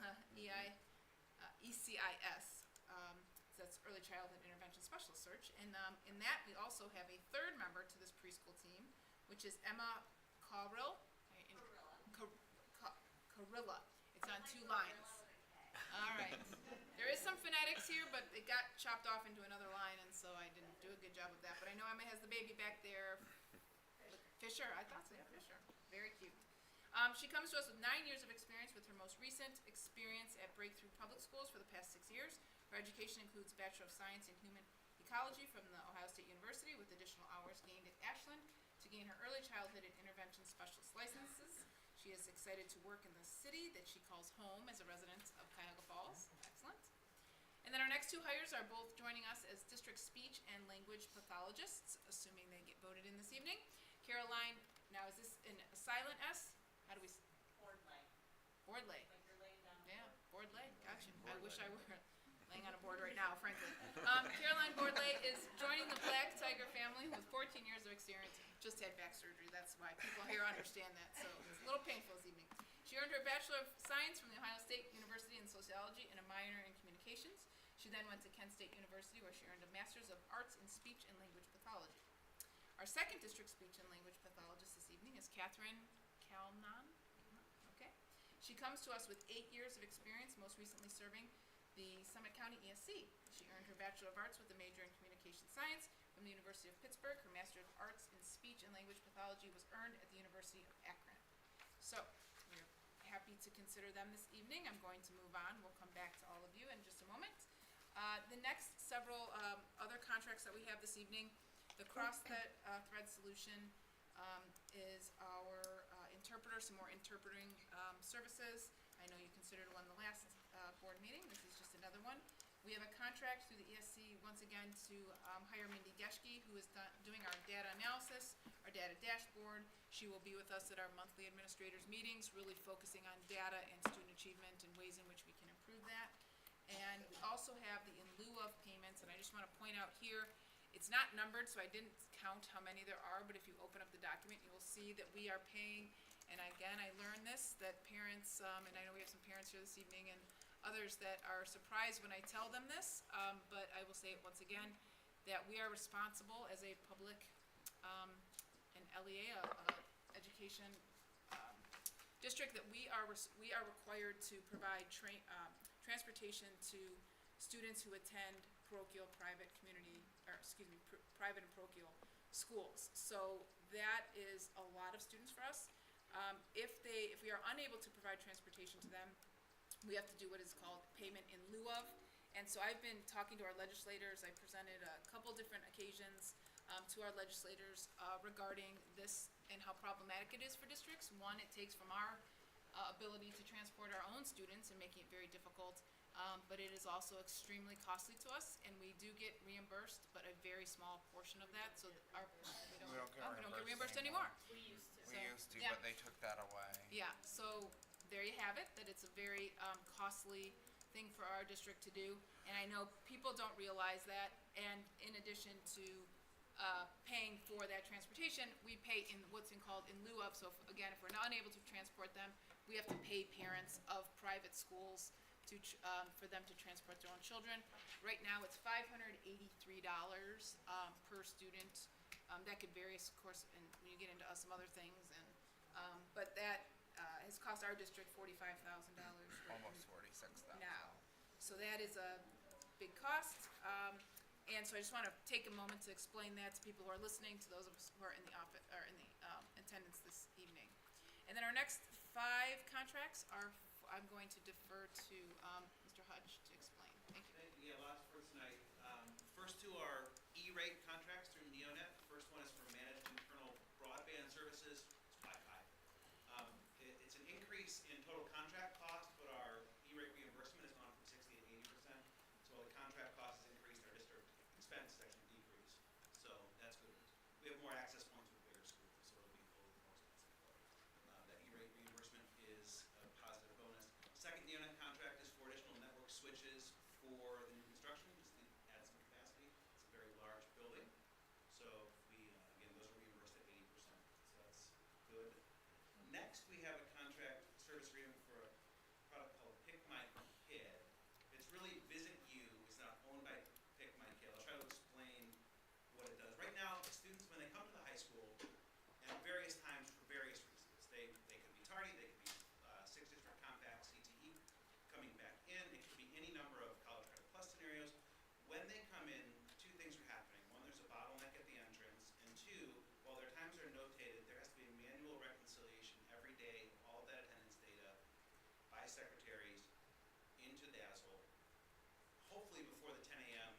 ECIS, so that's Early Childhood Intervention Specialist search, and in that we also have a third member to this preschool team, which is Emma Carrilla. Carrilla. It's on 2 lines. All right. There is some phonetics here, but it got chopped off into another line, and so I didn't do a good job of that. But I know Emma has the baby back there. Fisher, I thought so. Fisher. Very cute. She comes to us with 9 years of experience, with her most recent experience at Breakthrough Public Schools for the past 6 years. Her education includes Bachelor of Science in Human Ecology from the Ohio State University, with additional hours gained at Ashland to gain her early childhood and intervention specialist licenses. She is excited to work in the city that she calls home as a resident of Cuyahoga Falls. Excellent. And then our next two hires are both joining us as district speech and language pathologists, assuming they get voted in this evening. Caroline, now is this in a silent S? How do we? Board-lay, Board-lay. like you're laying down. Yeah, Board-lay, gotcha. I wish I were laying on a board right now, frankly. Caroline Board-lay is joining the Black Tiger family with 14 years of experience. Just had back surgery, that's why people here understand that, so it's a little painful this evening. She earned her Bachelor of Science from the Ohio State University in Sociology and a minor in Communications. She then went to Kent State University where she earned a Master's of Arts in Speech and Language Pathology. Our second district speech and language pathologist this evening is Catherine Kalnan. Okay. She comes to us with 8 years of experience, most recently serving the Summit County ESC. She earned her Bachelor of Arts with a major in Communication Science from the University of Pittsburgh. Her Master of Arts in Speech and Language Pathology was earned at the University of Akron. So, we're happy to consider them this evening. I'm going to move on. We'll come back to all of you in just a moment. The next several other contracts that we have this evening, the Thread Solution is our interpreter, some more interpreting services. I know you considered one the last board meeting. This is just another one. We have a contract through the ESC once again to hire Mindy Geschke, who is doing our data analysis, our data dashboard. She will be with us at our monthly administrators meetings, really focusing on data and student achievement and ways in which we can improve that. And we also have the in lieu of payments, and I just want to point out here, it's not numbered, so I didn't count how many there are, but if you open up the document, you will see that we are paying, and again, I learned this, that parents, and I know we have some parents here this evening and others that are surprised when I tell them this, but I will say it once again, that we are responsible as a public, an LEA, education district, that we are required to provide transportation to students who attend parochial private private and parochial schools. So that is a lot of students for us. If we are unable to provide transportation to them, we have to do what is called payment in lieu of. And so I've been talking to our legislators. I presented a couple different occasions to our legislators regarding this and how problematic it is for districts. One, it takes from our ability to transport our own students and making it very difficult, but it is also extremely costly to us, and we do get reimbursed, but a very small portion of that, so we don't get reimbursed anymore. We used to. We used to, yeah. but they took that away. Yeah, so there you have it, that it's a very costly thing for our district to do, and I know people don't realize that, and in addition to paying for that transportation, we pay in what's called in lieu of, so if we're not unable to transport them, we have to pay parents of private schools to for them to transport their own children. Right now, it's $583 per student. That could vary, of course, and when you get into some other things, and but that has cost our district $45,000 Almost 46,000. now. So that is a big cost. And so I just want to take a moment to explain that to people who are listening, to those of us who are in the office or in the attendance this evening. And then our next 5 contracts are, I'm going to defer to Mr. Hudge to explain. Thank you. Yeah, lots for tonight. First 2 are E-rate contracts through Neonet. First one is for managed internal broadband services, it's Wi-Fi. It's an increase in total contract cost, but our E-rate reimbursement has gone from 60 to 80%. So while the contract cost has increased, our district expense has actually decreased. So that's good. We have more access points with bigger schools, so it'll be a little more expensive. But that E-rate reimbursement is a positive bonus. Second Neonet contract is for additional network switches for the new construction, just to add some capacity. It's a very large building. So we, again, those are reimbursed at 80%. So that's good. Next, we have a contract service agreement for a product called Pick My Kid. It's really Visit You. It's not owned by Pick My Kid. I'll try to explain what it does. Right now, students, when they come to the high school, at various times for various reasons, they could be tardy, they could be 6 district compact CTE coming back in. It could be any number of College Credit Plus scenarios. When they come in, 2 things are happening. One, there's a bottleneck at the entrance, and 2, while their times are notated, there has to be a manual reconciliation every day of all of that attendance data by secretaries into DASL. Hopefully before the 10 a.m.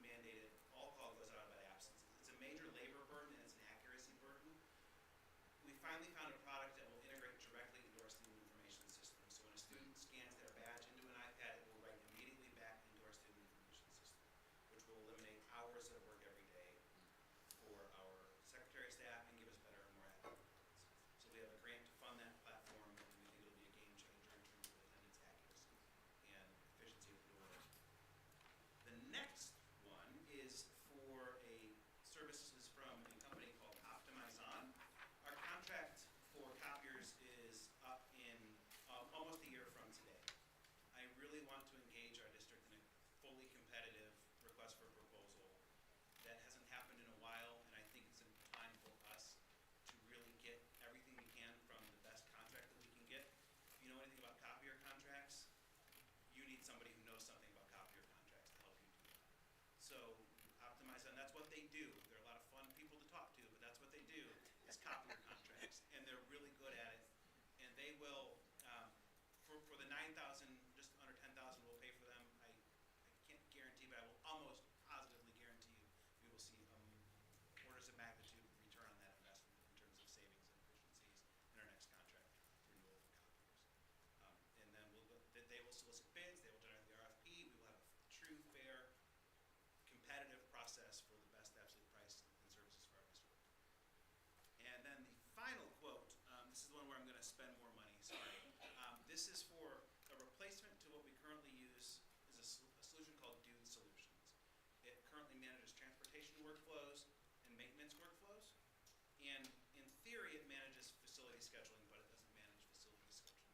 mandated all call goes out about absence. It's a major labor burden and it's an accuracy burden. We finally found a product that will integrate directly into our student information system. So when a student scans their badge into an iPad, it will write immediately back into our student So optimize, and that's what they do. They're a lot of fun people to talk to, but that's what they do, is copy your contracts, and they're really good at it. And they will, for the 9,000, just under 10,000 we'll pay for them. I can't guarantee, but I will almost positively guarantee you, we will see orders of magnitude return on that investment in terms of savings and efficiencies in our next contract renewal for copiers. And then they will solicit bids, they will generate the RFP, we will have a true, fair, competitive process for the best absolute price and services for our district. And then the final quote, this is the one where I'm going to spend more money, sorry. This is for a replacement to what we currently use, is a solution called Dude Solutions. It currently manages transportation workflows and maintenance workflows. And in theory, it manages facility scheduling, but it doesn't manage facility scheduling.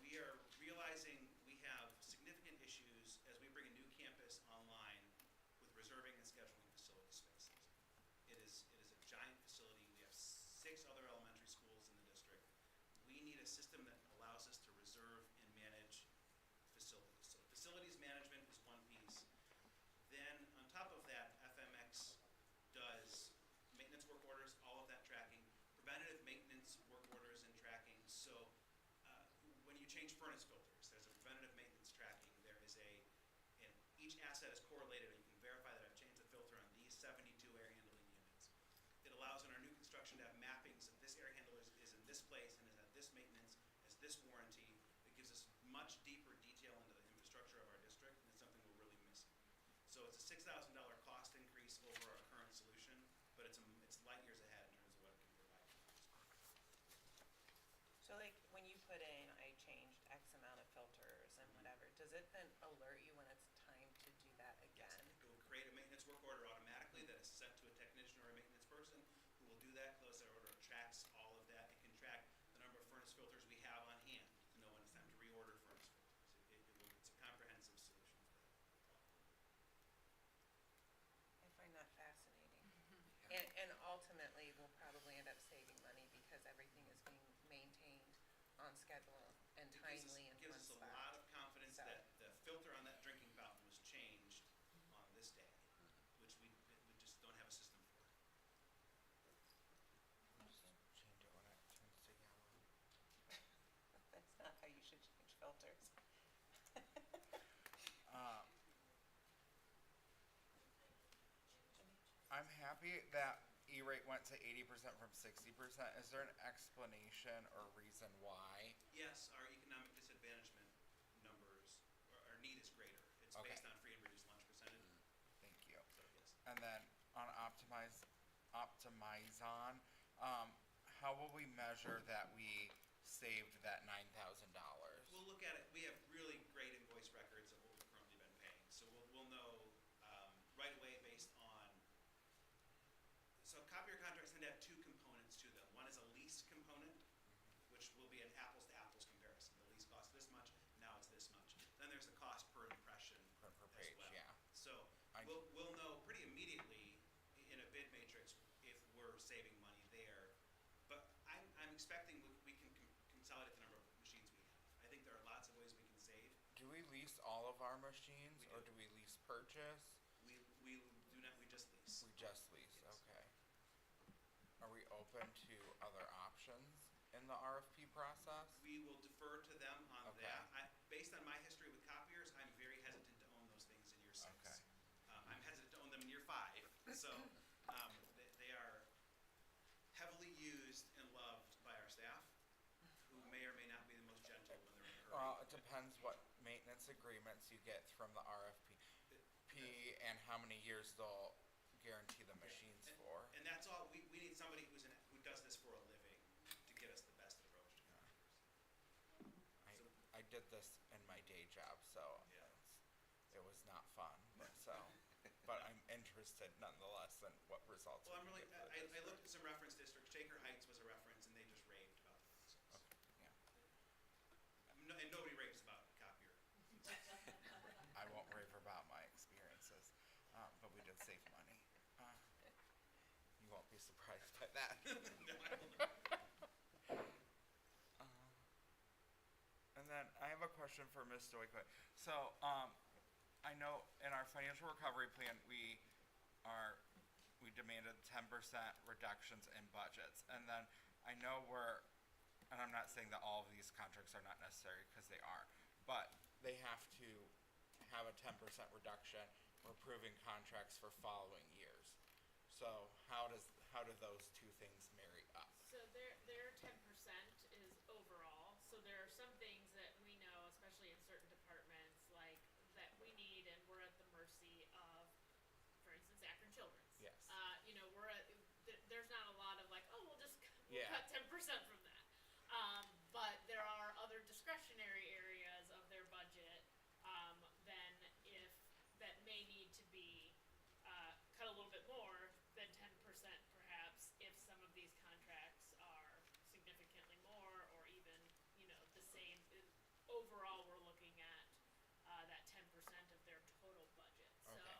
We are realizing we have significant issues as we bring a new campus online with reserving and scheduling facility spaces. It is a giant facility. We have 6 other elementary schools in the district. We need a system that allows us to reserve and manage facilities. So facilities management is one piece. Then on top of that, FMX does maintenance work orders, all of that tracking, preventative maintenance work orders and tracking. So when you change furnace filters, there's a preventative maintenance tracking. There is and each asset is correlated, and you can verify that I've changed the filter on these 72 air handling units. It allows in our new construction to have mappings of this air handler is in this place and is at this maintenance, has this warranty. It gives us much deeper detail into the infrastructure of our district, and it's something we're really missing. So it's a $6,000 cost increase over our current solution, but it's light years ahead in terms of what it can provide. So like, when you put in, I changed X amount of filters and whatever, does it then alert you when it's time to do that again? It will create a maintenance work order automatically that is sent to a technician or a maintenance person who will do that, close that order, tracks all of that. It can track the number of furnace filters we have on hand to know when it's time to reorder furnace filters. It's a comprehensive solution for that problem. I find that fascinating. And ultimately, we'll probably end up saving money because everything is being maintained on schedule and timely and It gives us a lot of confidence that the filter on that drinking fountain was changed on this day, which we just don't have a system for. Just change it when it turns to yellow. That's not how you should change filters. I'm happy that E-rate went to 80% from 60%. Is there an explanation or reason why? Yes, our economic disadvantagement numbers, our need is greater. It's Okay. based on free and reduced lunch percentage. Thank you. So, yes. And then on Optimizon, how will we measure that we saved that $9,000? We'll look at it. We have really great invoice records of what we've currently been paying. So we'll know right away based on. So copier contracts tend to have 2 components to them. One is a lease component, which will be an apples to apples comparison. The lease costs this much, now it's this much. Then there's the cost per impression Per as page, well. yeah. So we'll know pretty immediately in a bid matrix if we're saving money there. But I'm expecting we can consolidate the number of machines we have. I think there are lots of ways we can save. Do we lease all of our machines, We or do. do we lease purchase? We do not, we just lease. We just lease, Yes. okay. Are we open to other options in the RFP process? We will defer to them on Okay. that. Based on my history with copiers, I'm very hesitant to own those things in year 6. Okay. I'm hesitant to own them in year 5. So they are heavily used and loved by our staff, who may or may not be the most gentle when they're in a hurry. Well, it depends what maintenance agreements you get from the RFP and how many years they'll guarantee the machines for. And that's all. We need somebody who does this for a living to get us the best approach to copiers. I did this in my day job, so Yeah. it was not fun, but I'm interested nonetheless in what results. Well, we get for I this. looked at some reference districts. Shaker Heights was a reference, and they just raved about the process. Okay, yeah. And nobody raves about copier. I won't rave about my experiences, but we did save money. You won't be surprised by that. No, I will not. And then I have a question for Ms. Stoico. So, I know in our financial recovery plan, we demanded 10% reductions in budgets. And then I know and I'm not saying that all of these contracts are not necessary, because they are, but they have to have a 10% reduction. We're approving contracts for following years. So how do those two things marry up? So their 10% is overall, so there are some things that we know, especially in certain departments, like, that we need, and we're at the mercy of, for instance, Akron Children's. Yes. There's not a lot of like, oh, we'll Yeah. cut 10% from that. But there are other discretionary areas of their budget, that may need to be, cut a little bit more than 10% perhaps, if some of these contracts are significantly more, or even, the same. Overall, we're looking at, that 10% of their total budget. Okay. So,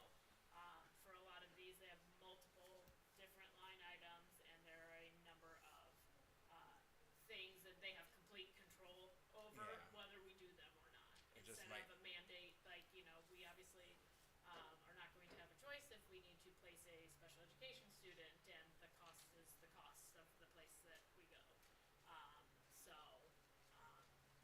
for a lot of these, they have multiple different line items, and there are a number of, things that they have complete control over, Yeah. whether we do them or not. It just Instead of a mandate, like, we obviously, are not going to have a choice if we need to place a special education student, and the cost is the cost of the place that we go.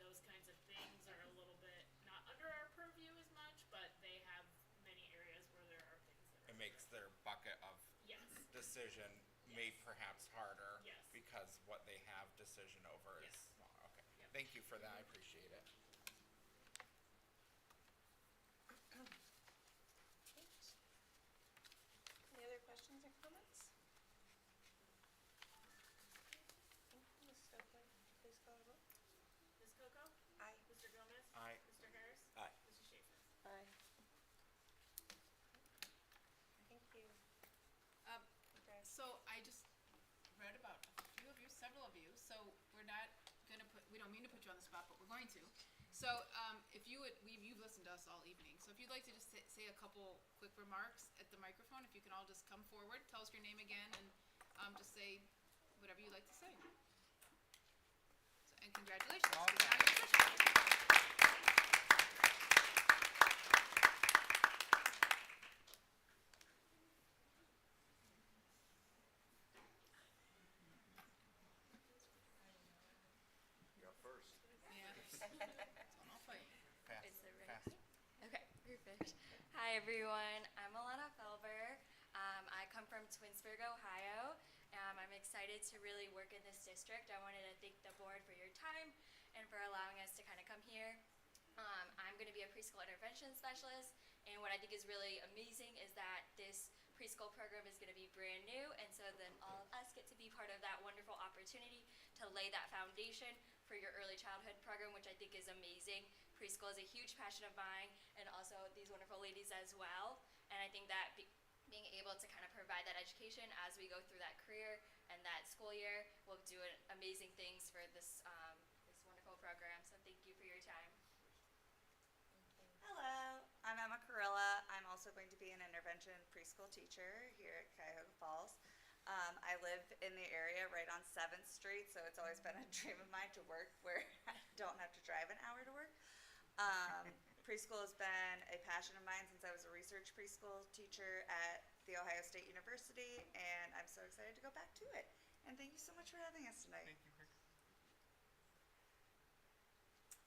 Those kinds of things are a little bit not under our purview as much, but they have many areas where there are things that are. It makes their bucket of Yes. decision made perhaps harder. Yes. Because what they have decision over is Yes. small. Okay. Yep. Thank you for that. I appreciate it. Any other questions or comments? Ms. Stokely, please call the roll. Ms. Coco? Aye. Mr. Gomez? Aye. Mr. Harris? Aye. Mrs. Schaefer? Aye. Thank you. Okay. So I just read about a few of you, several of you, so we're not gonna we don't mean to put you on the spot, but we're going to. So, if you would, you've listened to us all evening, so if you'd like to just say a couple quick remarks at the microphone, if you can all just come forward, tell us your name again, and, just say whatever you'd like to say. So, and congratulations. Well You're done. now your session. You're up first. Yeah. So I'll fight. Fast. Is it ready? Fast. Okay, perfect. Hi, everyone. I'm Alana Felber. I come from Twinsburg, Ohio. I'm excited to really work in this district. I wanted to thank the board for your time and for allowing us to kind of come here. I'm going to be a preschool intervention specialist, and what I think is really amazing is that this preschool program is going to be brand new, and so then all of us get to be part of that wonderful opportunity to lay that foundation for your early childhood program, which I think is amazing. Preschool is a huge passion of mine, and also these wonderful ladies as well, and I think that being able to kind of provide that education as we go through that career and that school year will do amazing things for this this wonderful program, so thank you for your time. Hello, I'm Emma Carilla. I'm also going to be an intervention preschool teacher here at Cuyahoga Falls. I live in the area right on 7th Street, so it's always been a dream of mine to work where I don't have to drive an hour to work. Preschool has been a passion of mine since I was a research preschool teacher at The Ohio State University, and I'm so excited to go back to it. And thank you so much for having us tonight. Thank you, Chris.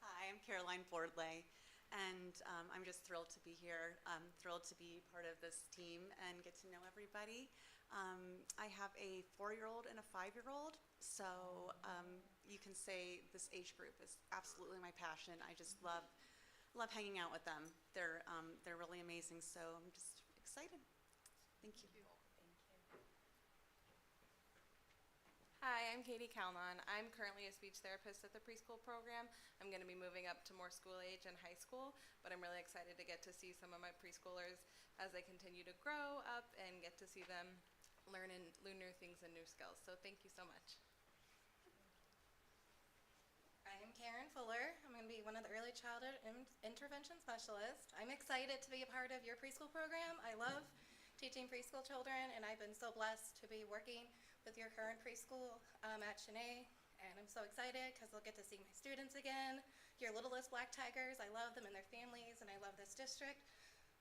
Hi, I'm Caroline Fordley, and I'm just thrilled to be here. I'm thrilled to be part of this team and get to know everybody. I have a 4-year-old and a 5-year-old, so you can say this age group is absolutely my passion. I just love hanging out with them. They're really amazing, so I'm just excited. Thank you. Hi, I'm Katie Kalman. I'm currently a speech therapist at the preschool program. I'm going to be moving up to more school age and high school, but I'm really excited to get to see some of my preschoolers as they continue to grow up and get to see them learn new things and new skills. So thank you so much. I'm Karen Fuller. I'm going to be one of the early childhood intervention specialists. I'm excited to be a part of your preschool program. I love teaching preschool children, and I've been so blessed to be working with your current preschool at Chennai, and I'm so excited because I'll get to see my students again, your littlest black tigers. I love them and their families, and I love this district.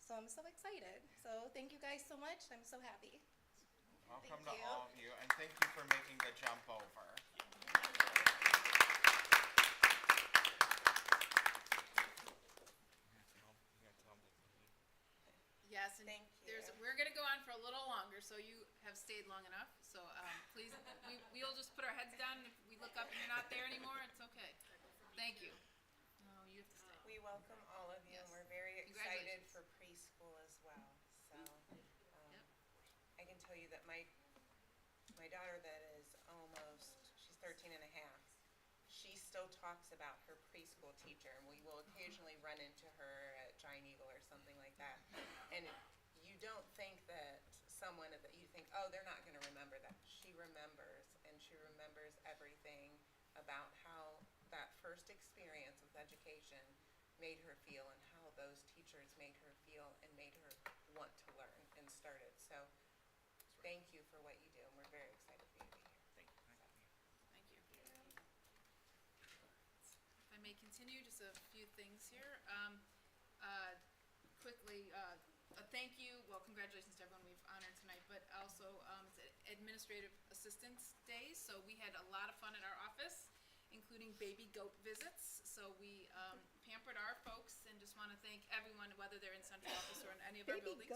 So I'm so excited. So thank you guys so much. I'm so happy. Welcome Thank to you. all of you, and thank you for making the jump over. Yes, and Thank there's, you. we're gonna go on for a little longer, so you have stayed long enough. So, please, we'll just put our heads down, and if we look up and you're not there anymore, it's okay. Thank you. No, you have to stay. We welcome all of you, and we're very excited for preschool as well. So, I can tell you that my daughter that is she's 13 and a half, she still talks about her preschool teacher, and we will occasionally run into her at Giant Eagle or something like that. And you don't think that you think, oh, they're not going to remember that. She remembers, and she remembers everything about how that first experience with education made her feel, and how those teachers made her feel and made her want to learn and started. So thank you for what you do, and we're very excited for you to be here. Thank you. Thank you. If I may continue, just a few things here. Quickly, a thank you, well, congratulations to everyone we've honored tonight, but also, it's Administrative Assistance Day, so we had a lot of fun at our office, including baby goat visits. So we pampered our folks, and just want to thank everyone, whether they're in central office or in any of our buildings.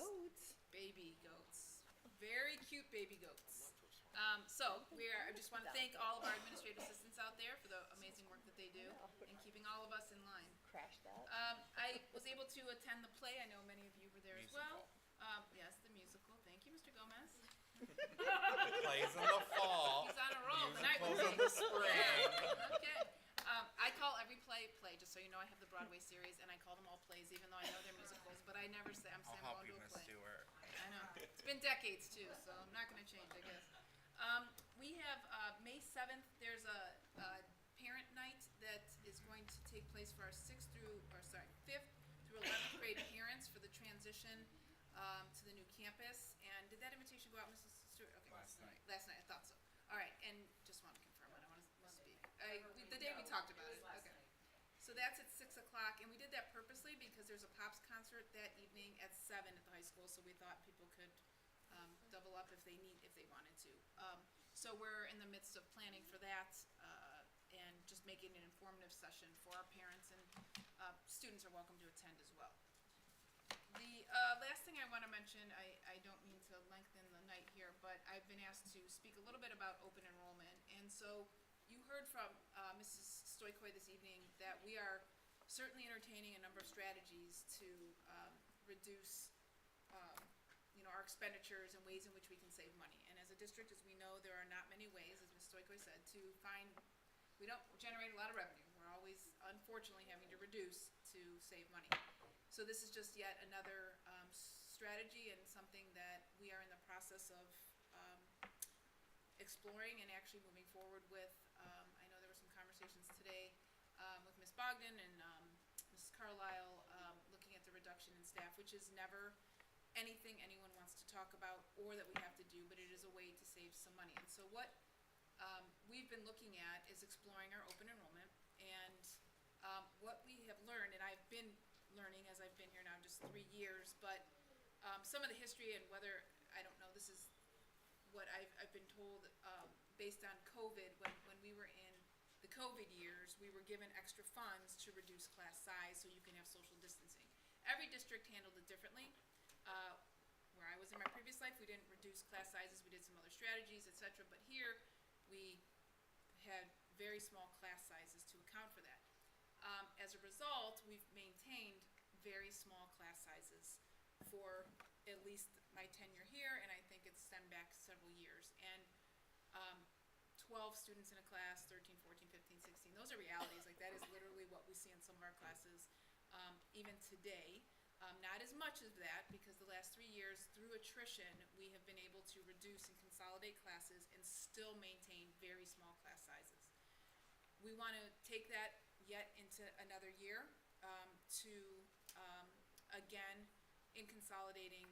Baby goats. Very cute baby goats. I just want to thank all of our administrative assistants out there for the amazing work that they do in keeping all of us in line. Crash that. I was able to attend the play. I know many of you were there as well. Yes, the musical. Thank you, Mr. Gomez. Plays in the fall. He's on a roll. The night Musicals in the spring. Okay. I call every play, just so you know. I have the Broadway series, and I call them all plays, even though I know they're musicals. But I never say I'm I'll help going you, to a Miss play. Stewart. I know. It's been decades too, so I'm not going to change, I guess. We have May 7th. There's a parent night that is going to take place for our 5th through 11th grade parents for the transition to the new campus. And did that invitation go out, Mrs. Stewart? Okay. Last night. Last night, I thought so. All right, and just want to confirm, I don't want to misspeak. The day we talked about it. Okay. So that's at 6 o'clock, and we did that purposely because there's a Pops concert that evening at 7 at the high school, so we thought people could double up if they wanted to. So we're in the midst of planning for that, and just making an informative session for our parents, and students are welcome to attend as well. The last thing I want to mention, I don't mean to lengthen the night here, but I've been asked to speak a little bit about open enrollment. And so you heard from Mrs. Stoikoy this evening that we are certainly entertaining a number of strategies to reduce our expenditures and ways in which we can save money. And as a district, as we know, there are not many ways, as Ms. Stoikoy said, we don't generate a lot of revenue. We're always, unfortunately, having to reduce to save money. So this is just yet another strategy, and something that we are in the process of exploring and actually moving forward with. I know there were some conversations today with Ms. Bogdan and Mrs. Carlisle looking at the reduction in staff, which is never anything anyone wants to talk about or that we have to do, but it is a way to save some money. And so what we've been looking at is exploring our open enrollment, and what we have learned, and I've been learning as I've been here now just 3 years, but some of the history, and whether, I don't know, this is what I've been told based on COVID. When we were in the COVID years, we were given extra funds to reduce class size so you can have social distancing. Every district handled it differently. Where I was in my previous life, we didn't reduce class sizes. We did some other strategies, etc. But here, we had very small class sizes to account for that. As a result, we've maintained very small class sizes for at least my tenure here, and I think it's stemmed back several years. And 12 students in a class, 13, 14, 15, 16, those are realities. Like, that is literally what we see in some of our classes even today. Not as much as that, because the last 3 years, through attrition, we have been able to reduce and consolidate classes and still maintain very small class sizes. We want to take that yet into another year to, again, in consolidating,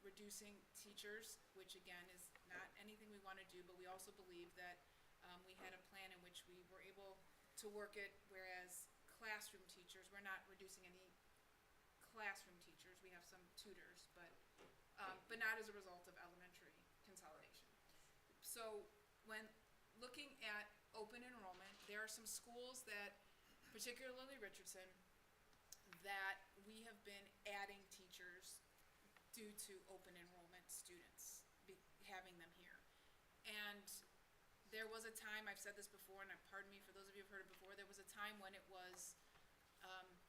reducing teachers, which again is not anything we want to do, but we also believe that we had a plan in which we were able to work it, whereas classroom teachers, we're not reducing any classroom teachers. We have some tutors, but not as a result of elementary consolidation. So when looking at open enrollment, there are some schools that, particularly Richardson, that we have been adding teachers due to open enrollment students, having them here. And there was a time, I've said this before, and pardon me for those of you who've heard it before, there was a time when it was,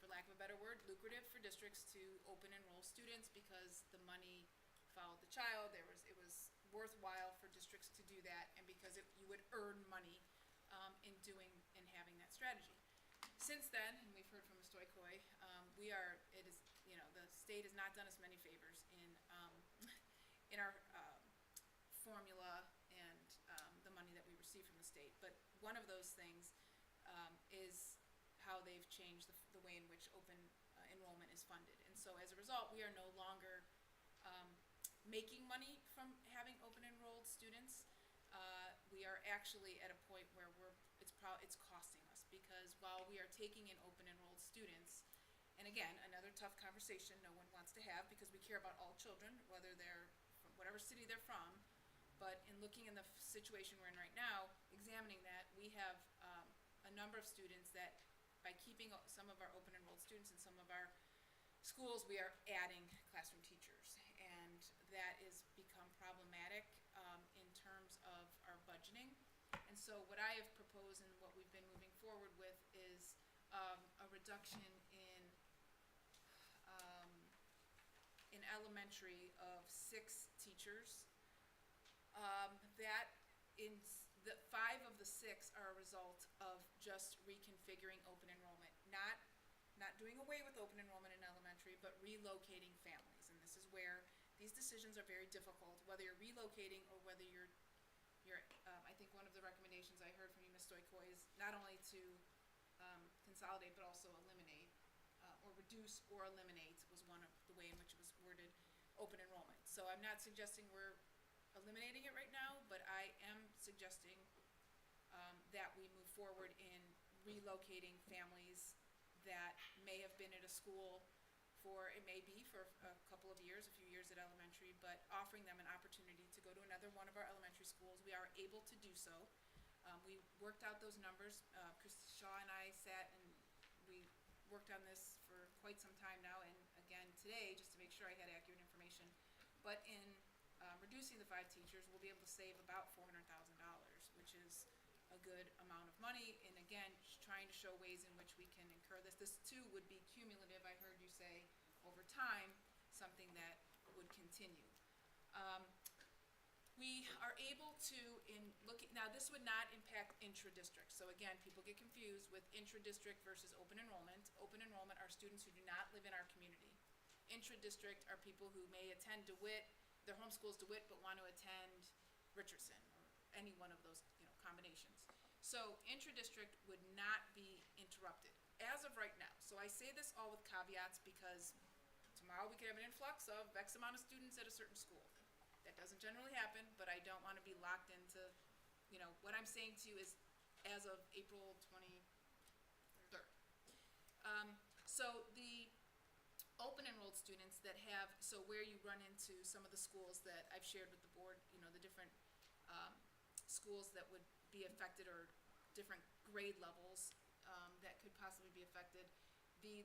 for lack of a better word, lucrative for districts to open enroll students because the money followed the child. It was worthwhile for districts to do that, and because you would earn money in having that strategy. Since then, and we've heard from Ms. Stoikoy, the state has not done us many favors in our formula and the money that we receive from the state. But one of those things is how they've changed the way in which open enrollment is funded. And so as a result, we are no longer making money from having open enrolled students. We are actually at a point where it's costing us, because while we are taking in open enrolled students, and again, another tough conversation no one wants to have because we care about all children, whether they're from whatever city they're from, but in looking in the situation we're in right now, examining that, we have a number of students that by keeping some of our open enrolled students in some of our schools, we are adding classroom teachers, and that has become problematic in terms of our budgeting. And so what I have proposed and what we've been moving forward with is a reduction in elementary of 6 teachers. That in the 5 of the 6 are a result of just reconfiguring open enrollment, not doing away with open enrollment in elementary, but relocating families. And this is where these decisions are very difficult, whether you're relocating or whether you're I think one of the recommendations I heard from you, Ms. Stoikoy, is not only to consolidate, but also eliminate, or reduce or eliminate was one of the way in which it was worded, open enrollment. So I'm not suggesting we're eliminating it right now, but I am suggesting that we move forward in relocating families that may have been at a school for a couple of years, a few years at elementary, but offering them an opportunity to go to another one of our elementary schools. We are able to do so. We worked out those numbers. Chris Shaw and I sat and we worked on this for quite some time now, and again today, just to make sure I had accurate information. But in reducing the 5 teachers, we'll be able to save about $400,000, which is a good amount of money. And again, trying to show ways in which we can incur this. This too would be cumulative, I heard you say, over time, something that would continue. We are able to, now this would not impact intra-district. So again, people get confused with intra-district versus open enrollment. Open enrollment are students who do not live in our community. Intra-district are people who may attend DeWitt, their home school's DeWitt, but want to attend Richardson or any one of those combinations. So intra-district would not be interrupted as of right now. So I say this all with caveats because tomorrow we could have an influx of X amount of students at a certain school. That doesn't generally happen, but I don't want to be locked into, what I'm saying to you is as of April 23rd. So the open enrolled students that where you run into some of the schools that I've shared with the board, the different schools that would be affected or different grade levels that could possibly be affected,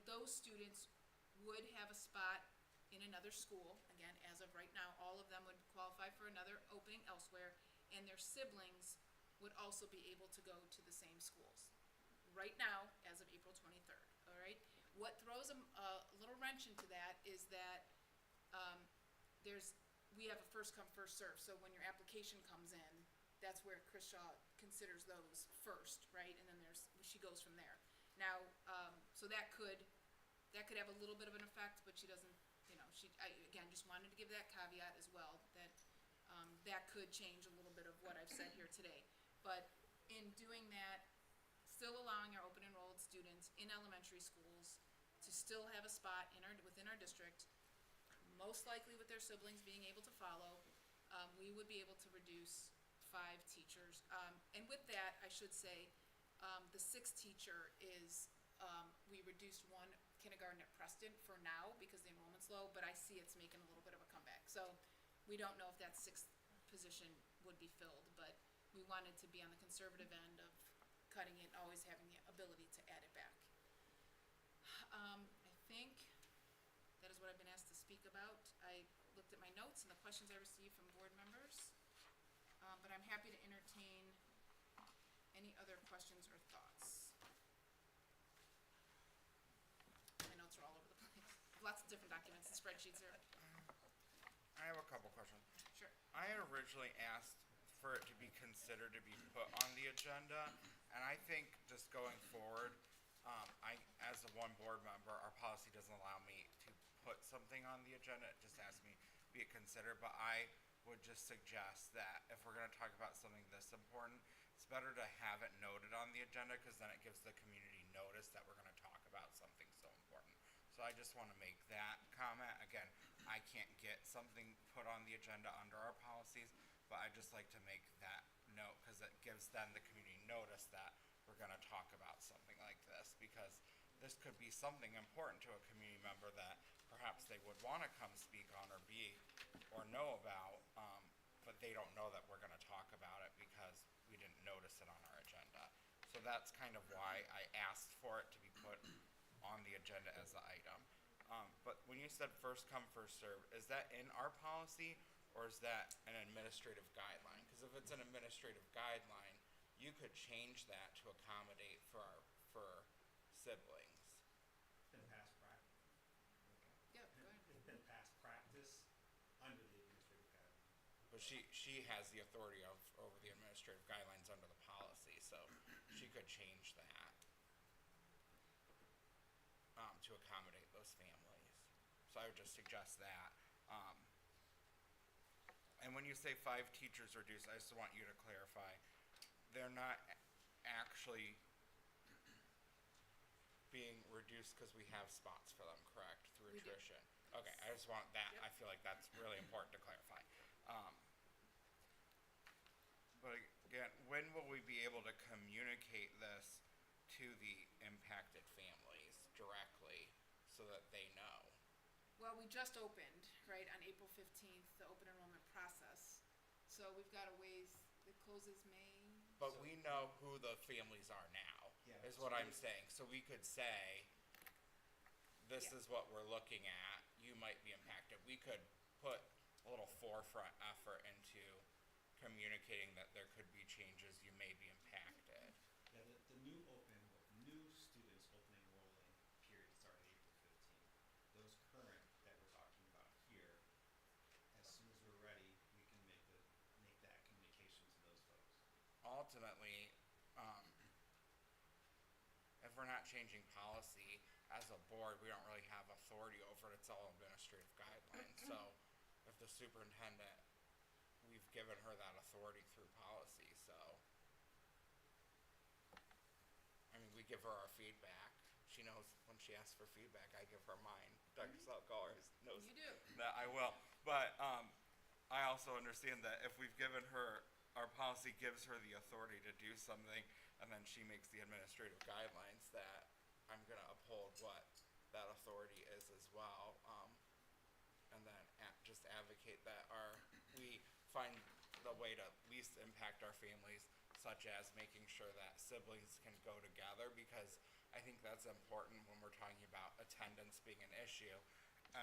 those students would have a spot in another school. Again, as of right now, all of them would qualify for another opening elsewhere, and their siblings would also be able to go to the same schools. Right now, as of April 23rd, all right? What throws a little wrench into that is that we have a first come, first serve. So when your application comes in, that's where Chris Shaw considers those first, right? And then she goes from there. Now, so that could have a little bit of an effect, but she doesn't, I again just wanted to give that caveat as well, that that could change a little bit of what I've said here today. But in doing that, still allowing our open enrolled students in elementary schools to still have a spot within our district, most likely with their siblings being able to follow, we would be able to reduce 5 teachers. And with that, I should say, the 6th teacher is we reduced one kindergarten at Preston for now because the enrollment's low, but I see it's making a little bit of a comeback. So we don't know if that sixth position would be filled, but we wanted to be on the conservative end of cutting it, always having the ability to add it back. I think that is what I've been asked to speak about. I looked at my notes and the questions I received from board members, but I'm happy to entertain any other questions or thoughts. My notes are all over the place. Lots of different documents and spreadsheets here. I have a couple questions. Sure. I had originally asked for it to be considered to be put on the agenda, and I think just going forward, as a one board member, our policy doesn't allow me to put something on the agenda. It just asks me to be considered, but I would just suggest that if we're gonna talk about something this important, it's better to have it noted on the agenda, cause then it gives the community notice that we're gonna talk about something so important. So I just wanna make that comment. Again, I can't get something put on the agenda under our policies, but I just like to make that note, cause it gives then the community notice that we're gonna talk about something like this, because this could be something important to a community member that perhaps they would wanna come speak on or know about, but they don't know that we're gonna talk about it because we didn't notice it on our agenda. So that's kind of why I asked for it to be put on the agenda as an item. But when you said first come, first serve, is that in our policy or is that an administrative guideline? Cause if it's an administrative guideline, you could change that to accommodate for siblings. It's been past practice. Yeah, go ahead. It's been past practice under the administrative guidelines. But she has the authority over the administrative guidelines under the policy, so she could change that to accommodate those families. So I would just suggest that. And when you say 5 teachers reduced, I just want you to clarify, they're not actually being reduced because we have spots for them, correct, through We do. attrition? Okay, I just want that, Yep. I feel like that's really important to clarify. But again, when will we be able to communicate this to the impacted families directly so that they know? Well, we just opened, right, on April 15th, the open enrollment process. So we've got a ways, it closes May. But we know who the families are now, Yeah, is so what I'm we- saying. So we could say, this Yeah. is what we're looking at, you might be impacted. We could put a little forefront effort into communicating that there could be changes, you may be impacted. Yeah, the new students open enrolling period started April 15th. Those current that we're talking about here, as soon as we're ready, we can make that communication to those folks. Ultimately, if we're not changing policy, as a board, we don't really have authority over it, it's all administrative guidelines. So if the superintendent, we've given her that authority through policy, so. I mean, we give her our feedback. She knows when she asks for feedback, I give her mine. Dr. Saltgallers knows You do. that I will. But I also understand that if we've given her, our policy gives her the authority to do something, and then she makes the administrative guidelines, that I'm gonna uphold what that authority is as well. And then just advocate that we find the way to least impact our families, such as making sure that siblings can go together, because I think that's important when we're talking about attendance being an issue.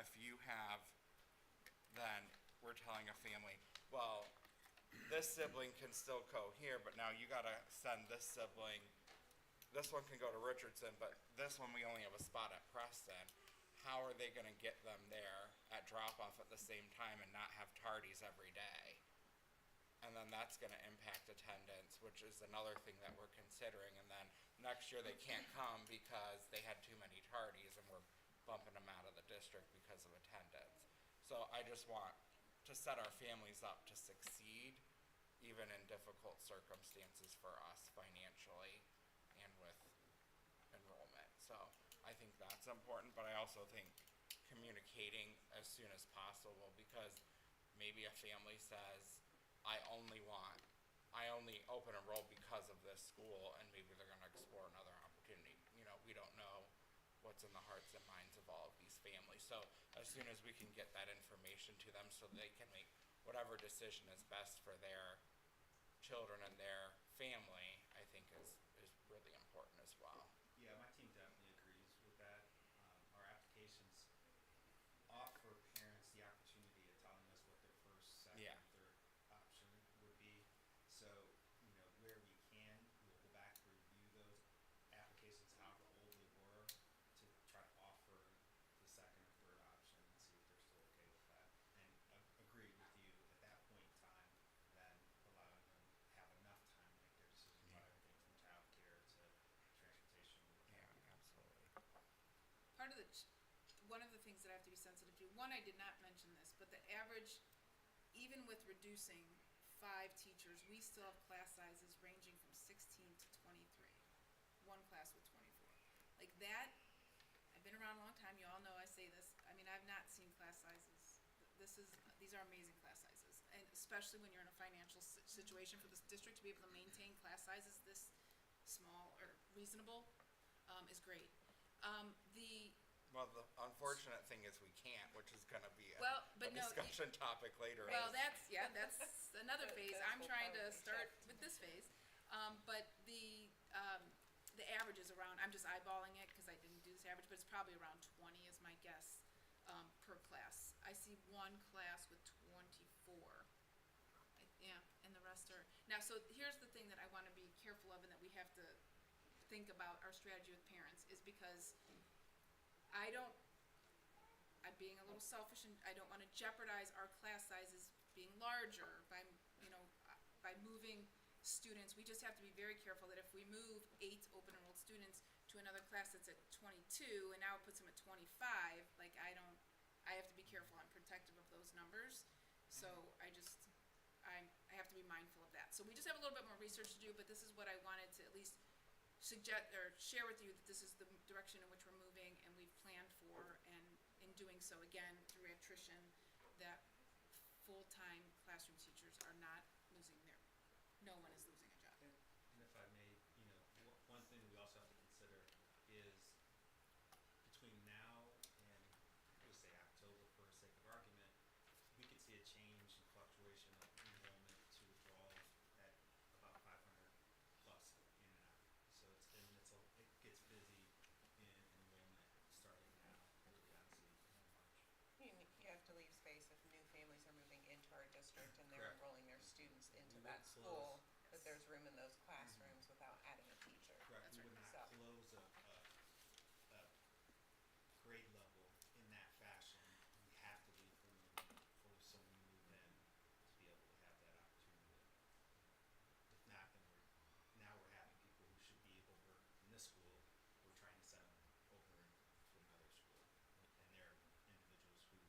If you have, then we're telling a family, well, this sibling can still go here, but now you gotta send this sibling, this one can go to Richardson, but this one we only have a spot at Preston. How are they gonna get them there at drop-off at the same time and not have tardies every day? And then that's gonna impact attendance, which is another thing that we're considering, and then next year they can't come because they had too many tardies and we're bumping them out of the district because of attendance. So I just want to set our families up to succeed, even in difficult circumstances for us financially and with enrollment. So I think that's important, but I also think communicating as soon as possible, because maybe a family says, I only open enroll because of this school, and maybe they're gonna explore another opportunity. You know, we don't know what's in the hearts and minds of all of these families. So as soon as we can get that information to them so they can make whatever decision is best for their children and their family, I think is really important as well. Yeah, my team definitely agrees with that. Our applications offer parents the opportunity of telling us what their first, second, Yeah. third option would be. So, where we can, we'll go back, review those applications, however old they were, to try to offer the second or third option and see if they're still okay with that. And agree with you at that point in time, then allowing them have enough time to make their decision about everything from childcare to transportation or what have you. Absolutely. Part of one of the things that I have to be sensitive to, one, I did not mention this, but the average, even with reducing 5 teachers, we still have class sizes ranging from 16 to 23. One class with 24. Like that, I've been around a long time, you all know I say this. I mean, I've not seen class sizes. These are amazing class sizes. And especially when you're in a financial situation for this district, to be able to maintain class sizes this small or reasonable is great. Well, the unfortunate thing is we can't, which is going to be a But no, discussion topic later. Well, that's another phase. I'm trying to start with this phase. But the average is around, I'm just eyeballing it because I didn't do this average, but it's probably around 20 is my guess per class. I see one class with 24. Yeah, and the rest are, now, so here's the thing that I want to be careful of and that we have to think about our strategy with parents is because I'm being a little selfish and I don't want to jeopardize our class sizes being larger by moving students. We just have to be very careful that if we move 8 open enrolled students to another class that's at 22 and now it puts them at 25, like I have to be careful. I'm protective of those numbers. So I have to be mindful of that. So we just have a little bit more research to do, but this is what I wanted to at least suggest or share with you that this is the direction in which we're moving and we've planned for, and in doing so, again, through attrition, that full-time classroom teachers are not no one is losing a job. And if I may, one thing we also have to consider is between now and, we'll say October for sake of argument, we could see a change in fluctuation of enrollment to withdrawals at about 500 plus in and out. So it gets busy in enrollment starting now, really honestly in March. You have to leave space if new families are moving into our district and they're Correct. enrolling their students into We that would school, close. that there's room in those classrooms without adding a teacher. Correct, we would not So- close a grade level in that fashion. We have to leave room for someone to move in to be able to have that opportunity. If not, then we're having people who should be over in this school, we're trying to send them over to another school. And they're individuals who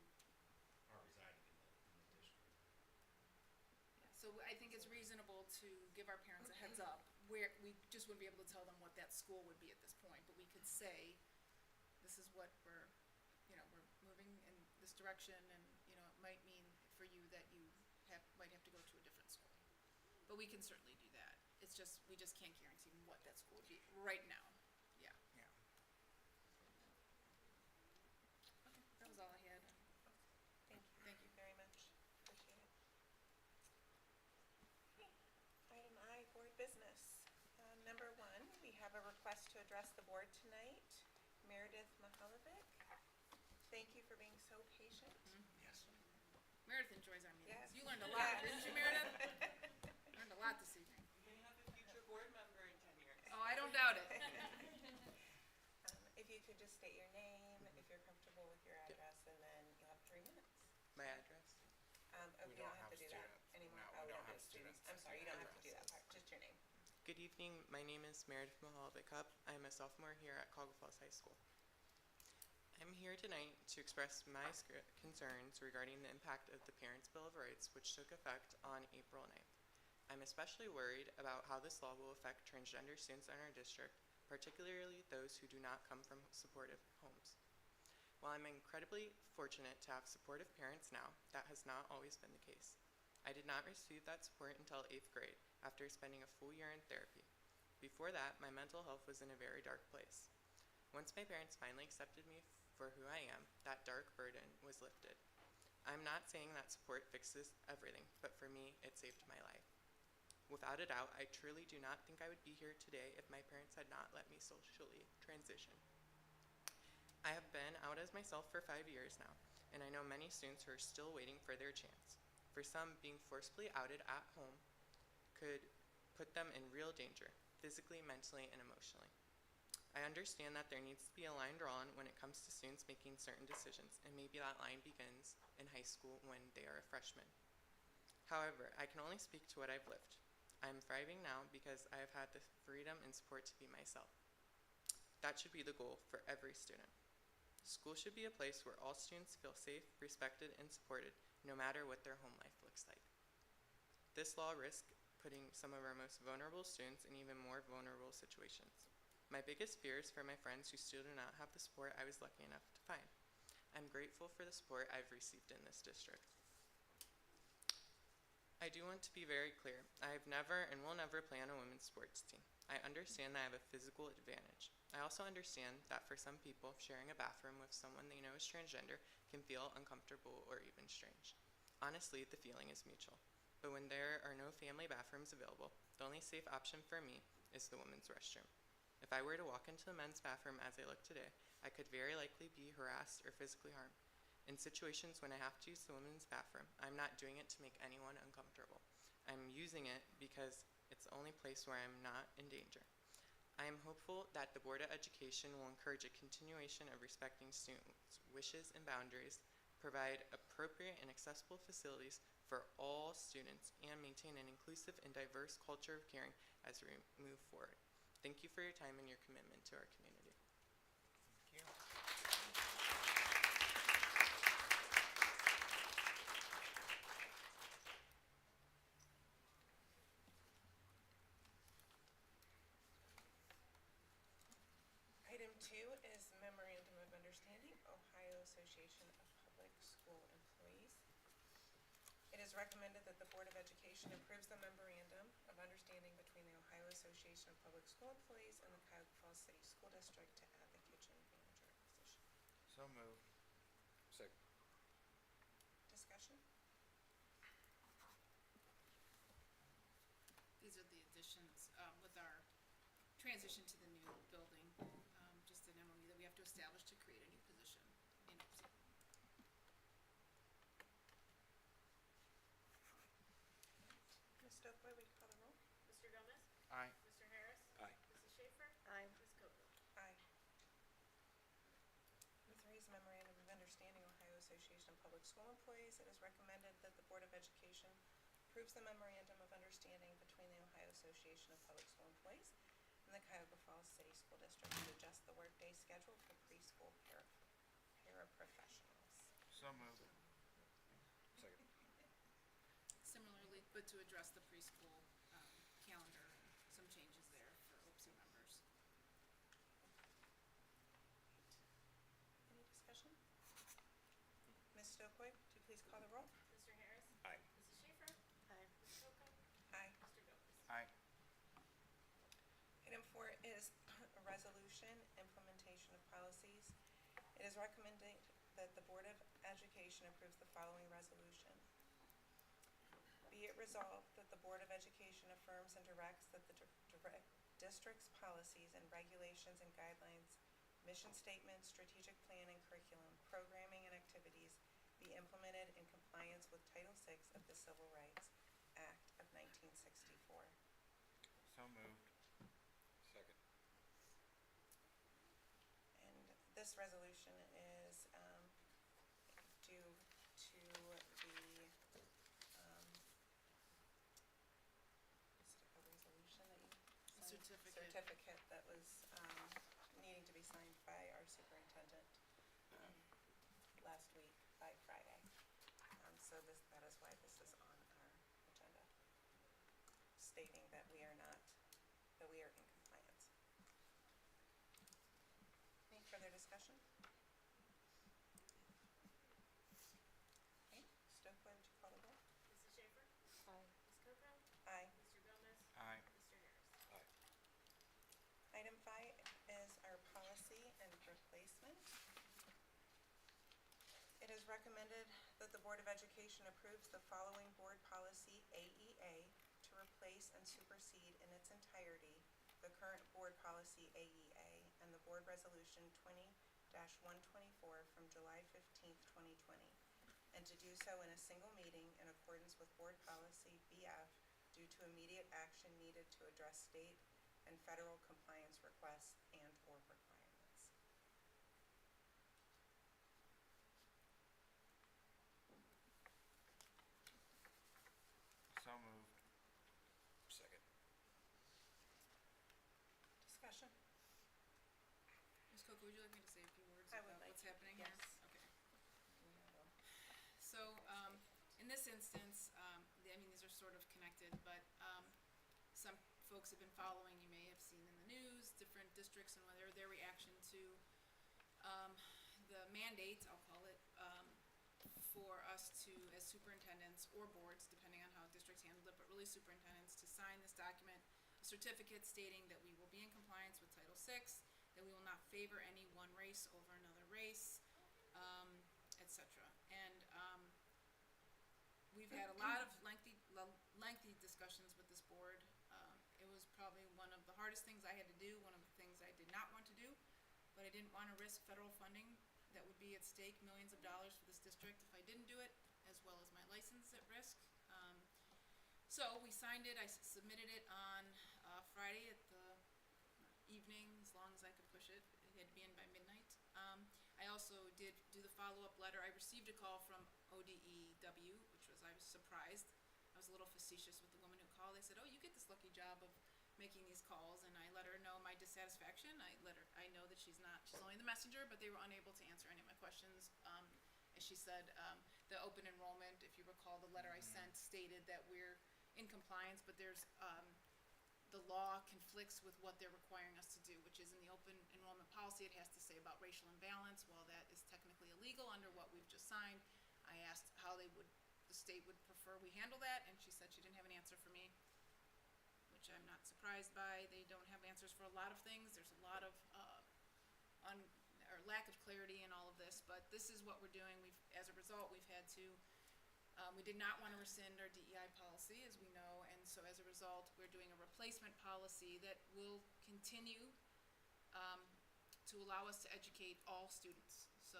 are residing in the district. So I think it's reasonable to give our parents a heads up, where we just wouldn't be able to tell them what that school would be at this point, but we could say, this is what we're moving in this direction, and, it might mean for you that you might have to go to a different school. But we can certainly do that. It's just, we just can't guarantee what that school would be right now. Yeah. Yeah. Okay, that was all I had. Thank you very much. Appreciate it. Okay. Item I, board business. Number 1, we have a request to address the board tonight. Meredith Mahalovic. Thank you for being so patient. Yes. Meredith enjoys our meetings. Yes. You learned a lot, didn't you, Meredith? Learned a lot this evening. You may have a future board member in 10 years. Oh, I don't doubt it. If you could just state your name, if you're comfortable with your address, and then you'll have 3 minutes. My address? You don't have to do that anymore. No, we don't have students. students. I'm sorry, you don't have to do that part, just your name. Good evening. My name is Meredith Mahalovic. I'm a sophomore here at Cuyahoga Falls High School. I'm here tonight to express my concerns regarding the impact of the Parents' Bill of Rights, which took effect on April 9th. I'm especially worried about how this law will affect transgender students in our district, particularly those who do not come from supportive homes. While I'm incredibly fortunate to have supportive parents now, that has not always been the case. I did not receive that support until 8th grade, after spending a full year in therapy. Before that, my mental health was in a very dark place. Once my parents finally accepted me for who I am, that dark burden was lifted. I'm not saying that support fixes everything, but for me, it saved my life. Without a doubt, I truly do not think I would be here today if my parents had not let me socially transition. I have been out as myself for 5 years now, and I know many students who are still waiting for their chance. For some, being forcibly outed at home could put them in real danger, physically, mentally, and emotionally. I understand that there needs to be a line drawn when it comes to students making certain decisions, and maybe that line begins in high school when they are a freshman. However, I can only speak to what I've lived. I am thriving now because I have had the freedom and support to be myself. That should be the goal for every student. School should be a place where all students feel safe, respected, and supported, no matter what their home life looks like. This law risks putting some of our most vulnerable students in even more vulnerable situations. My biggest fear is for my friends who still do not have the support I was lucky enough to find. I'm grateful for the support I've received in this district. I do want to be very clear. I have never and will never play on a women's sports team. I understand that I have a physical advantage. I also understand that for some people, sharing a bathroom with someone they know is transgender can feel uncomfortable or even strange. Honestly, the feeling is mutual. But when there are no family bathrooms available, the only safe option for me is the women's restroom. If I were to walk into the men's bathroom as I look today, I could very likely be harassed or physically harmed. In situations when I have to use the women's bathroom, I'm not doing it to make anyone uncomfortable. I'm using it because it's the only place where I'm not in danger. I am hopeful that the Board of Education will encourage a continuation of respecting students' wishes and boundaries, provide appropriate and accessible facilities for all students, and maintain an inclusive and diverse culture of caring as we move forward. Thank you for your time and your commitment to our community. Thank you. Item 2 is Memorandum of Understanding, Ohio Association of Public School Employees. It is recommended that the Board of Education approves the Memorandum of Understanding between the Ohio Association of Public School Employees and the Cuyahoga Falls City School District to add the kitchen manager position. So moved. Second. Discussion? These are the additions with our transition to the new building, just an MOU that we have to establish to create a new position in OPSI. Ms. Stokely, will you call the roll? Mr. Gomez? Aye. Mr. Harris? Aye. Mrs. Schaefer? Aye. Ms. Coco? Aye. Number 3 is Memorandum of Understanding, Ohio Association of Public School Employees. It is recommended that the Board of Education approves the Memorandum of Understanding between the Ohio Association of Public School Employees and the Cuyahoga Falls City School District to adjust the workday schedule for preschool paraprofessionals. So moved. Second. Similarly, but to address the preschool calendar and some changes there for OPSI members. Any discussion? Ms. Stokely, would you please call the roll? Mr. Harris? Aye. Mrs. Schaefer? Aye. Ms. Coco? Aye. Mr. Gomez? Aye. Item 4 is a resolution, implementation of policies. It is recommended that the Board of Education approves the following resolution. Be it resolved that the Board of Education affirms and directs that the district's policies and regulations and guidelines, mission statement, strategic plan and curriculum, programming and activities be implemented in compliance with Title VI of the Civil Rights Act of 1964. So moved. Second. And this resolution is due to the a resolution that you signed? Certificate that was needing to be signed by our superintendent last week by Friday. So that is why this is on our agenda, stating that we are in compliance. Any further discussion? Okay, Stokely, would you call the roll? Mrs. Schaefer? Aye. Ms. Coco? Aye. Mr. Gomez? Aye. Mr. Harris? Aye. Item 5 is our policy and recommended that the Board of Education approves the following board policy AEA to replace and supersede in its entirety the current board policy AEA and the board resolution 20-124 from July 15th, 2020, and to do so in a single meeting in accordance with board policy BF due to immediate action needed to address state and federal compliance requests and/or requirements. So moved. Second. Discussion? Ms. Coco, would you like me to say a few words I would about like what's to, happening yes. here? Okay. So, in this instance, these are sort of connected, but some folks have been following, you may have seen in the news, different districts and whether their reaction to the mandate, I'll call it, for us to, as superintendents or boards, depending on how districts handled it, but really superintendents, to sign this document, a certificate stating that we will be in compliance with Title VI, that we will not favor any one race over another race, etc. And we've had a lot of lengthy discussions with this board. It was probably one of the hardest things I had to do, one of the things I did not want to do, but I didn't want to risk federal funding that would be at stake, millions of dollars for this district if I didn't do it, as well as my license at risk. So we signed it, I submitted it on Friday at the evening, as long as I could push it. It had to be in by midnight. I also did do the follow-up letter. I received a call from ODEW, I was surprised. I was a little facetious with the woman who called. They said, "Oh, you get this lucky job of making these calls," and I let her know my dissatisfaction. I know that she's only the messenger, but they were unable to answer any of my questions. As she said, the open enrollment, if you recall, the letter I sent stated that we're in compliance, but there's the law conflicts with what they're requiring us to do, which is in the open enrollment policy, it has to say about racial imbalance. While that is technically illegal under what we've just signed, I asked how the state would prefer we handle that, and she said she didn't have an answer for me, which I'm not surprised by. They don't have answers for a lot of things. There's a lot of lack of clarity in all of this, but this is what we're doing. As a result, we've had to, we did not want to rescind our DEI policy, as we know, and so as a result, we're doing a replacement policy that will continue to allow us to educate all students. So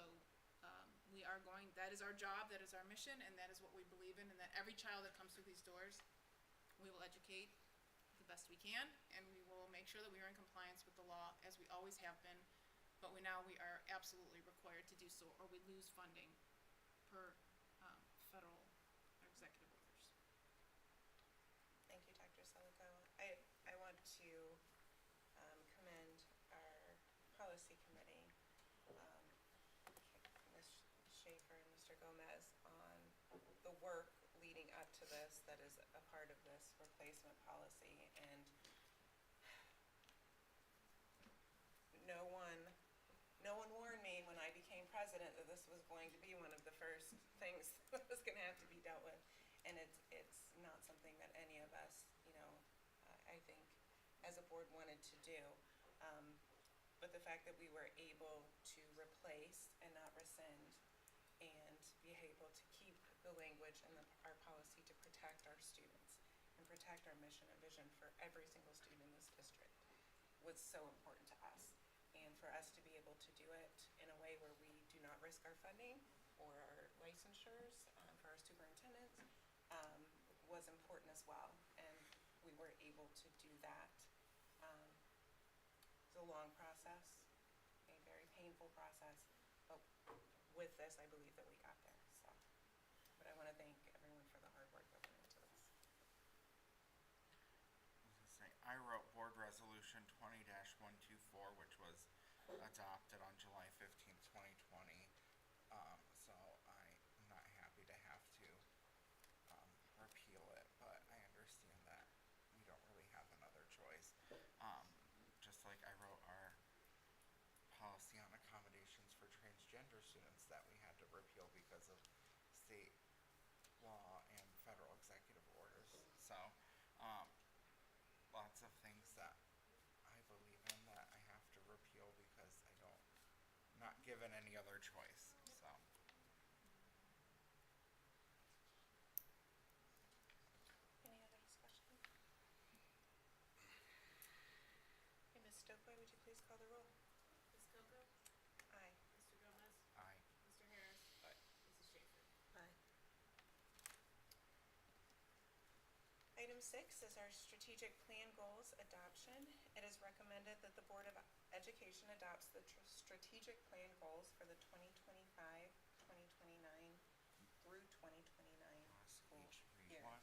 we are going, that is our job, that is our mission, and that is what we believe in, and that every child that comes through these doors, we will educate the best we can, and we will make sure that we are in compliance with the law, as we always have been, but we are absolutely required to do so, or we lose funding per federal or executive orders. Thank you, Dr. Selico. I want to commend our policy committee, Ms. Schaefer and Mr. Gomez, on the work leading up to this that is a part of this replacement policy. And no one warned me when I became president that this was going to be one of the first things that was going to have to be dealt with. And it's not something that any of us, I think, as a board wanted to do. But the fact that we were able to replace and not rescind, and be able to keep the language in our policy to protect our students and protect our mission and vision for every single student in this district was so important to us. And for us to be able to do it in a way where we do not risk our funding or our licensures for our superintendents was important as well. And we were able to do that. It's a long process, a very painful process, but with this, I believe that we got there. So, but I want to thank everyone for the hard work that went into this. I wrote Board Resolution 20-124, which was adopted on July 15th, 2020. So I'm not happy to have to repeal it, but I understand that we don't really have another choice. Just like I wrote our policy on accommodations for transgender students that we had to repeal because of state law and federal executive orders. So lots of things that I believe in that I have to repeal because I'm not given any other choice. So Item 6 is our strategic plan goals adoption. It is recommended that the Board of Education adopts the strategic plan goals for the 2025, 2029 through 2029 school Each read year. one.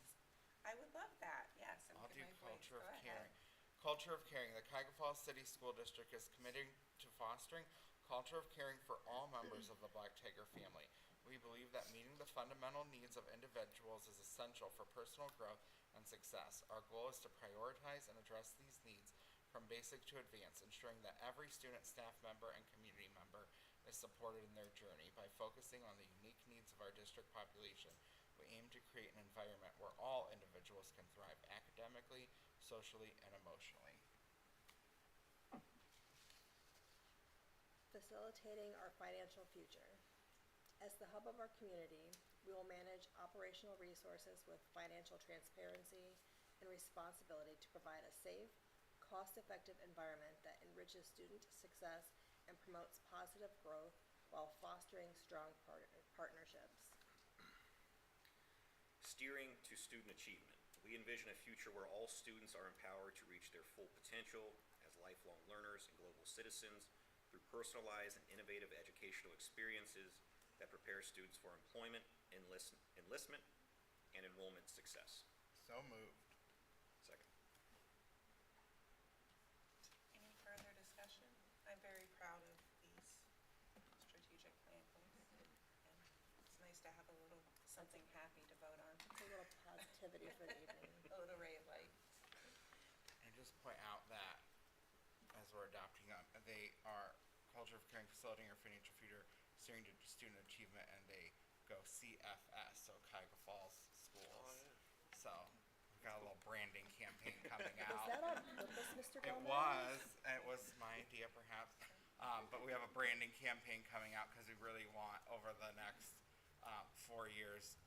I would love that, yes. and I'll get do my voice. culture Go of ahead. caring. Culture of caring. The Cuyahoga Falls City School District is committed to fostering culture of caring for all members of the Black Tiger family. We believe that meeting the fundamental needs of individuals is essential for personal growth and success. Our goal is to prioritize and address these needs from basic to advanced, ensuring that every student, staff member, and community member is supported in their journey. By focusing on the unique needs of our district population, we aim to create an environment where all individuals can thrive academically, socially, and emotionally. Facilitating our financial future. As the hub of our community, we will manage operational resources with financial transparency and responsibility to provide a safe, cost-effective environment that enriches student success and promotes positive growth while fostering strong partnerships. Steering to student achievement. We envision a future where all students are empowered to reach their full potential as lifelong learners and global citizens through personalized and innovative educational experiences that prepare students for employment, enlistment, and enrollment success. So moved. Second. Any further discussion? I'm very proud of these strategic plan goals. And it's nice to have a little something happy to vote on. It's a little positivity for the evening. A little ray of light. And just point out that as we're adopting them, they are culture of caring, facilitating our financial future, steering to student achievement, and they go CFS, so Cuyahoga Falls Schools. So we've got a little branding campaign coming out. Was that on purpose, Mr. It Gomez? was my idea perhaps, but we have a branding campaign coming out because we really want over the next 4 years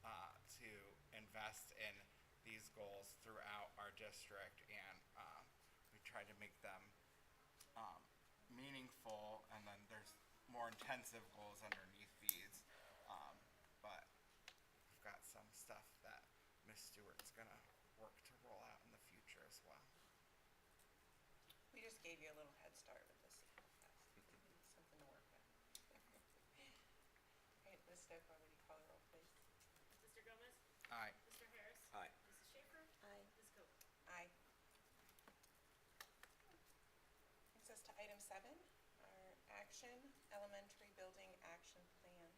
to invest in these goals throughout our district, and we try to make them meaningful, and then there's more intensive goals underneath these, but we've got some stuff that Miss Stewart's gonna work to roll out in the future as well. We just gave you a little head start with this. Something to work with. Okay, Ms. Stokoe, would you call the roll, please? Mr. Gomez? Aye. Mr. Harris? Aye. Mrs. Schaefer? Aye. Ms. Coe? Aye. Brings us to item 7, our action, elementary building action plan.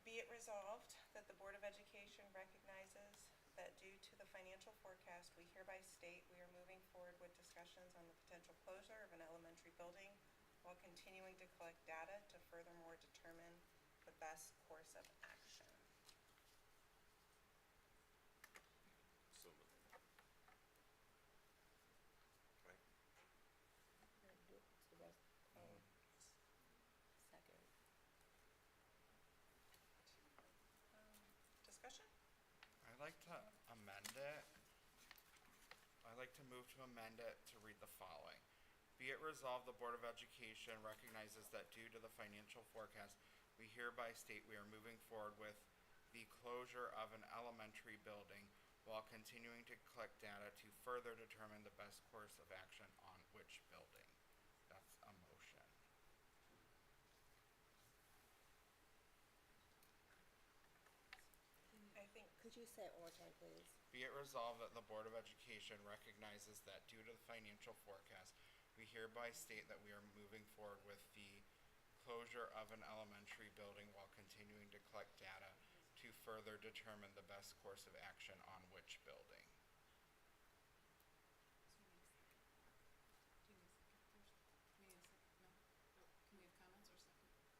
Be it resolved that the Board of Education recognizes that due to the financial forecast, we hereby state we are moving forward with discussions on the potential closure of an elementary building while continuing to collect data to furthermore determine the best course of action. So moved. Right. Second. Discussion? I'd like to amend it. I'd like to move to amend it to read the following. Be it resolved, the Board of Education recognizes that due to the financial forecast, we hereby state we are moving forward with the closure of an elementary building while continuing to collect data to further determine the best course of action on which building. That's a motion. I think, Could you say it one more time, please? Be it resolved that the Board of Education recognizes that due to the financial forecast, we hereby state that we are moving forward with the closure of an elementary building while continuing to collect data to further determine the best course of action on which building. Do you need a second first? Do we need a second? No? Oh, can we have comments or second?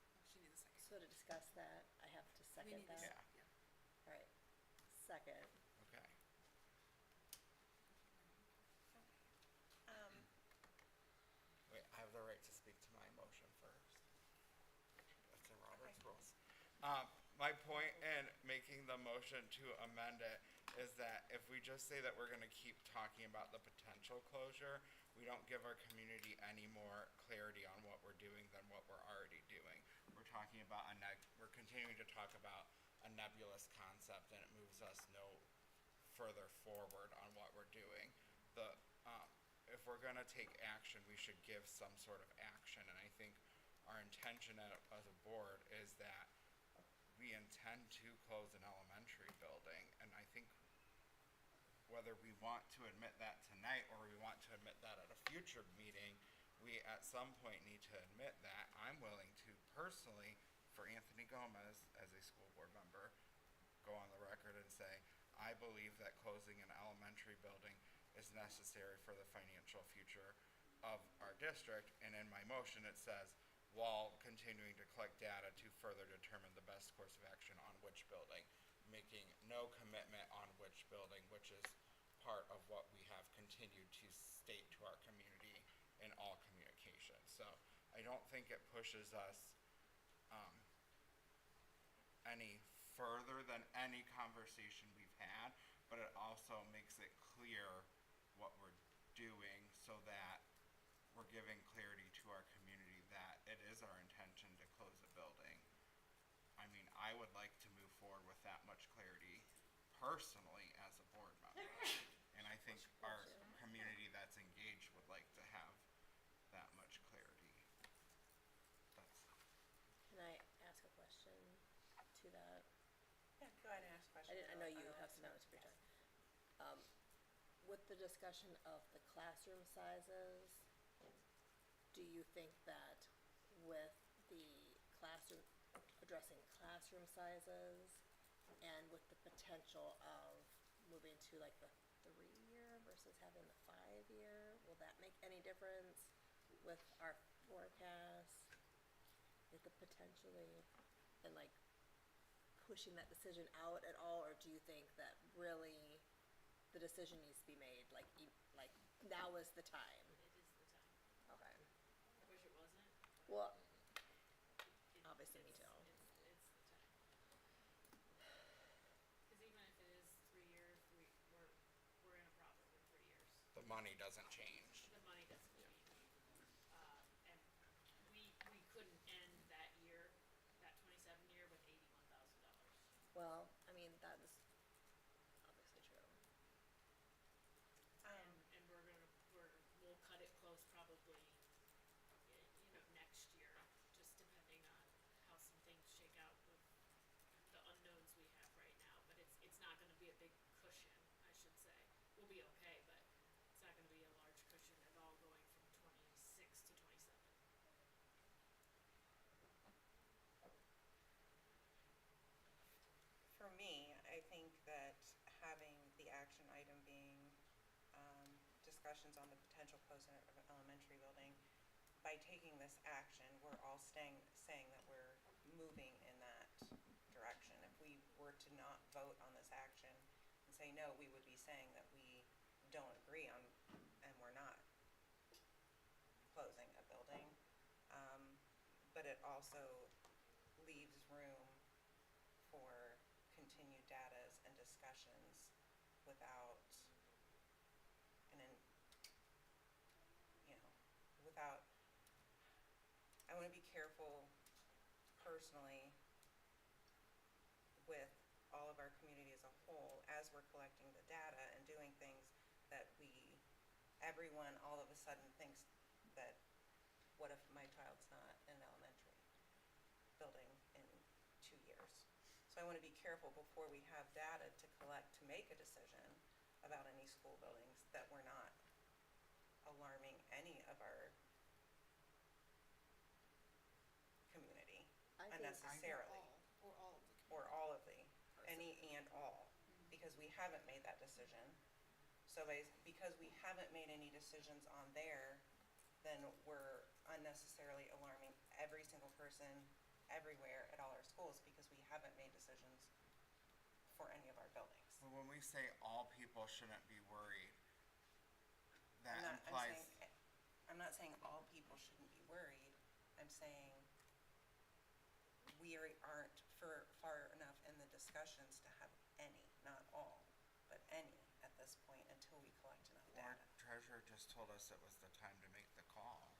Oh, she needs a second. So to discuss that, I have to We second need that? this, Yeah. yeah. All right, second. Okay. Wait, I have the right to speak to my motion first. That's in Robert's rules. My point in making the motion to amend it is that if we just say that we're gonna keep talking about the potential closure, we don't give our community any more clarity on what we're doing than what we're already doing. We're talking about we're continuing to talk about a a nebulous concept and it moves us no further forward on what we're doing. If we're gonna take action, we should give some sort of action, and I think our intention as a board is that we intend to close an elementary building, and I think whether we want to admit that tonight or we want to admit that at a future meeting, we at some point need to admit that. I'm willing to personally, for Anthony Gomez as a school board member, go on the record and say, I believe that closing an elementary building is necessary for the financial future of our district, and in my motion it says, while continuing to collect data to further determine the best course of action on which building, making no commitment on which building, which is part of what we have continued to state to our community in all communication. So I don't think it pushes us any further than any conversation we've had, but it also makes it clear what we're doing so that we're giving clarity to our community that it is our intention to close a building. I mean, I would like to move forward with that much clarity personally as a board member. And I think our community that's engaged would like to have that much clarity. Can I ask a question to that? Yeah, go ahead and ask questions. I know you have some knowledge to with the discussion of the classroom sizes, do you think that with the classroom, addressing classroom sizes and with the potential of moving to like the 3-year versus having the 5-year, will that make any difference with our forecast? Is it potentially, and like pushing that decision out at all, or do you think that really the decision needs to be made, like now is the time? It is the time. Okay. I wish it wasn't. Well, obviously me too. It's the time. Because even if it is 3 years, we're in a profit with 3 years. The money doesn't change. The money doesn't change. And we couldn't end that year, that 27 year, with $81,000. Well, I mean, that is obviously true. And we'll cut it close probably, next year, just depending on how some things shake out with the unknowns we have right now. But it's not gonna be a big cushion, I should say. We'll be okay, but it's not gonna be a large cushion at all going from 26 to 27. For me, I think that having the action item being discussions on the potential closing of an elementary building, by taking this action, we're all saying that we're moving in that direction. If we were to not vote on this action and say no, we would be saying that we don't agree on, and we're not closing a building. But it also leaves room for continued datas and discussions without I want to be careful personally with all of our community as a whole as we're collecting the data and doing things that everyone all of a sudden thinks that, what if my child's not in an elementary building in 2 years? So I want to be careful before we have data to collect to make a decision about any school buildings that we're not alarming any of our community unnecessarily. Or all of the community. Or all of the, any and all, because we haven't made that decision. So because we haven't made any decisions on there, then we're unnecessarily alarming every single person everywhere at all our schools because we haven't made decisions for any of our buildings. Well, when we say all people shouldn't be worried, that implies. I'm not saying all people shouldn't be worried. I'm saying we aren't far enough in the discussions to have any, not all, but any at this point until we collect enough data. Our treasurer just told us it was the time to make the call.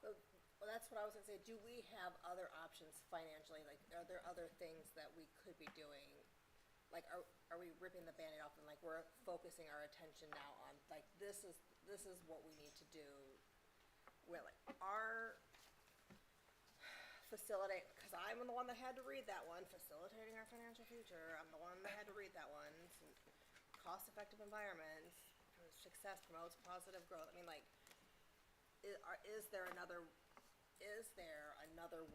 But that's what I was gonna say, do we have other options financially, like, are there other things that we could be doing? Like, are we ripping the Band-Aid off and like, we're focusing our attention now on, like, this is what we need to do? We're like, our facilitate, cause I'm the one that had to read that one, facilitating our financial future, I'm the one that had to read that one. Cost-effective environments, success promotes positive growth, I mean, like, is there another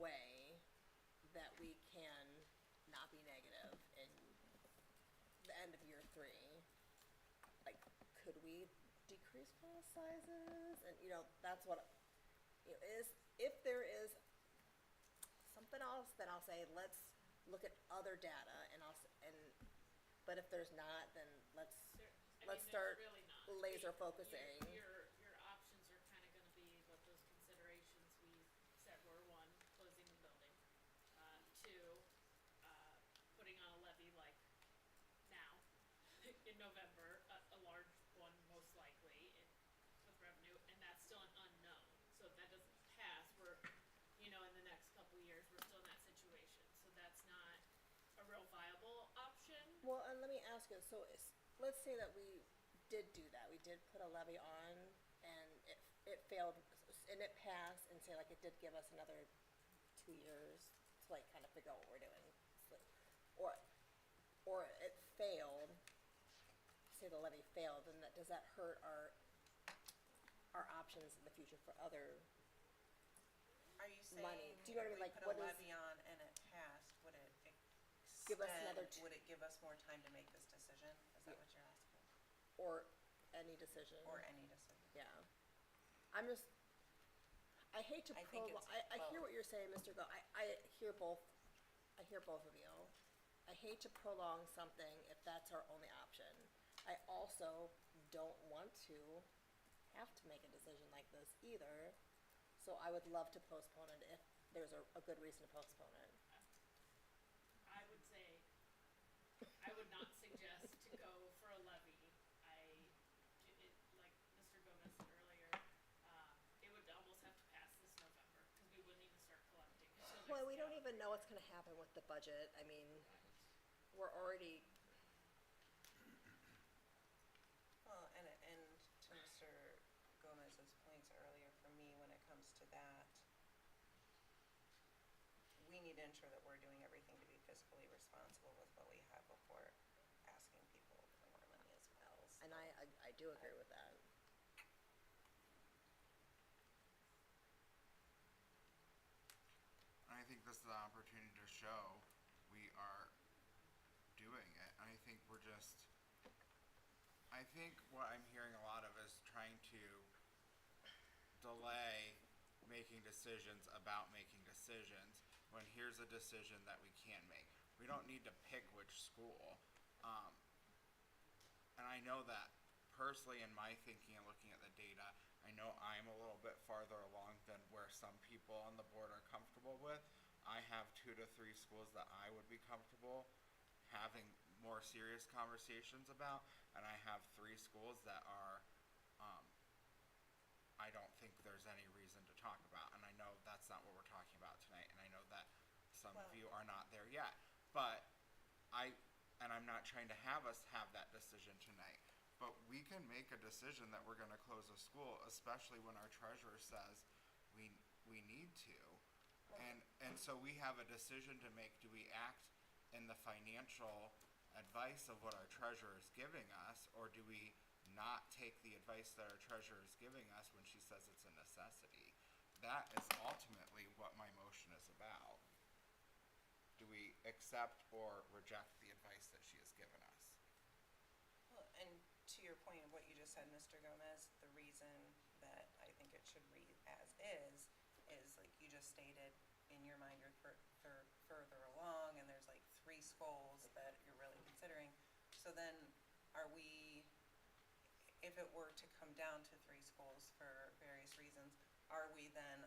way that we can not be negative in the end of year 3? Like, could we decrease class sizes? And, that's what, if there is something else, then I'll say, let's look at other data, but if there's not, then let's start There's really not. laser focusing. Your options are kind of going to be what those considerations we said were: 1, closing the building; 2, putting on a levy like now in November, a large one most likely with revenue, and that's still an unknown. So if that doesn't pass, we're in the next couple of years we're still in that situation. So that's not a real viable option. Well, and let me ask you, so let's say that we did do that, we did put a levy on, and it failed, and it passed, and say like it did give us another 2 years to like kind of figure out what we're doing. Or it failed, say the levy failed, then does that hurt our options in the future for other Are you saying money? Do you know what I mean? if Like, we put what a is, levy on and it passed, would it Give us another would it give us more time to make this decision? Is that what you're asking? or any decision? Or any decision? Yeah. I hate to I think prolong, it's I hear both. what you're saying, Mr. Go, I hear both of you. I hate to prolong something if that's our only option. I also don't want to have to make a decision like this either, so I would love to postpone it if there's a good reason to postpone it. I would say, I would not suggest to go for a levy. Like Mr. Gomez said earlier, it would almost have to pass this November, because we wouldn't even start collecting until Well, next we don't calendar even know what's gonna happen with the budget, I mean, we're already, Well, and to Mr. Gomez's points earlier, for me, when it comes to that, we need to ensure that we're doing everything to be fiscally responsible with what we have before asking people for more money as well. and I do agree with that. I think this is the opportunity to show we are doing it. I think what I'm hearing a lot of is trying to delay making decisions about making decisions when here's a decision that we can make. We don't need to pick which school. And I know that personally in my thinking and looking at the data, I know I'm a little bit farther along than where some people on the board are comfortable with. I have 2 to 3 schools that I would be comfortable having more serious conversations about, and I have 3 schools that are, I don't think there's any reason to talk about, and I know that's not what we're talking about tonight, and I know that some of you are not there yet, but I'm not trying to have us have that decision tonight, but we can make a decision that we're gonna close a school, especially when our treasurer says we need to. And so we have a decision to make. Do we act in the financial advice of what our treasurer is giving us, or do we not take the advice that our treasurer is giving us when she says it's a necessity? That is ultimately what my motion is about. Do we accept or reject the advice that she has given us? Well, and to your point of what you just said, Mr. Gomez, the reason that I think it should read as is like you just stated, in your mind you're further along, and there's like 3 schools that you're really considering. So then are we, if it were to come down to 3 schools for various reasons, are we then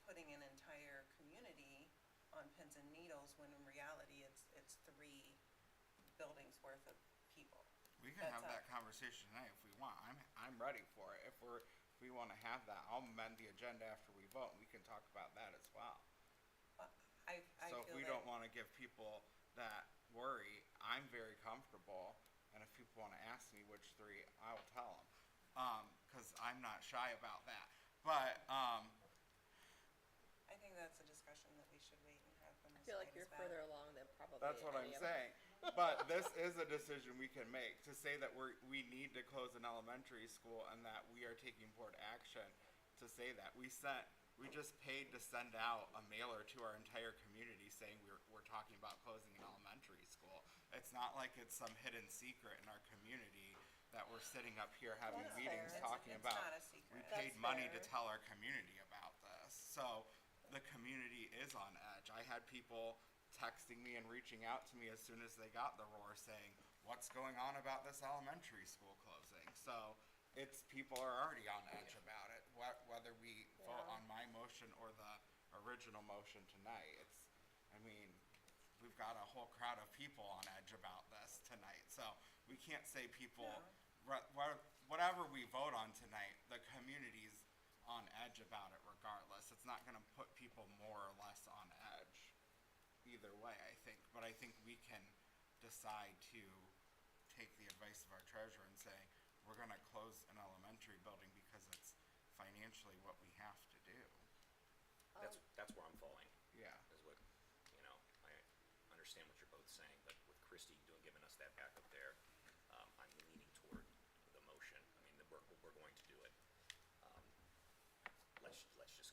putting an entire community on pins and needles when in reality it's 3 buildings worth of people? We can have that conversation tonight if we want. I'm ready for it. If if we wanna have that, I'll amend the agenda after we vote, and we can talk about that as well. I So if feel we that- don't wanna give people that worry, I'm very comfortable, and if people wanna ask me which three, I will tell them. Cause I'm not shy about that, but, I think that's a discussion that we should wait and have when I this feel like item's you're back. further along than probably that's what I'm any of us. saying. But this is a decision we can make, to say that we need to close an elementary school and that we are taking board action to say that. We just paid to send out a mailer to our entire community saying we're talking about closing an elementary school. It's not like it's some hidden secret in our community that we're sitting up here having That's meetings fair. talking It's about. not a secret. We That's paid money to fair. tell our community about this. So the community is on edge. I had people texting me and reaching out to me as soon as they got the roar saying, what's going on about this elementary school closing? So people are already on edge about it, whether we vote Yeah. on my motion or the original motion tonight. We've got a whole crowd of people on edge about this tonight. So we can't say people, whatever we vote on tonight, the community's on edge about it regardless. It's not gonna put people more or less on edge either way, I think. But I think we can decide to take the advice of our treasurer and say, we're gonna close an elementary building because it's financially what we have to do. That's where I'm falling. Yeah. Is what, I understand what you're both saying, but with Christie giving us that backup there, I'm leaning toward the motion. We're going to do it. Let's just,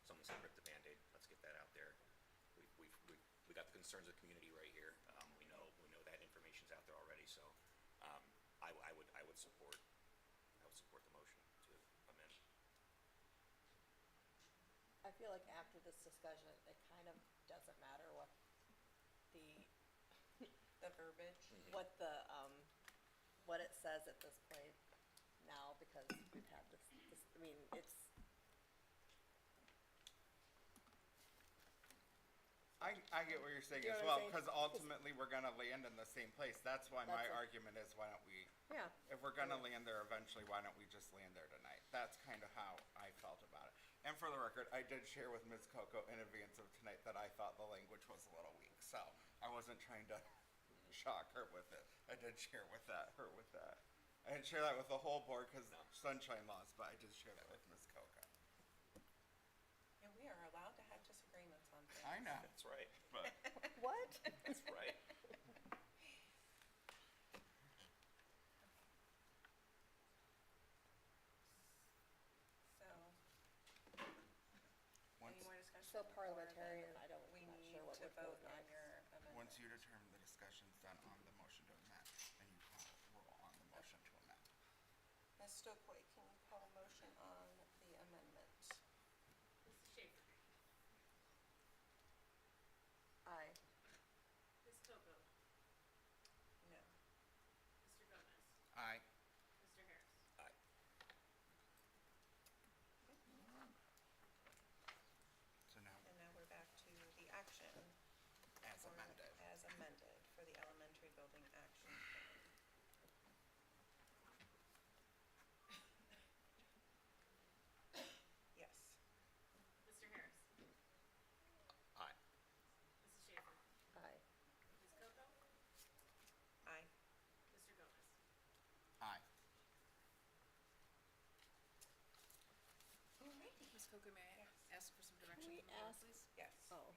someone said rip the Band-Aid, let's get that out there. We got the concerns of the community right here. We know that information's out there already, so, I would support the motion to amend. I feel like after this discussion, it kind of doesn't matter what the, The verbiage. what it says at this point now, because we've had this, it's, I get what you're saying You as know well, what I'm because saying? ultimately we're gonna land in the same place. That's why my That's it. argument is, why don't we, yeah. if we're gonna land there eventually, why don't we just land there tonight? That's kind of how I felt about it. And for the record, I did share with Ms. Coco in advance of tonight that I thought the language was a little weak, so I wasn't trying to shock her with it. I did share her with that. I didn't share that with the whole board because sunshine laws, but I did share that with Ms. Coco. And we are allowed to have disagreements on things. I know. That's right. But What? That's right. So, once, any more discussion? So Or then parliamentarian, I'm not We sure need what to would go vote on next. your amendment. once you determine the discussion's done on the motion to amend, then you call roll on the motion to amend. Ms. Stokely, can you call a motion on the amendment? Mrs. Schaefer, Aye. Ms. Coco, No. Mr. Gomez, Aye. Mr. Harris. Aye. So now, And now we're back to the action. as for- amended. As amended for the elementary building action plan. Yes. Mr. Harris, Aye. Mrs. Schaefer, Aye. Ms. Coco, Aye. Mr. Gomez. Aye. Alrighty. Ms. Coco, may I ask for some direction we from the board, ask- please? Yes. Oh,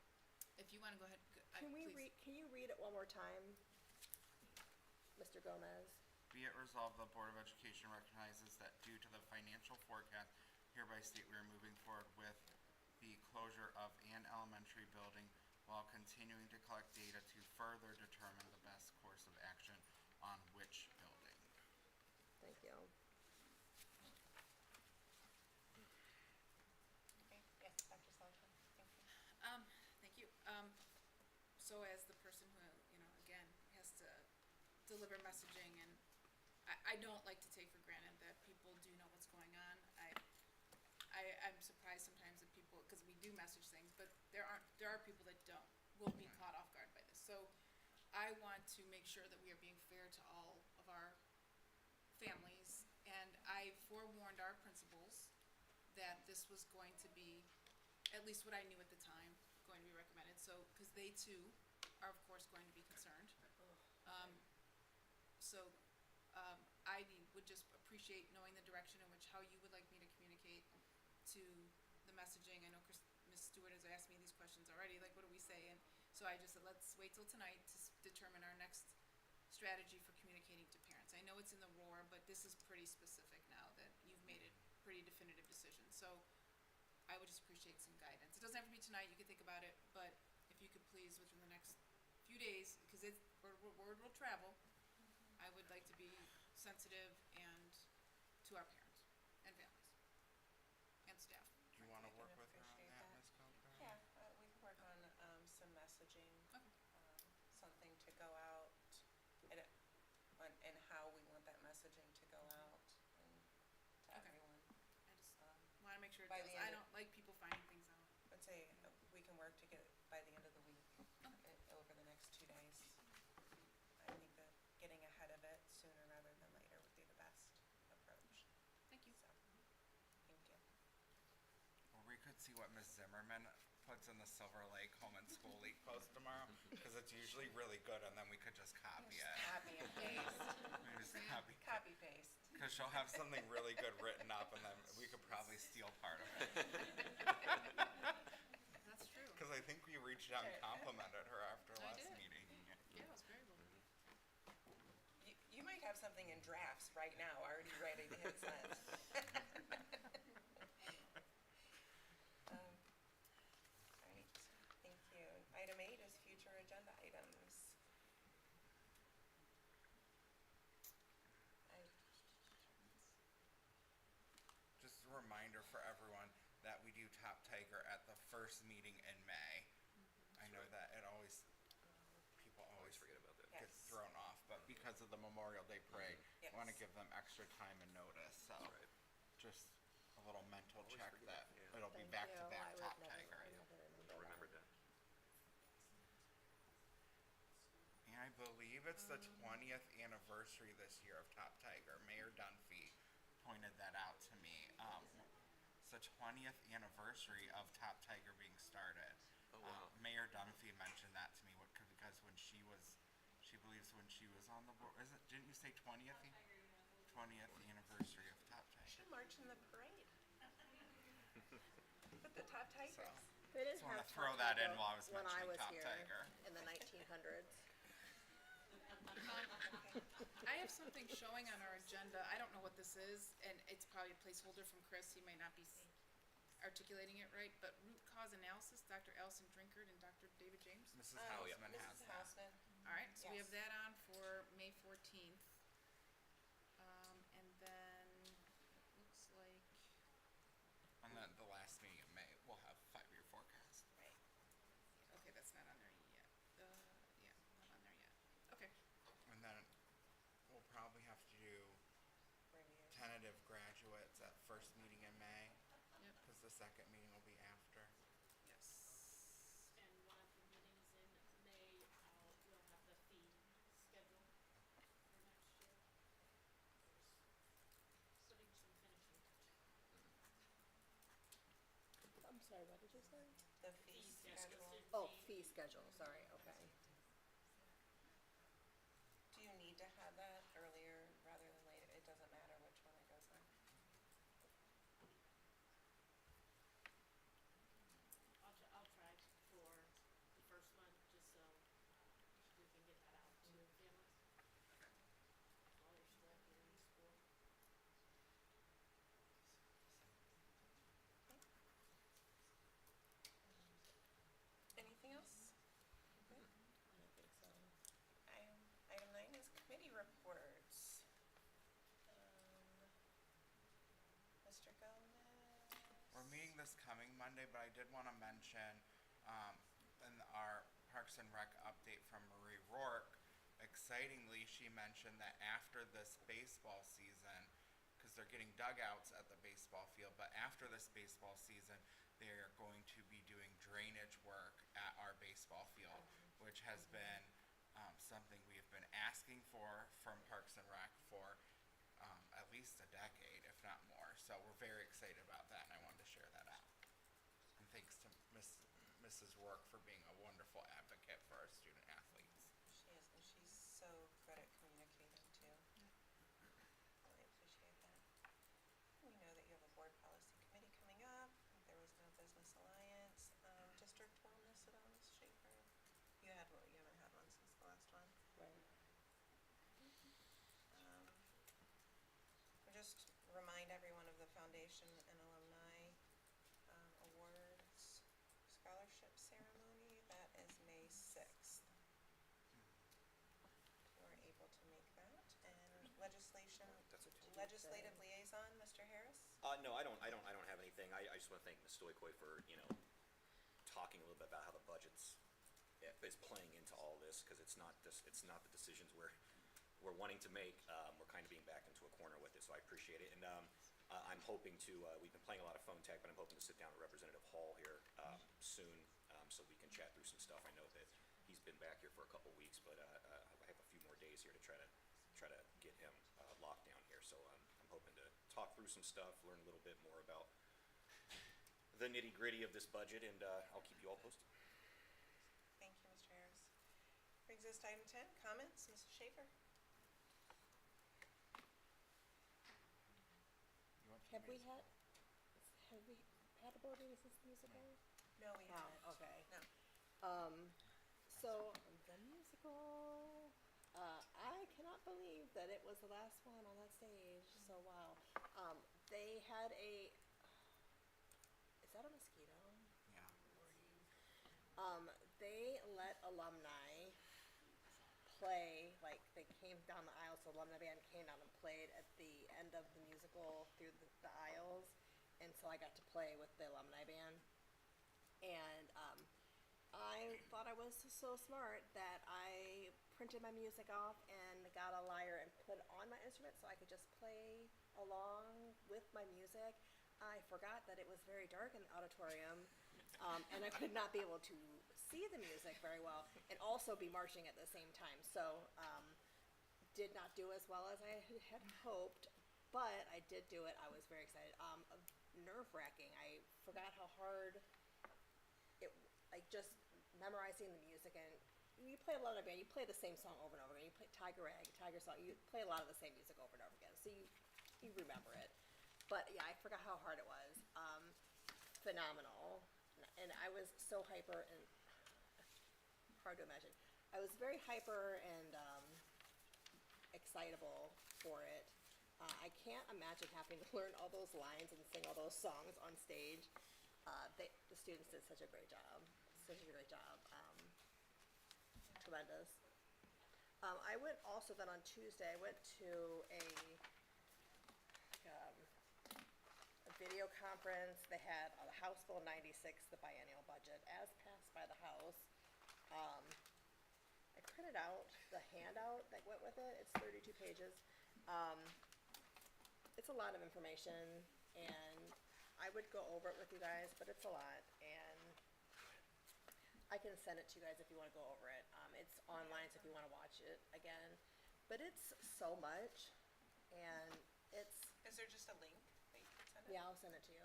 If you wanna go ahead, can you read it one more time? Mr. Gomez? Be it resolved, the Board of Education recognizes that due to the financial forecast, hereby state we are moving forward with the closure of an elementary building while continuing to collect data to further determine the best course of action on which building. Thank you. Okay, yes, Dr. Sullivan, thank you. Thank you. So as the person who, again, has to deliver messaging, and I don't like to take for granted that people do know what's going on. I'm surprised sometimes that people, because we do message things, but there are people that will be caught off guard by this. So I want to make sure that we are being fair to all of our families, and I forewarned our principals that this was going to be, at least what I knew at the time, going to be recommended. So, because they too are of course going to be concerned. So, would just appreciate knowing the direction in which, how you would like me to communicate to the messaging. I know Ms. Stewart has asked me these questions already, like what do we say? And so I just said, let's wait till tonight to determine our next strategy for communicating to parents. I know it's in the roar, but this is pretty specific now that you've made a pretty definitive decision. So I would just appreciate some guidance. It doesn't have to be tonight, you could think about it, but if you could please, within the next few days, because word will travel, I would like to be sensitive and to our parents and families and staff. Do you wanna I work can with her on appreciate that, that. Ms. Coker? Yeah, we can work on, some messaging. Okay. Something to go out, and, and how we want that messaging to go out and to Okay. everyone. I just wanna make sure it By does. the end I of- don't like people finding things out. I'd say we can work to get it by the end of the week, over the next 2 days. I think that getting ahead of it sooner rather than later would be the best approach. Thank you. So, thank you. Or we could see what Ms. Zimmerman puts in the Silver Lake Home and School League post tomorrow, because it's usually really good, and then we could just copy it. Copy and paste. We just copy. Copy paste. Because she'll have something really good written up, and then we could probably steal part of it. That's true. Because I think we reached out and complimented her after I last did. meeting. Yeah, it was very well. You might have something in drafts right now, already ready to hit send. All right, thank you. Item 8 is future agenda items. Just a reminder for everyone that we do Top Tiger at the first meeting in May. I know that it always, people always forget about that. get Yes. thrown off, but because of the Memorial Day parade, Yes. I want to give them extra time and notice, so That's right. just a little mental Always check forget, that yeah. it'll be Thank back you. to back I would Top never- Tiger. I never I remembered that. And I believe it's the 20th anniversary this year of Top Tiger. Mayor Dunphy pointed that out to me. It's the 20th anniversary of Top Tiger being started. Oh, wow. Mayor Dunphy mentioned that to me because when she believes when she was on the board, didn't you say 20th? 20th anniversary of Top Tiger. Should march in the parade. With the top tigers. So, They didn't just wanna have throw Top that in Tiger while I was when I mentioning was Top here Tiger. in the 1900s. I have something showing on our agenda. I don't know what this is, and it's probably a placeholder from Chris. He might not be articulating it right, but root cause analysis, Dr. Allison Drinkard and Dr. David James. Mrs. Oh, Hausman has Mrs. that. Hausman. All right, so we have Yes. that on for May 14th. And then it looks like, And then the last meeting in May, we'll have 5-year forecast. Right. okay, that's not on there yet. Yeah, not on there yet. Okay, And then we'll probably have to do Review. tentative graduates at first meeting in May, yep, because the second meeting will be after. yes. And one of the meetings in May, we'll have the fee schedule for next year. There's putting some finishing touches. I'm sorry, what did you say? The fee Fee schedule. schedule. Oh, fee schedule, sorry, okay. Do you need to have that earlier rather than later? It doesn't matter which one it goes on. I'll try for the first one, just so we can get that out to families. While you're still here in school. Anything else? Good. I don't think so. Item 9 is committee reports. Mr. Gomez? We're meeting this coming Monday, but I did want to mention, in our Parks and Rec update from Marie Rourke, excitingly, she mentioned that after this baseball season, because they're getting dugouts at the baseball field, but after this baseball season, they're going to be doing drainage work at our baseball field, which has been something we have been asking for from Parks and Rec for at least a decade, if not more. So we're very excited about that, and I wanted to Mrs. Work for being a wonderful advocate for our student athletes. She is, and she's so good at communicating too. Really appreciate that. We know that you have a board policy committee coming up. There was no business alliance. District one listed on Ms. Schaefer. You haven't had one since the last one. Right. Just remind everyone of the foundation and alumni awards scholarship ceremony. That is May 6th. If you are able to make that. And legislative liaison, Mr. Harris? No, I don't have anything. I just want to thank Ms. Stoikoi for, talking a little bit about how the budget's is playing into all this, because it's not the decisions we're wanting to make. We're kind of being backed into a corner with it, so I appreciate it. And I'm hoping to, we've been playing a lot of phone tag, but I'm hoping to sit down with Representative Hall here soon, so we can chat through some stuff. I know that he's been back here for a couple weeks, but I have a few more days here to try to get him locked down here. So I'm hoping to talk through some stuff, learn a little bit more about the nitty-gritty of this budget, and I'll keep you all posted. Thank you, Mr. Harris. Brings us to item 10, comments. Mrs. Schaefer? Have we had a board meeting since the musical? No, we haven't. Okay. No. So the musical, I cannot believe that it was the last one on that stage. So wow. They had is that a mosquito? Yeah. They let alumni play, like they came down the aisle, so alumni band came down and played at the end of the musical through the aisles, and so I got to play with the alumni band, and I thought I was so smart that I printed my music off and got a lyre and put it on my instrument so I could just play along with my music. I forgot that it was very dark in the auditorium, and I could not be able to see the music very well and also be marching at the same time. So did not do as well as I had hoped, but I did do it. I was very excited. Nerve-wracking. I forgot how hard it, like just memorizing the music, and you play a lot of band, you play the same song over and over again. You play Tiger Song, you play a lot of the same music over and over again, so you remember it. But yeah, I forgot how hard it was. Phenomenal. And I was so hyper, and hard to imagine. I was very hyper and excitable for it. I can't imagine having to learn all those lines and sing all those songs on stage. The students did such a great job. Tremendous. I went also then on Tuesday, I went to a video conference. They had House Bill 96, the biennial budget, as passed by the House. I printed out the handout that went with it. It's 32 pages. It's a lot of information, and I would go over it with you guys, but it's a lot, and I can send it to you guys if you want to go over it. It's online, so if you want to watch it again. But it's so much, and it's... Is there just a link that you can send it? Yeah, I'll send it to you.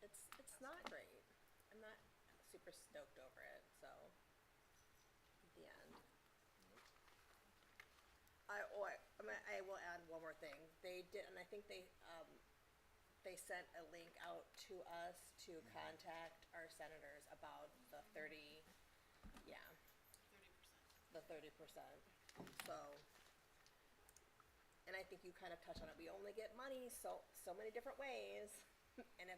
It's not great. I'm not super stoked over it, so the end. I will add one more thing. They did, and I think they sent a link out to us to contact our senators about the 30%. The 30%. So, and I think you kind of touched on it. We only get money so many different ways, and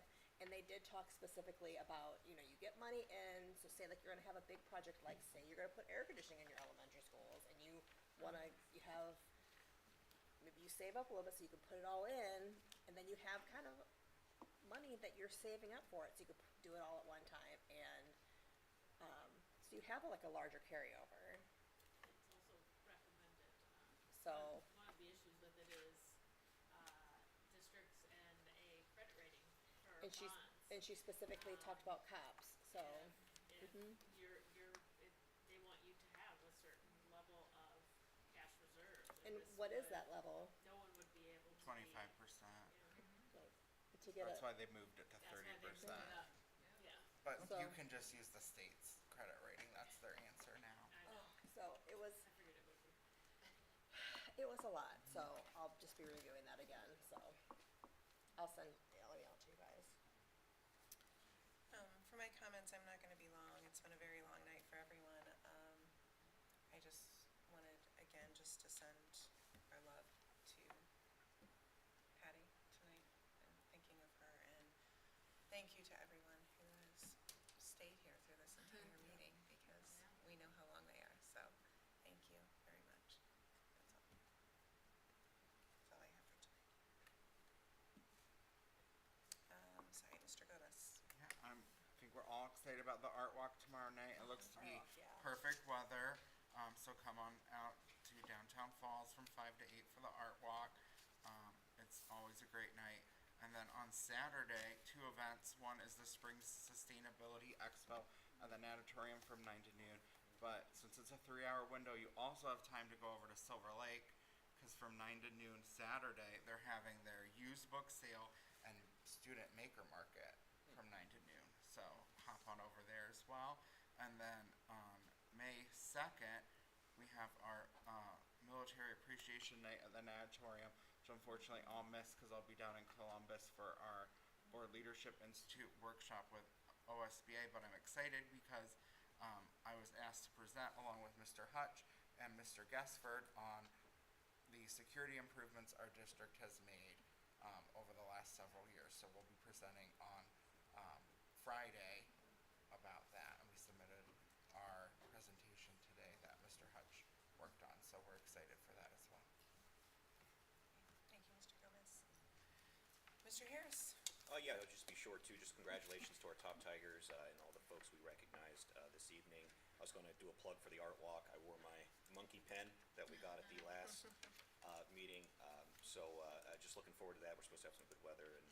they did talk specifically about, you get money in, so say like you're gonna have a big project, like say you're gonna put air conditioning in your elementary schools, and you save up a little bit so you can put it all in, and then you have kind of money that you're saving up for it, so you could do it all at one time, and so you have like a larger carryover. It's also recommended. So one of the issues with it is districts and a credit rating for bonds. And she specifically talked about cops. So If they want you to have a certain level of cash reserve. And what is that level? No one would be able to. 25%. To get That's why they moved it to 30%. That's why they moved it up. Yeah. But So- you can just use the state's credit rating, that's their answer now. So it was, I figured it would be. it was a lot, so I'll just be reviewing that again, so I'll send the email to you guys. For my comments, I'm not gonna be long. It's been a very long night for everyone. I just wanted, again, just to send our love to Patty tonight and thinking of her. And thank you to everyone who has stayed here through this entire meeting because we know how long they are. So thank you very much. That's all I have for tonight. Sorry, Mr. Gomez. Yeah, I think we're all excited about the art walk tomorrow night. It looks to be Art walk, yeah. perfect weather, so come on out to downtown Falls from 5 to 8 for the art walk. It's always a great night. And then on Saturday, 2 events. One is the Spring Sustainability Expo at the Natatorium from 9 to noon. But since it's a 3-hour window, you also have time to go over to Silver Lake because from 9 to noon Saturday, they're having their used book sale and student maker market from 9 to noon. So hop on over there as well. And then on May 2nd, we have our Military Appreciation Night at the Natatorium, which unfortunately I'll miss because I'll be down in Columbus for our Board Leadership Institute workshop with OSBA, but I'm excited because I was asked to present along with Mr. Hutch and Mr. Guessford on the security improvements our district has made over the last several years. So we'll be presenting on Friday about that, and we submitted our presentation today that Mr. Hutch worked on, so we're excited for that as well. Thank you, Mr. Gomez. Mr. Harris. Yeah, I'll just be short too. Just congratulations to our top Tigers and all the folks we recognized this evening. I was going to do a plug for the art walk. I wore my monkey pen that we got at the last meeting, so just looking forward to that. We're supposed to have some good weather, and